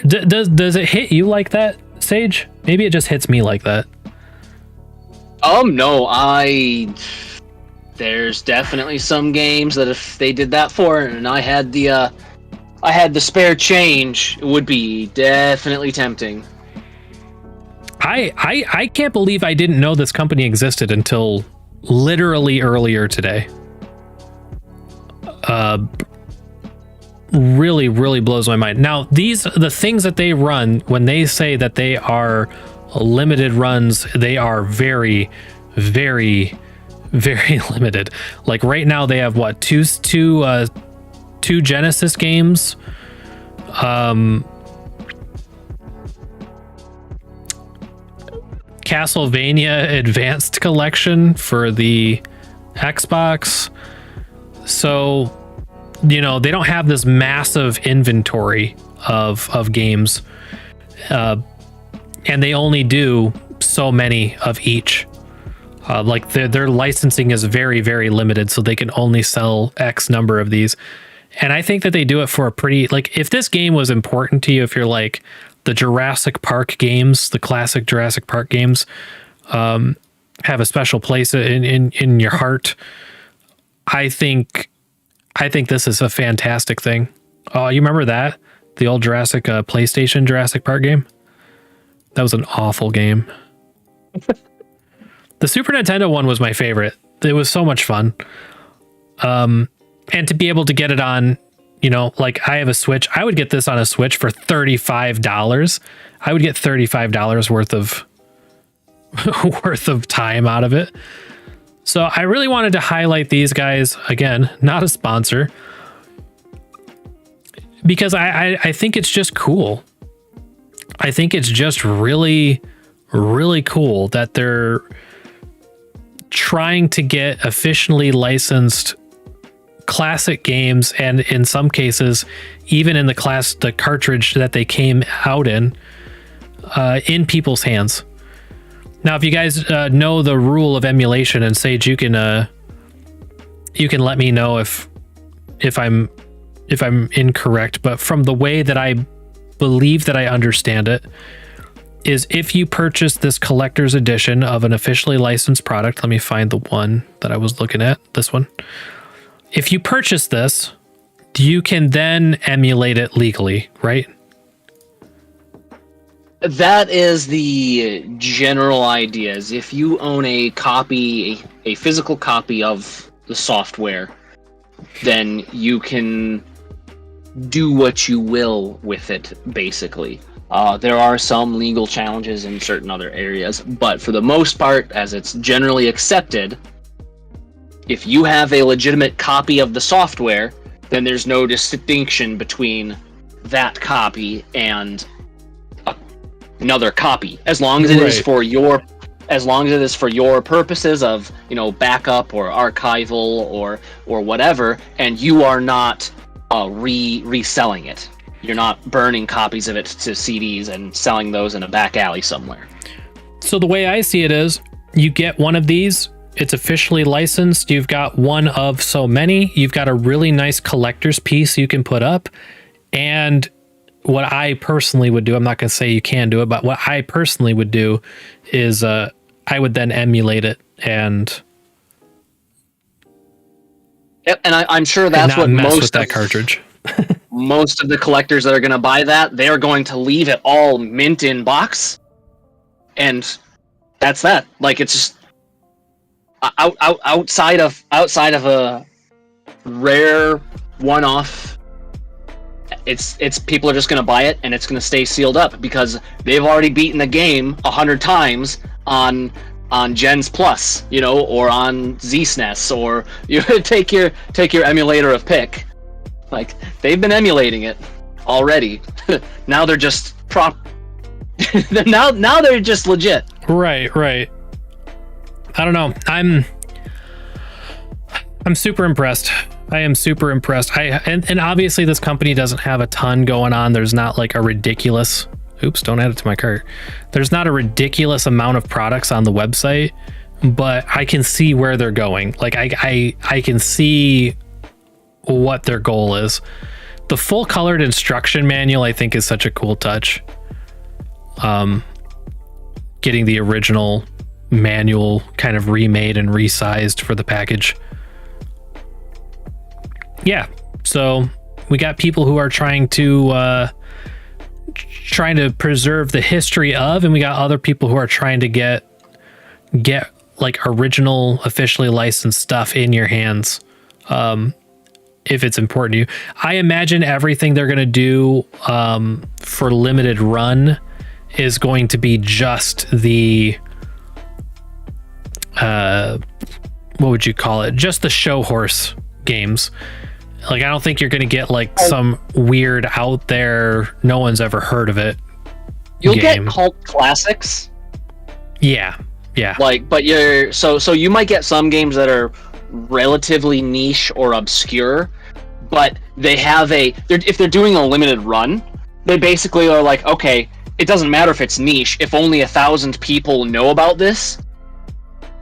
S2: Does it hit you like that, Sage? Maybe it just hits me like that.
S3: No, there's definitely some games that if they did that for it and I had the spare change, it would be definitely tempting.
S2: I can't believe I didn't know this company existed until literally earlier today. Really blows my mind. Now, the things that they run, when they say that they are limited runs, they are very limited. Like right now they have what, two Genesis games, Castlevania Advanced Collection for the Xbox. So, you know, they don't have this massive inventory of games, and they only do so many of each. Like their licensing is very limited, so they can only sell X number of these. And I think that they do it for a pretty, like, if this game was important to you, if you're like the Jurassic Park games, the classic Jurassic Park games, have a special place in your heart, I think this is a fantastic thing. Oh, you remember that? The old PlayStation Jurassic Park game? That was an awful game. The Super Nintendo one was my favorite. It was so much fun. And to be able to get it on, you know, like I have a Switch. I would get this on a Switch for $35. I would get $35 worth of time out of it. So I really wanted to highlight these guys. Again, not a sponsor, because I think it's just cool. I think it's just really cool that they're trying to get officially licensed classic games, and in some cases, even in the cartridge that they came out in people's hands. Now, if you guys know the rule of emulation, and Sage, you can let me know if I'm incorrect, but from the way that I believe that I understand it, is if you purchase this collector's edition of an officially licensed product, let me find the one that I was looking at, this one. If you purchase this, you can then emulate it legally, right?
S3: That is the general idea. Is if you own a physical copy of the software, then you can do what you will with it, basically. There are some legal challenges in certain other areas, but for the most part, as it's generally accepted, if you have a legitimate copy of the software, then there's no distinction between that copy and another copy, as long as it is for your purposes of, you know, backup or archival or whatever, and you are not reselling it. You're not burning copies of it to CDs and selling those in a back alley somewhere.
S2: So the way I see it is, you get one of these, it's officially licensed, you've got one of so many, you've got a really nice collector's piece you can put up, and what I personally would do, I'm not going to say you can do it, but what I personally would do is I would then emulate it and...
S3: Yep, and I'm sure that's what most
S2: with that cartridge.
S3: Most of the collectors that are going to buy that, they are going to leave it all mint in box, and that's that. Like, it's just outside of a rare one-off. It's people are just going to buy it, and it's going to stay sealed up because they've already beaten the game 100 times on Gens Plus, you know, or on ZSNES, or you take your emulator of pick. Like, they've been emulating it already. Now they're just now they're just legit.
S2: Right. I don't know. I'm super impressed. I am super impressed. And obviously this company doesn't have a ton going on. There's not like a ridiculous, oops, don't add it to my cart. There's not a ridiculous amount of products on the website, but I can see where they're going. Like I can see what their goal is. The full colored instruction manual, I think, is such a cool touch. Getting the original manual kind of remade and resized for the package. Yeah, so we got people who are trying to preserve the history of, and we got other people who are trying to get like original, officially licensed stuff in your hands, if it's important to you. I imagine everything they're gonna do for limited run is going to be just the what would you call it? Just the show horse games. Like, I don't think you're going to get like some weird out there, no one's ever heard of it.
S3: You'll get cult classics.
S2: Yeah.
S3: Like, but so you might get some games that are relatively niche or obscure, but they have if they're doing a limited run, they basically are like, okay, it doesn't matter if it's niche. If only 1,000 people know about this,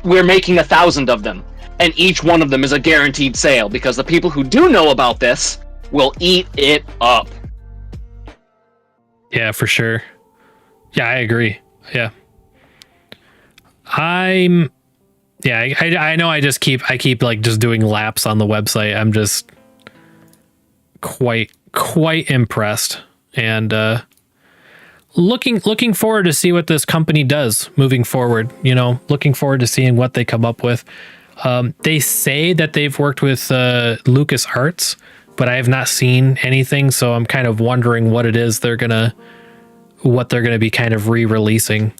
S3: we're making 1,000 of them. And each one of them is a guaranteed sale, because the people who do know about this will eat it up.
S2: Yeah, for sure. Yeah, I agree. Yeah. I know I keep like just doing laps on the website. I'm just quite impressed, and looking forward to see what this company does moving forward. You know, looking forward to seeing what they come up with. They say that they've worked with LucasArts, but I have not seen anything, so I'm kind of wondering what it is they're gonna be kind of re-releasing.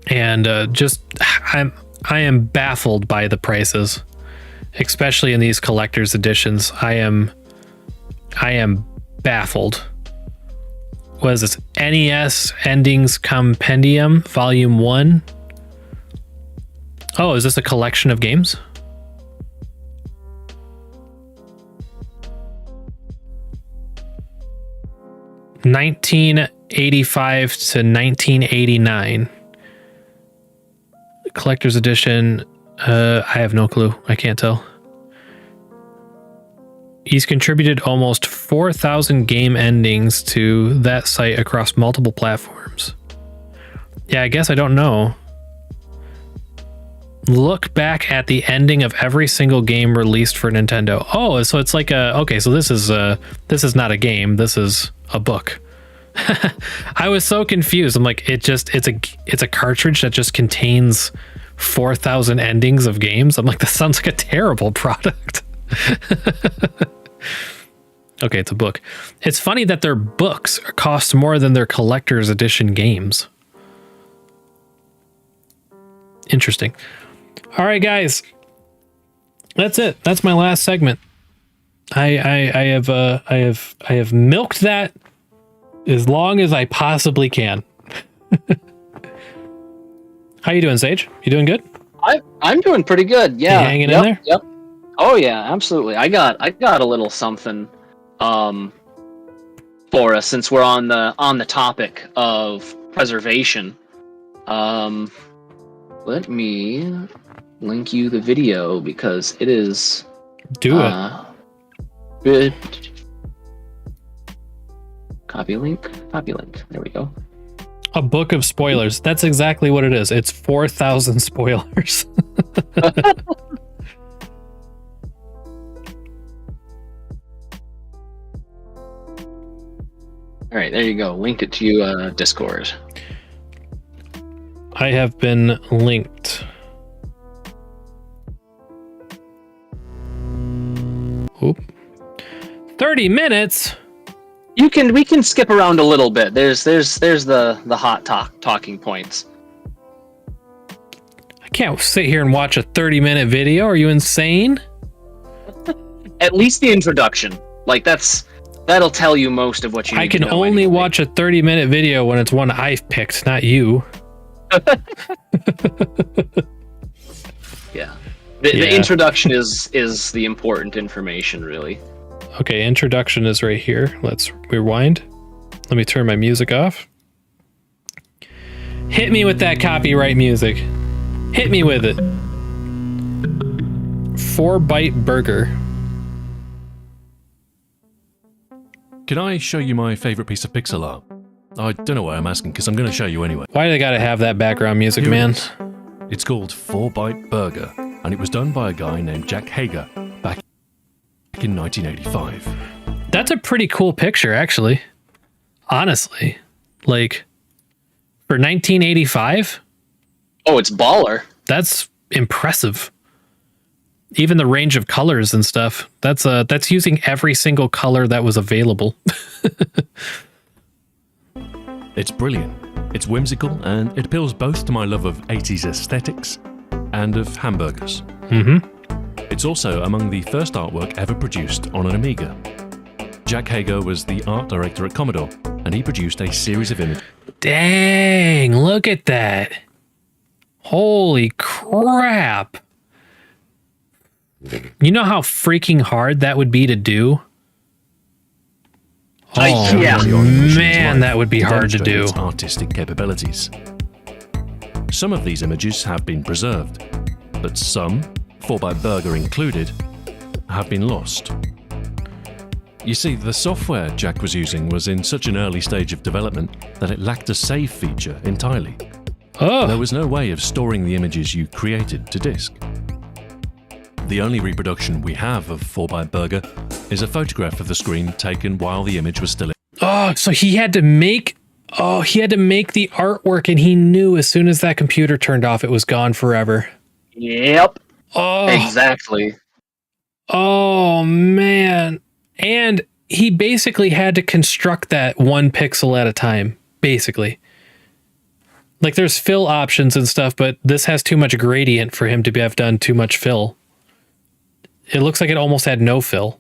S2: And I am baffled by the prices, especially in these collector's editions. I am baffled. What is this? NES Endings Compendium Volume 1. Oh, is this a collection of games? (1985 to 1989) collector's edition. I have no clue. I can't tell. He's contributed almost 4,000 game endings to that site across multiple platforms. Yeah, I guess I don't know. Look back at the ending of every single game released for Nintendo. Oh, so it's like okay, so this is not a game, this is a book. I was so confused. I'm like, it's a cartridge that just contains 4,000 endings of games. I'm like, this sounds like a terrible product. Okay, it's a book. It's funny that their books cost more than their collector's edition games. Interesting. All right, guys, that's it. That's my last segment. I have milked that as long as I possibly can. How you doing, Sage? You doing good?
S3: I'm doing pretty good. Yeah,
S2: you hanging in there?
S3: Yep. Oh yeah, absolutely. I got a little something for us, since we're on the topic of preservation. Let me link you the video, because it is good. Copy link. There we go.
S2: A book of spoilers. That's exactly what it is. It's 4,000 spoilers.
S3: All right, there you go. Link it to you, Discord.
S2: I have been linked. Oop. 30 minutes.
S3: We can skip around a little bit. There's the hot talking points.
S2: I can't sit here and watch a 30-minute video. Are you insane?
S3: At least the introduction. Like, that's That'll tell you most of what you need
S2: I can
S3: to know
S2: only
S3: anyway.
S2: watch a 30-minute video when it's one I've picked, not you.
S3: Yeah. The introduction is the important information, really.
S2: Okay, introduction is right here. Let's rewind. Let me turn my music off. Hit me with that copyright music. Hit me with it. 4-bite burger.
S17: Can I show you my favorite piece of pixel art? I don't know why I'm asking, because I'm going to show you anyway.
S2: Why do they gotta have that background music,
S17: Here
S2: man?
S17: it is. It's called 4-Bite Burger, and it was done by a guy named Jack Hager back in 1985.
S2: That's a pretty cool picture, actually. Honestly. Like, for 1985?
S3: Oh, it's baller.
S2: That's impressive. Even the range of colors and stuff. That's using every single color that was available.
S17: It's brilliant. It's whimsical, and it appeals both to my love of 80s aesthetics and of hamburgers.
S2: Mm-hmm.
S17: It's also among the first artwork ever produced on an Amiga. Jack Hager was the art director at Commodore, and he produced a series of images.
S2: Dang, look at that. Holy crap. You know how freaking hard that would be to do? Oh,
S3: yeah.
S2: Man, that would be hard to do.
S17: Its artistic capabilities. Some of these images have been preserved, but some, 4-Bite Burger included, have been lost. You see, the software Jack was using was in such an early stage of development that it lacked a save feature entirely.
S2: Oh.
S17: There was no way of storing the images you created to disk. The only reproduction we have of 4-Bite Burger is a photograph of the screen taken while the image was still in.
S2: Oh, so he had to make the artwork, and he knew as soon as that computer turned off, it was gone forever.
S3: Yep.
S2: Oh.
S3: Exactly.
S2: Oh, man. And he basically had to construct that 1 pixel at a time, basically. Like, there's fill options and stuff, but this has too much gradient for him to have done too much fill. It looks like it almost had no fill.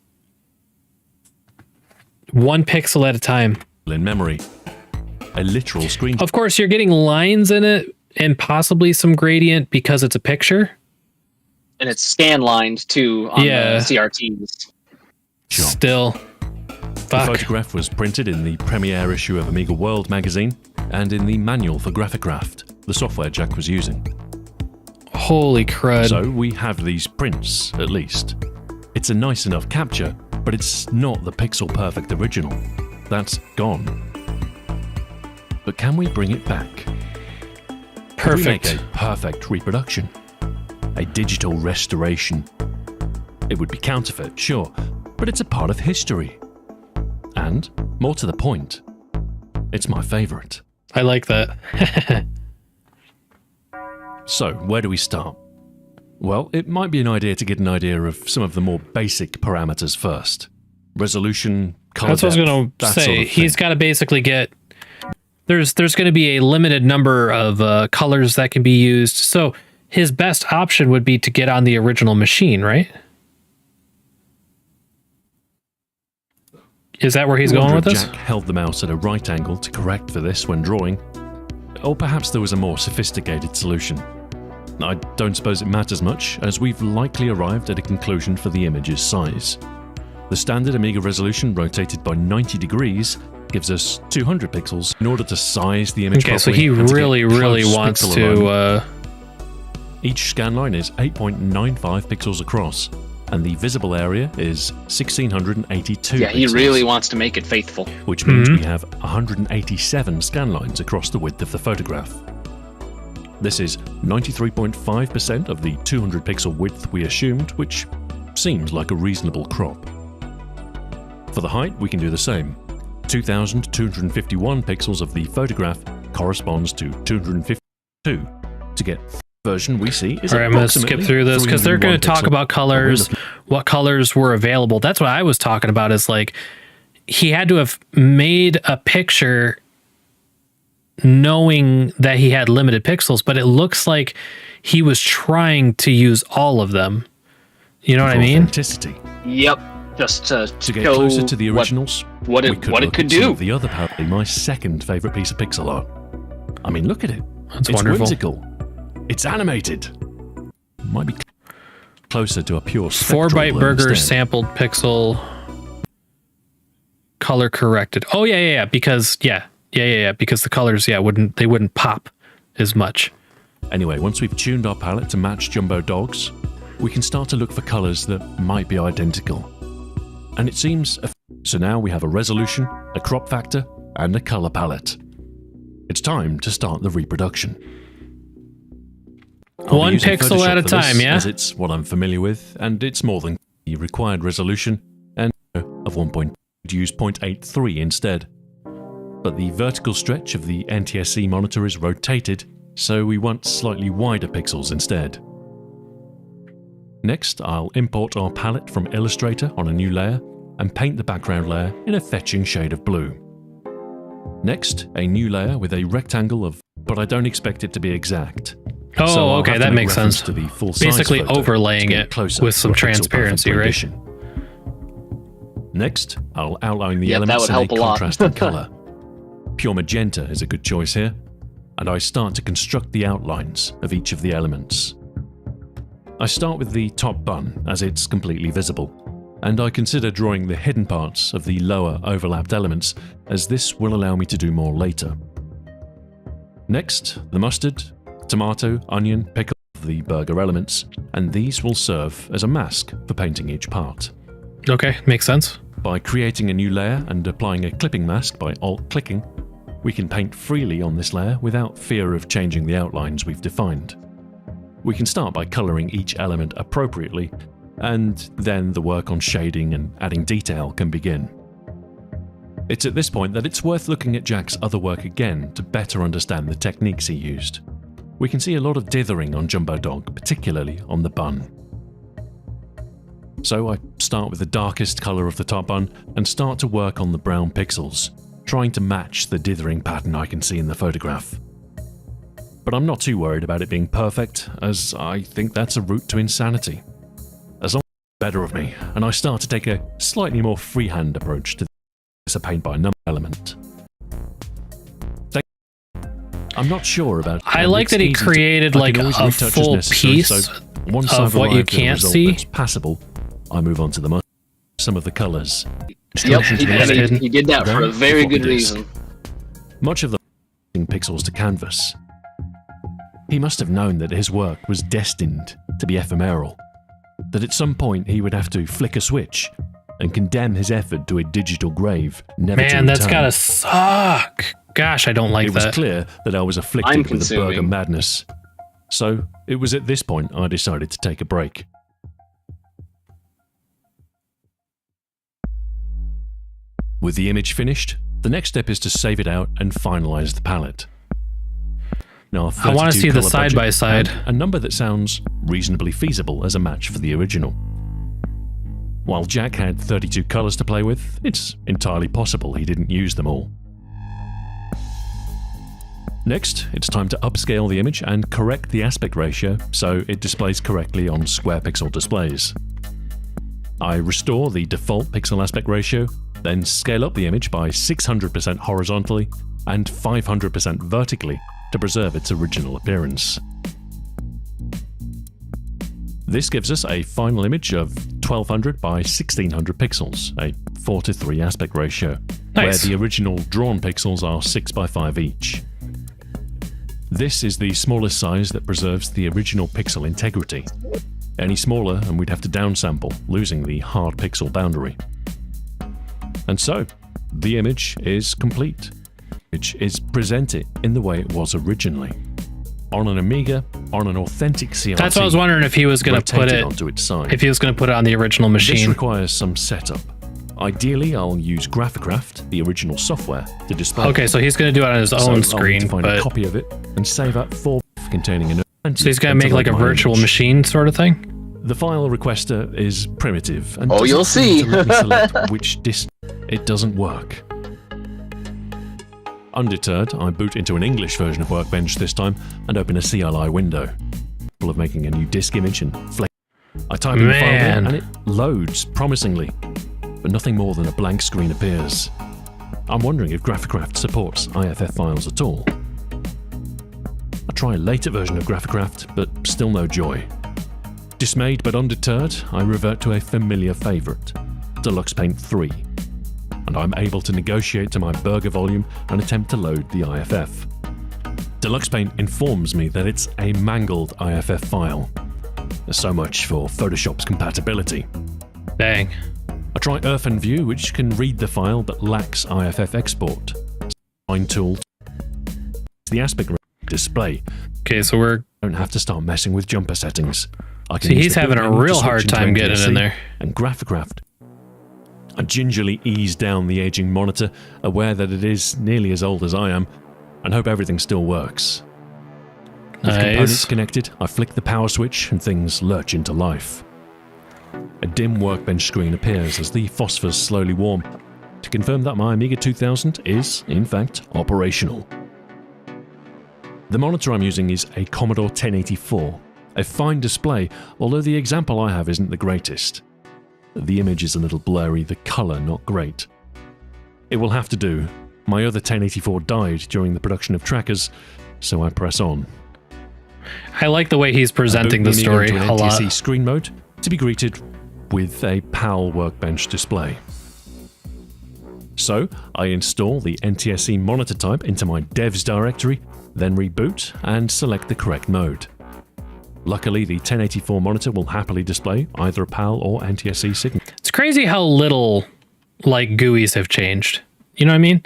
S2: 1 pixel at a time.
S17: In memory. A literal screen.
S2: Of course, you're getting lines in it and possibly some gradient because it's a picture.
S3: And it's scan lined too on the CRTs.
S17: Sure.
S2: Still.
S17: The photograph was printed in the premiere issue of Amiga World magazine and in the manual for Graphicraft, the software Jack was using.
S2: Holy crud.
S17: So we have these prints, at least. It's a nice enough capture, but it's not the pixel-perfect original. That's gone. But can we bring it back?
S2: Perfect.
S17: Could we make a perfect reproduction? A digital restoration? It would be counterfeit, sure, but it's a part of history. And, more to the point, it's my favorite.
S2: I like that.
S17: So, where do we start? Well, it might be an idea to get an idea of some of the more basic parameters first. Resolution, color
S2: That's what I was going to say.
S17: Sort of
S2: He's got to basically get... There's going to be a limited number of colors that can be used. So his best option would be to get on the original machine, right? Is that where he's going with this?
S17: Jack held the mouse at a right angle to correct for this when drawing. Or perhaps there was a more sophisticated solution. I don't suppose it matters much, as we've likely arrived at a conclusion for the image's size. The standard Amiga resolution rotated by 90 degrees gives us 200 pixels in order to size the image properly.
S2: Okay, so he really wants to...
S17: Each scan line is 8.95 pixels across, and the visible area is 1682
S3: Yeah, he
S17: pixels,
S3: really wants to make it faithful.
S17: which means we have 187 scan lines across the width of the photograph. This is 93.5% of the 200 pixel width we assumed, which seems like a reasonable crop. For the height, we can do the same. 2,251 pixels of the photograph corresponds to 252. To get version we see is
S2: All right, I'm going to skip through this because they're going to talk about colors, what colors were available. That's what I was talking about, is like he had to have made a picture knowing that he had limited pixels, but it looks like he was trying to use all of them. You know what I mean?
S17: Authenticity.
S3: Yep. just to
S17: get
S3: show
S17: closer to the originals,
S3: what
S17: we
S3: it
S17: could look
S3: could
S17: at some
S3: do.
S17: of the other palette, my second favorite piece of pixel art. I mean, look at it.
S2: That's
S17: it's
S2: wonderful.
S17: whimsical. It's animated. Might be closer to a pure
S2: 4-byte
S17: blur
S2: burger
S17: instead.
S2: sampled pixel color corrected. Oh yeah. Because because the colors wouldn't pop as much.
S17: Anyway, once we've tuned our palette to match Jumbo Dogs, we can start to look for colors that might be identical. And it seems so now we have a resolution, a crop factor, and a color palette. It's time to start the reproduction. I'll be
S2: One
S17: using
S2: pixel
S17: Photoshop
S2: at a
S17: for
S2: time,
S17: this,
S2: yeah?
S17: As it's what I'm familiar with, and it's more than the required resolution, and of 1. Use 0.83 instead. But the vertical stretch of the NTSC monitor is rotated, so we want slightly wider pixels instead. Next, I'll import our palette from Illustrator on a new layer and paint the background layer in a fetching shade of blue. Next, a new layer with a rectangle of, but I don't expect it to be exact.
S2: Oh,
S17: So I'll
S2: okay,
S17: have to
S2: that
S17: make
S2: makes
S17: reference
S2: sense.
S17: to the full-size
S2: Basically
S17: photo
S2: overlaying
S17: to get
S2: it
S17: closer
S2: with some
S17: to a pixel-perfect
S2: transparency, right?
S17: rendition. Next, I'll outline the
S3: Yep, that
S17: elements
S3: would
S17: in a
S3: help a lot.
S17: contrasting color. Pure magenta is a good choice here, and I start to construct the outlines of each of the elements. I start with the top bun, as it's completely visible, and I consider drawing the hidden parts of the lower overlapped elements, as this will allow me to do more later. Next, the mustard, tomato, onion, pickle, the burger elements, and these will serve as a mask for painting each part.
S2: Okay, makes sense.
S17: By creating a new layer and applying a clipping mask by alt-clicking, we can paint freely on this layer without fear of changing the outlines we've defined. We can start by colouring each element appropriately, and then the work on shading and adding detail can begin. It's at this point that it's worth looking at Jack's other work again to better understand the techniques he used. We can see a lot of dithering on Jumbo Dog, particularly on the bun. So I start with the darkest colour of the top bun and start to work on the brown pixels, trying to match the dithering pattern I can see in the photograph. But I'm not too worried about it being perfect, as I think that's a route to insanity. As long as it's better of me, and I start to take a slightly more freehand approach to this paint by number element. I'm not sure about.
S2: I like that he created like a full piece of what you can't see.
S17: Passable. I move on to the some of the colours.
S3: Yep, he did that for a very good reason.
S17: Much of the pixels to canvas. He must have known that his work was destined to be ephemeral. That at some point he would have to flick a switch and condemn his effort to a digital grave, never to return.
S2: Man, that's gotta suck. Gosh, I don't like that.
S17: It was clear that I was afflicted with the burger madness. So it was at this point I decided to take a break. With the image finished, the next step is to save it out and finalize the palette. Now,
S2: I want to see the side-by-side.
S17: A number that sounds reasonably feasible as a match for the original. While Jack had 32 colors to play with, it's entirely possible he didn't use them all. Next, it's time to upscale the image and correct the aspect ratio so it displays correctly on square pixel displays. I restore the default pixel aspect ratio, then scale up the image by 600% horizontally and 500% vertically to preserve its original appearance. This gives us a final image of 1200 by 1600 pixels, a 4:3 aspect ratio,
S2: Nice.
S17: where the original drawn pixels are 6x5 each. This is the smallest size that preserves the original pixel integrity. Any smaller and we'd have to downsample, losing the hard pixel boundary. And so, the image is complete, which is presented in the way it was originally. On an Amiga, on an authentic CRT.
S2: That's what I was wondering if he was going to put it
S17: onto its side.
S2: If he was going to put it on the original
S17: This
S2: machine.
S17: requires some setup. Ideally, I'll use Graphicraft, the original software, to display.
S2: Okay, so he's going to do it on his own
S17: I'll need
S2: screen,
S17: to find
S2: but
S17: a copy of it and save up 4 containing an.
S2: so he's going to make like a virtual machine sort of thing.
S17: The file requester is primitive, and
S3: Oh,
S17: doesn't
S3: you'll
S17: seem
S3: see.
S17: to let me select which disk. It doesn't work. Undeterred, I boot into an English version of Workbench this time and open a CLI window, full of making a new disk image and flex. I type in the file name and it loads promisingly, but nothing more than a blank screen appears. I'm wondering if Graphicraft supports IFF files at all. I try a later version of Graphicraft, but still no joy. Dismayed but undeterred, I revert to a familiar favourite, Deluxe Paint 3, and I'm able to negotiate to my burger volume and attempt to load the IFF. Deluxe Paint informs me that it's a mangled IFF file. So much for Photoshop's compatibility.
S2: Dang.
S17: I try Earth and View, which can read the file but lacks IFF export. Fine tool. The aspect display.
S2: Okay, so we
S17: don't have to start messing with jumper settings. I can
S2: see, he's having a real hard time getting in there.
S17: And Graphicraft. I gingerly ease down the aging monitor, aware that it is nearly as old as I am, and hope everything still works. With components connected, I flick the power switch and things lurch into life. A dim workbench screen appears as the phosphors slowly warm, to confirm that my Amiga 2000 is, in fact, operational. The monitor I'm using is a Commodore 1084, a fine display, although the example I have isn't the greatest. The image is a little blurry, the colour not great. It will have to do. My other 1084 died during the production of Trackers, so I press on.
S2: I like the way he's presenting the story a lot.
S17: NTSC screen mode to be greeted with a PAL workbench display. So I install the NTSC monitor type into my devs directory, then reboot and select the correct mode. Luckily, the 1084 monitor will happily display either a PAL or NTSC signal.
S2: It's crazy how little like GUIs have changed. You know what I mean?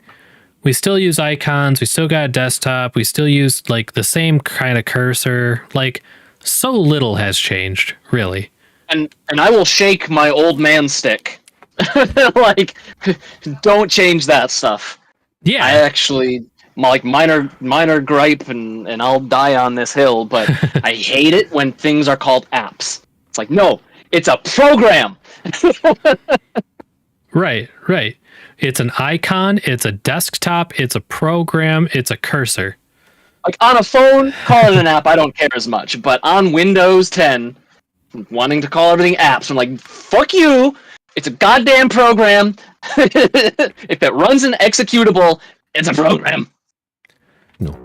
S2: We still use icons, we still got a desktop, we still use like the same kind of cursor. Like, so little has changed, really.
S3: And I will shake my old man stick. Like, don't change that stuff.
S2: Yeah.
S3: I actually, like, minor gripe, and I'll die on this hill, but I hate it when things are called apps. It's like, no, it's a program.
S2: Right. It's an icon, it's a desktop, it's a program, it's a cursor.
S3: Like, on a phone, call it an app, I don't care as much. But on Windows 10, wanting to call everything apps, I'm like, fuck you! It's a goddamn program. If it runs an executable, it's a program.
S17: No.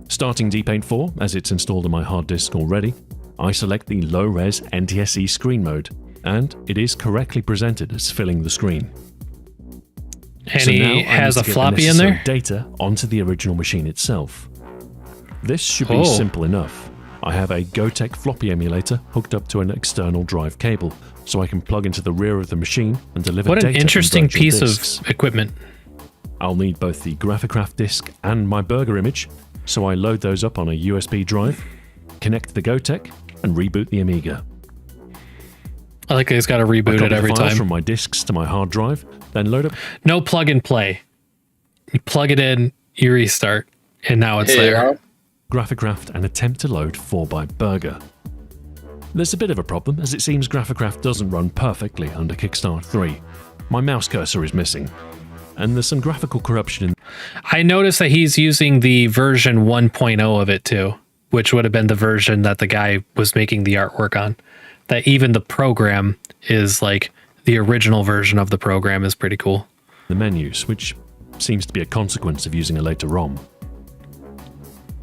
S17: Starting DPaint 4, as it's installed on my hard disk already, I select the low-res NTSC screen mode, and it is correctly presented as filling the screen.
S2: And so he has a floppy in there?
S17: Data onto the original machine itself. This should be simple enough. I have a Gotek floppy emulator hooked up to an external drive cable, so I can plug into the rear of the machine and deliver data.
S2: What an interesting piece of equipment.
S17: I'll need both the Graphicraft disk and my burger image, so I load those up on a USB drive, connect the Gotek, and reboot the Amiga.
S2: I like that he's got to reboot it every time.
S17: From my disks to my hard drive, then load up.
S2: No plug and play. You plug it in, you restart, and now it's there.
S17: Graphicraft and attempt to load 4x Burger. There's a bit of a problem, as it seems Graphicraft doesn't run perfectly under Kickstart 3. My mouse cursor is missing, and there's some graphical corruption in.
S2: I noticed that he's using the version 1.0 of it too, which would have been the version that the guy was making the artwork on. That even the program is like the original version of the program is pretty cool.
S17: The menus, which seems to be a consequence of using a later ROM.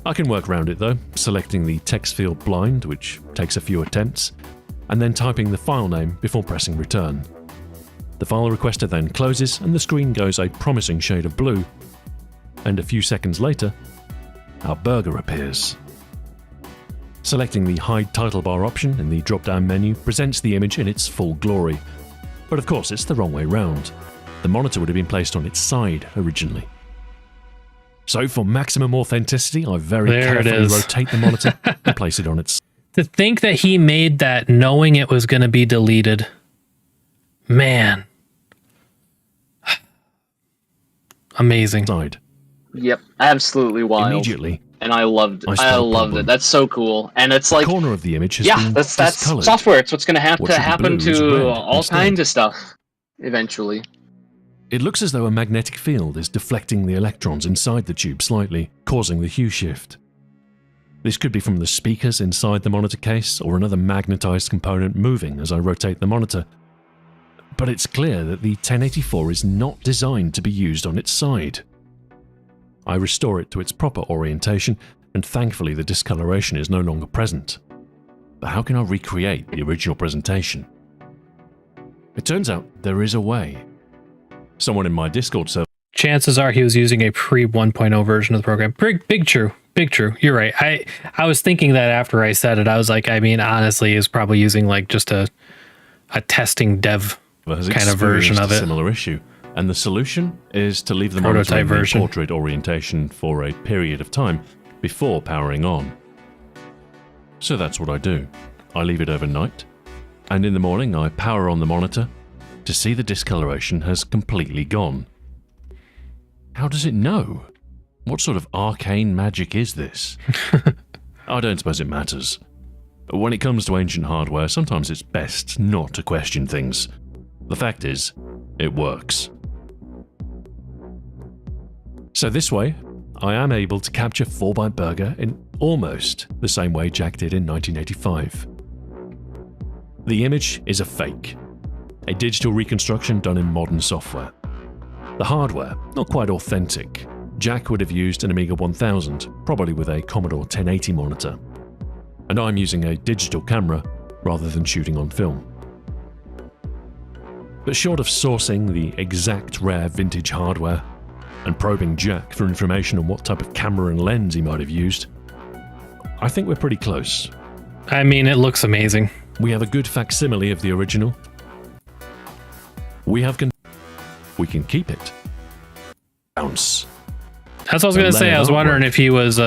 S17: I can work around it though, selecting the text field blind, which takes a few attempts, and then typing the file name before pressing return. The file requester then closes and the screen goes a promising shade of blue, and a few seconds later, our burger appears. Selecting the hide title bar option in the drop-down menu presents the image in its full glory, but of course it's the wrong way round. The monitor would have been placed on its side originally. So for maximum authenticity, I very carefully rotate the monitor and place it on its...
S2: To think that he made that knowing it was going to be deleted. Man. Amazing.
S17: Side.
S3: Yep, absolutely wild.
S17: Immediately.
S3: And I loved it. That's so cool. And it's like...
S17: The corner of the image has been
S3: that's
S17: discolored.
S3: software. It's what's going to have to happen to all
S17: instead.
S3: kinds of stuff eventually.
S17: It looks as though a magnetic field is deflecting the electrons inside the tube slightly, causing the hue shift. This could be from the speakers inside the monitor case or another magnetized component moving as I rotate the monitor. But it's clear that the 1084 is not designed to be used on its side. I restore it to its proper orientation, and thankfully the discoloration is no longer present. But how can I recreate the original presentation? It turns out there is a way. Someone in my Discord server...
S2: Chances are he was using a pre-1.0 version of the program. Big true. You're right. I was thinking that after I said it. I was like, I mean, honestly, he's probably using like just a testing dev kind of version of it.
S17: Similar issue. And the solution is to leave the monitor in the portrait orientation for a period of time before powering on. So that's what I do. I leave it overnight, and in the morning I power on the monitor to see the discoloration has completely gone. How does it know? What sort of arcane magic is this? I don't suppose it matters. When it comes to ancient hardware, sometimes it's best not to question things. The fact is, it works. So this way, I am able to capture 4-byte burger in almost the same way Jack did in 1985. The image is a fake, a digital reconstruction done in modern software. The hardware, not quite authentic. Jack would have used an Amiga 1000, probably with a Commodore 1080 monitor. And I'm using a digital camera rather than shooting on film. But short of sourcing the exact rare vintage hardware and probing Jack for information on what type of camera and lens he might have used, I think we're pretty close.
S2: I mean, it looks amazing.
S17: We have a good facsimile of the original. We can keep it. Bounce.
S2: That's what I was going to say. I was wondering if he was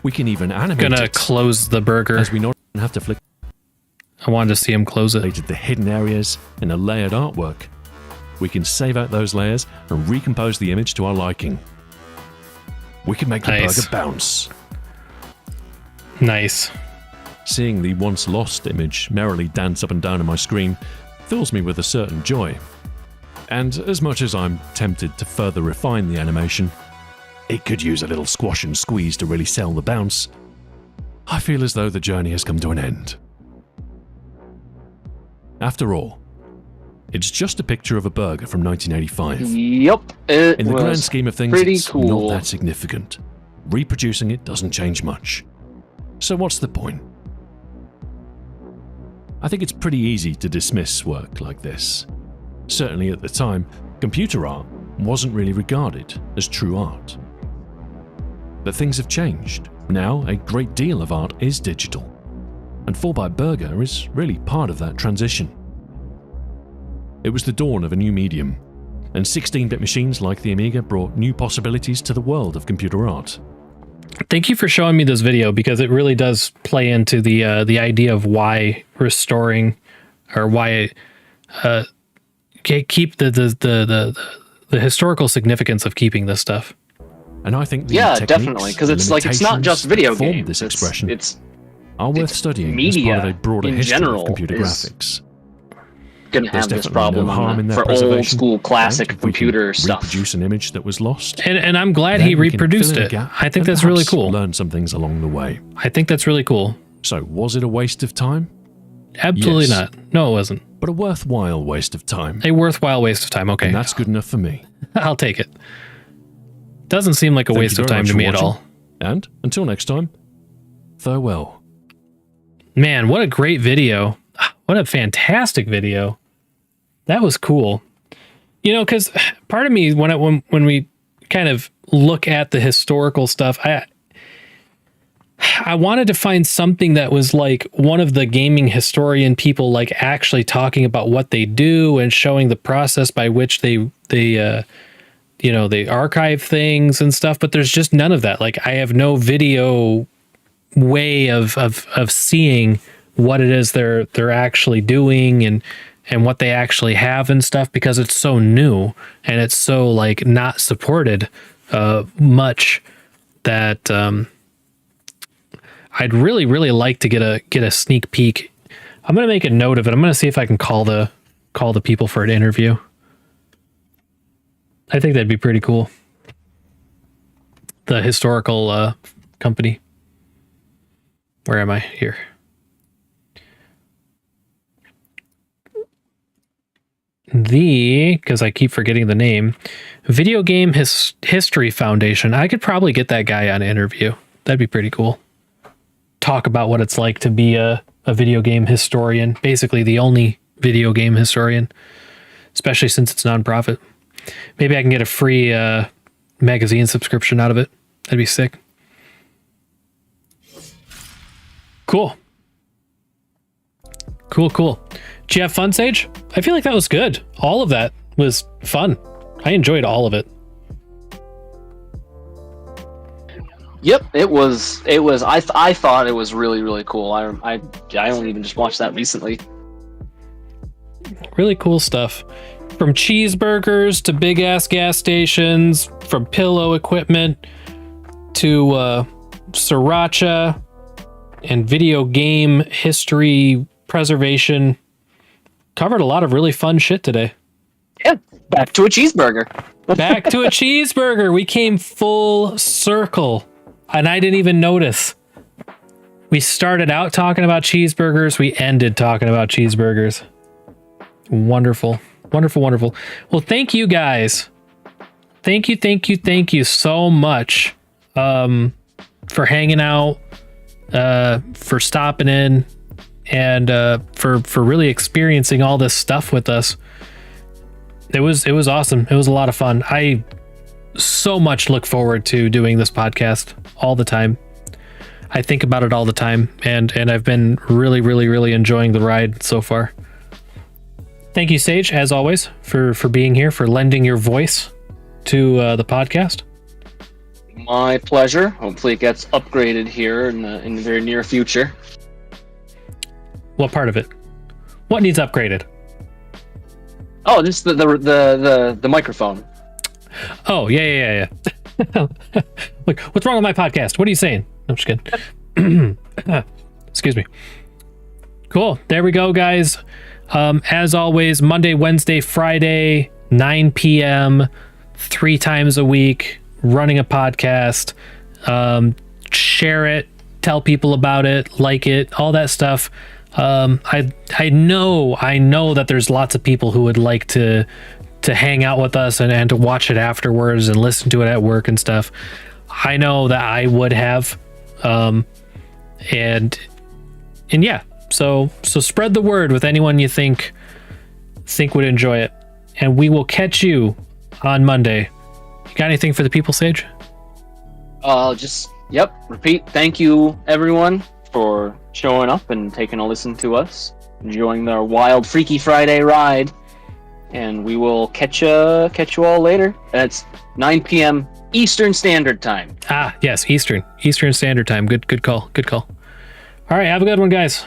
S17: we can even animate
S2: gonna close the burger.
S17: As we not have to flick.
S2: I wanted to see him close it.
S17: The hidden areas in a layered artwork. We can save out those layers and recompose the image to our liking. We can make the burger bounce.
S2: Nice.
S17: Seeing the once lost image merrily dance up and down on my screen fills me with a certain joy. And as much as I'm tempted to further refine the animation, it could use a little squash and squeeze to really sell the bounce, I feel as though the journey has come to an end. After all, it's just a picture of a burger from 1985.
S3: Yep,
S17: in the grand scheme of things, it's not that significant. Reproducing it doesn't change much. So what's the point? I think it's pretty easy to dismiss work like this. Certainly at the time, computer art wasn't really regarded as true art. But things have changed. Now, a great deal of art is digital. And 4-byte burger is really part of that transition. It was the dawn of a new medium, and 16-bit machines like the Amiga brought new possibilities to the world of computer art.
S2: Thank you for showing me this video, because it really does play into the idea of why restoring, or why keep the historical significance of keeping this stuff.
S17: And I think
S3: definitely, because it's like it's not just video games.
S17: This expression
S3: It's
S17: are worth studying
S3: media
S17: as part of a broader
S3: in
S17: history
S3: general
S17: of computer graphics.
S3: Gonna have this problem for old school classic computer stuff.
S17: Reproduce an image that was lost,
S2: and I'm glad he reproduced it. I think that's really cool.
S17: Learn some things along the way.
S2: I think that's really cool.
S17: So, was it a waste of time?
S2: Absolutely not. No, it wasn't.
S17: But a worthwhile waste of time.
S2: A worthwhile waste of time. Okay,
S17: and that's good enough for me.
S2: I'll take it. Doesn't seem like a waste of time to me at all.
S17: And until next time, farewell.
S2: Man, what a great video. What a fantastic video. That was cool. You know, because part of me, when we kind of look at the historical stuff, I wanted to find something that was like one of the gaming historian people, like actually talking about what they do and showing the process by which they archive things and stuff. But there's just none of that. Like, I have no video way of seeing what it is they're actually doing and what they actually have and stuff, because it's so new and it's so like not supported much that I'd really like to get a sneak peek. I'm gonna make a note of it. I'm gonna see if I can call the people for an interview. I think that'd be pretty cool. The historical company. Where am I? Here. Because I keep forgetting the name, Video Game History Foundation. I could probably get that guy on an interview. That'd be pretty cool. Talk about what it's like to be a video game historian, basically the only video game historian, especially since it's nonprofit. Maybe I can get a free magazine subscription out of it. That'd be sick. Cool. Cool. Did you have fun, Sage? I feel like that was good. All of that was fun. I enjoyed all of it.
S3: Yep, it was. I thought it was really, really cool. I only even just watched that recently.
S2: Really cool stuff. From cheeseburgers to big ass gas stations, from pillow equipment to Sriracha and video game history preservation. Covered a lot of really fun shit today.
S3: Yeah, back to a cheeseburger.
S2: Back to a cheeseburger. We came full circle, and I didn't even notice. We started out talking about cheeseburgers. We ended talking about cheeseburgers. Wonderful. Well, thank you guys. Thank you so much for hanging out, for stopping in, and for really experiencing all this stuff with us. It was awesome. It was a lot of fun. I so much look forward to doing this podcast all the time. I think about it all the time, and I've been really enjoying the ride so far. Thank you, Sage, as always, for being here, for lending your voice to the podcast.
S3: My pleasure. Hopefully it gets upgraded here in the very near future.
S2: What part of it? What needs upgraded?
S3: Oh, just the microphone.
S2: Oh, yeah. Look, what's wrong with my podcast? What are you saying? I'm just kidding. Excuse me. Cool. There we go, guys. As always, Monday, Wednesday, Friday, 9 p.m., 3 times a week, running a podcast. Share it, tell people about it, like it, all that stuff. I know that there's lots of people who would like to hang out with us and to watch it afterwards and listen to it at work and stuff. I know that I would have, and yeah. So spread the word with anyone you think would enjoy it, and we will catch you on Monday. You got anything for the people, Sage?
S3: Repeat. Thank you, everyone, for showing up and taking a listen to us, enjoying our wild Freaky Friday ride, and we will catch you all later. That's 9 p.m. Eastern Standard Time.
S2: Yes, Eastern Standard Time. Good call. All right, have a good one, guys.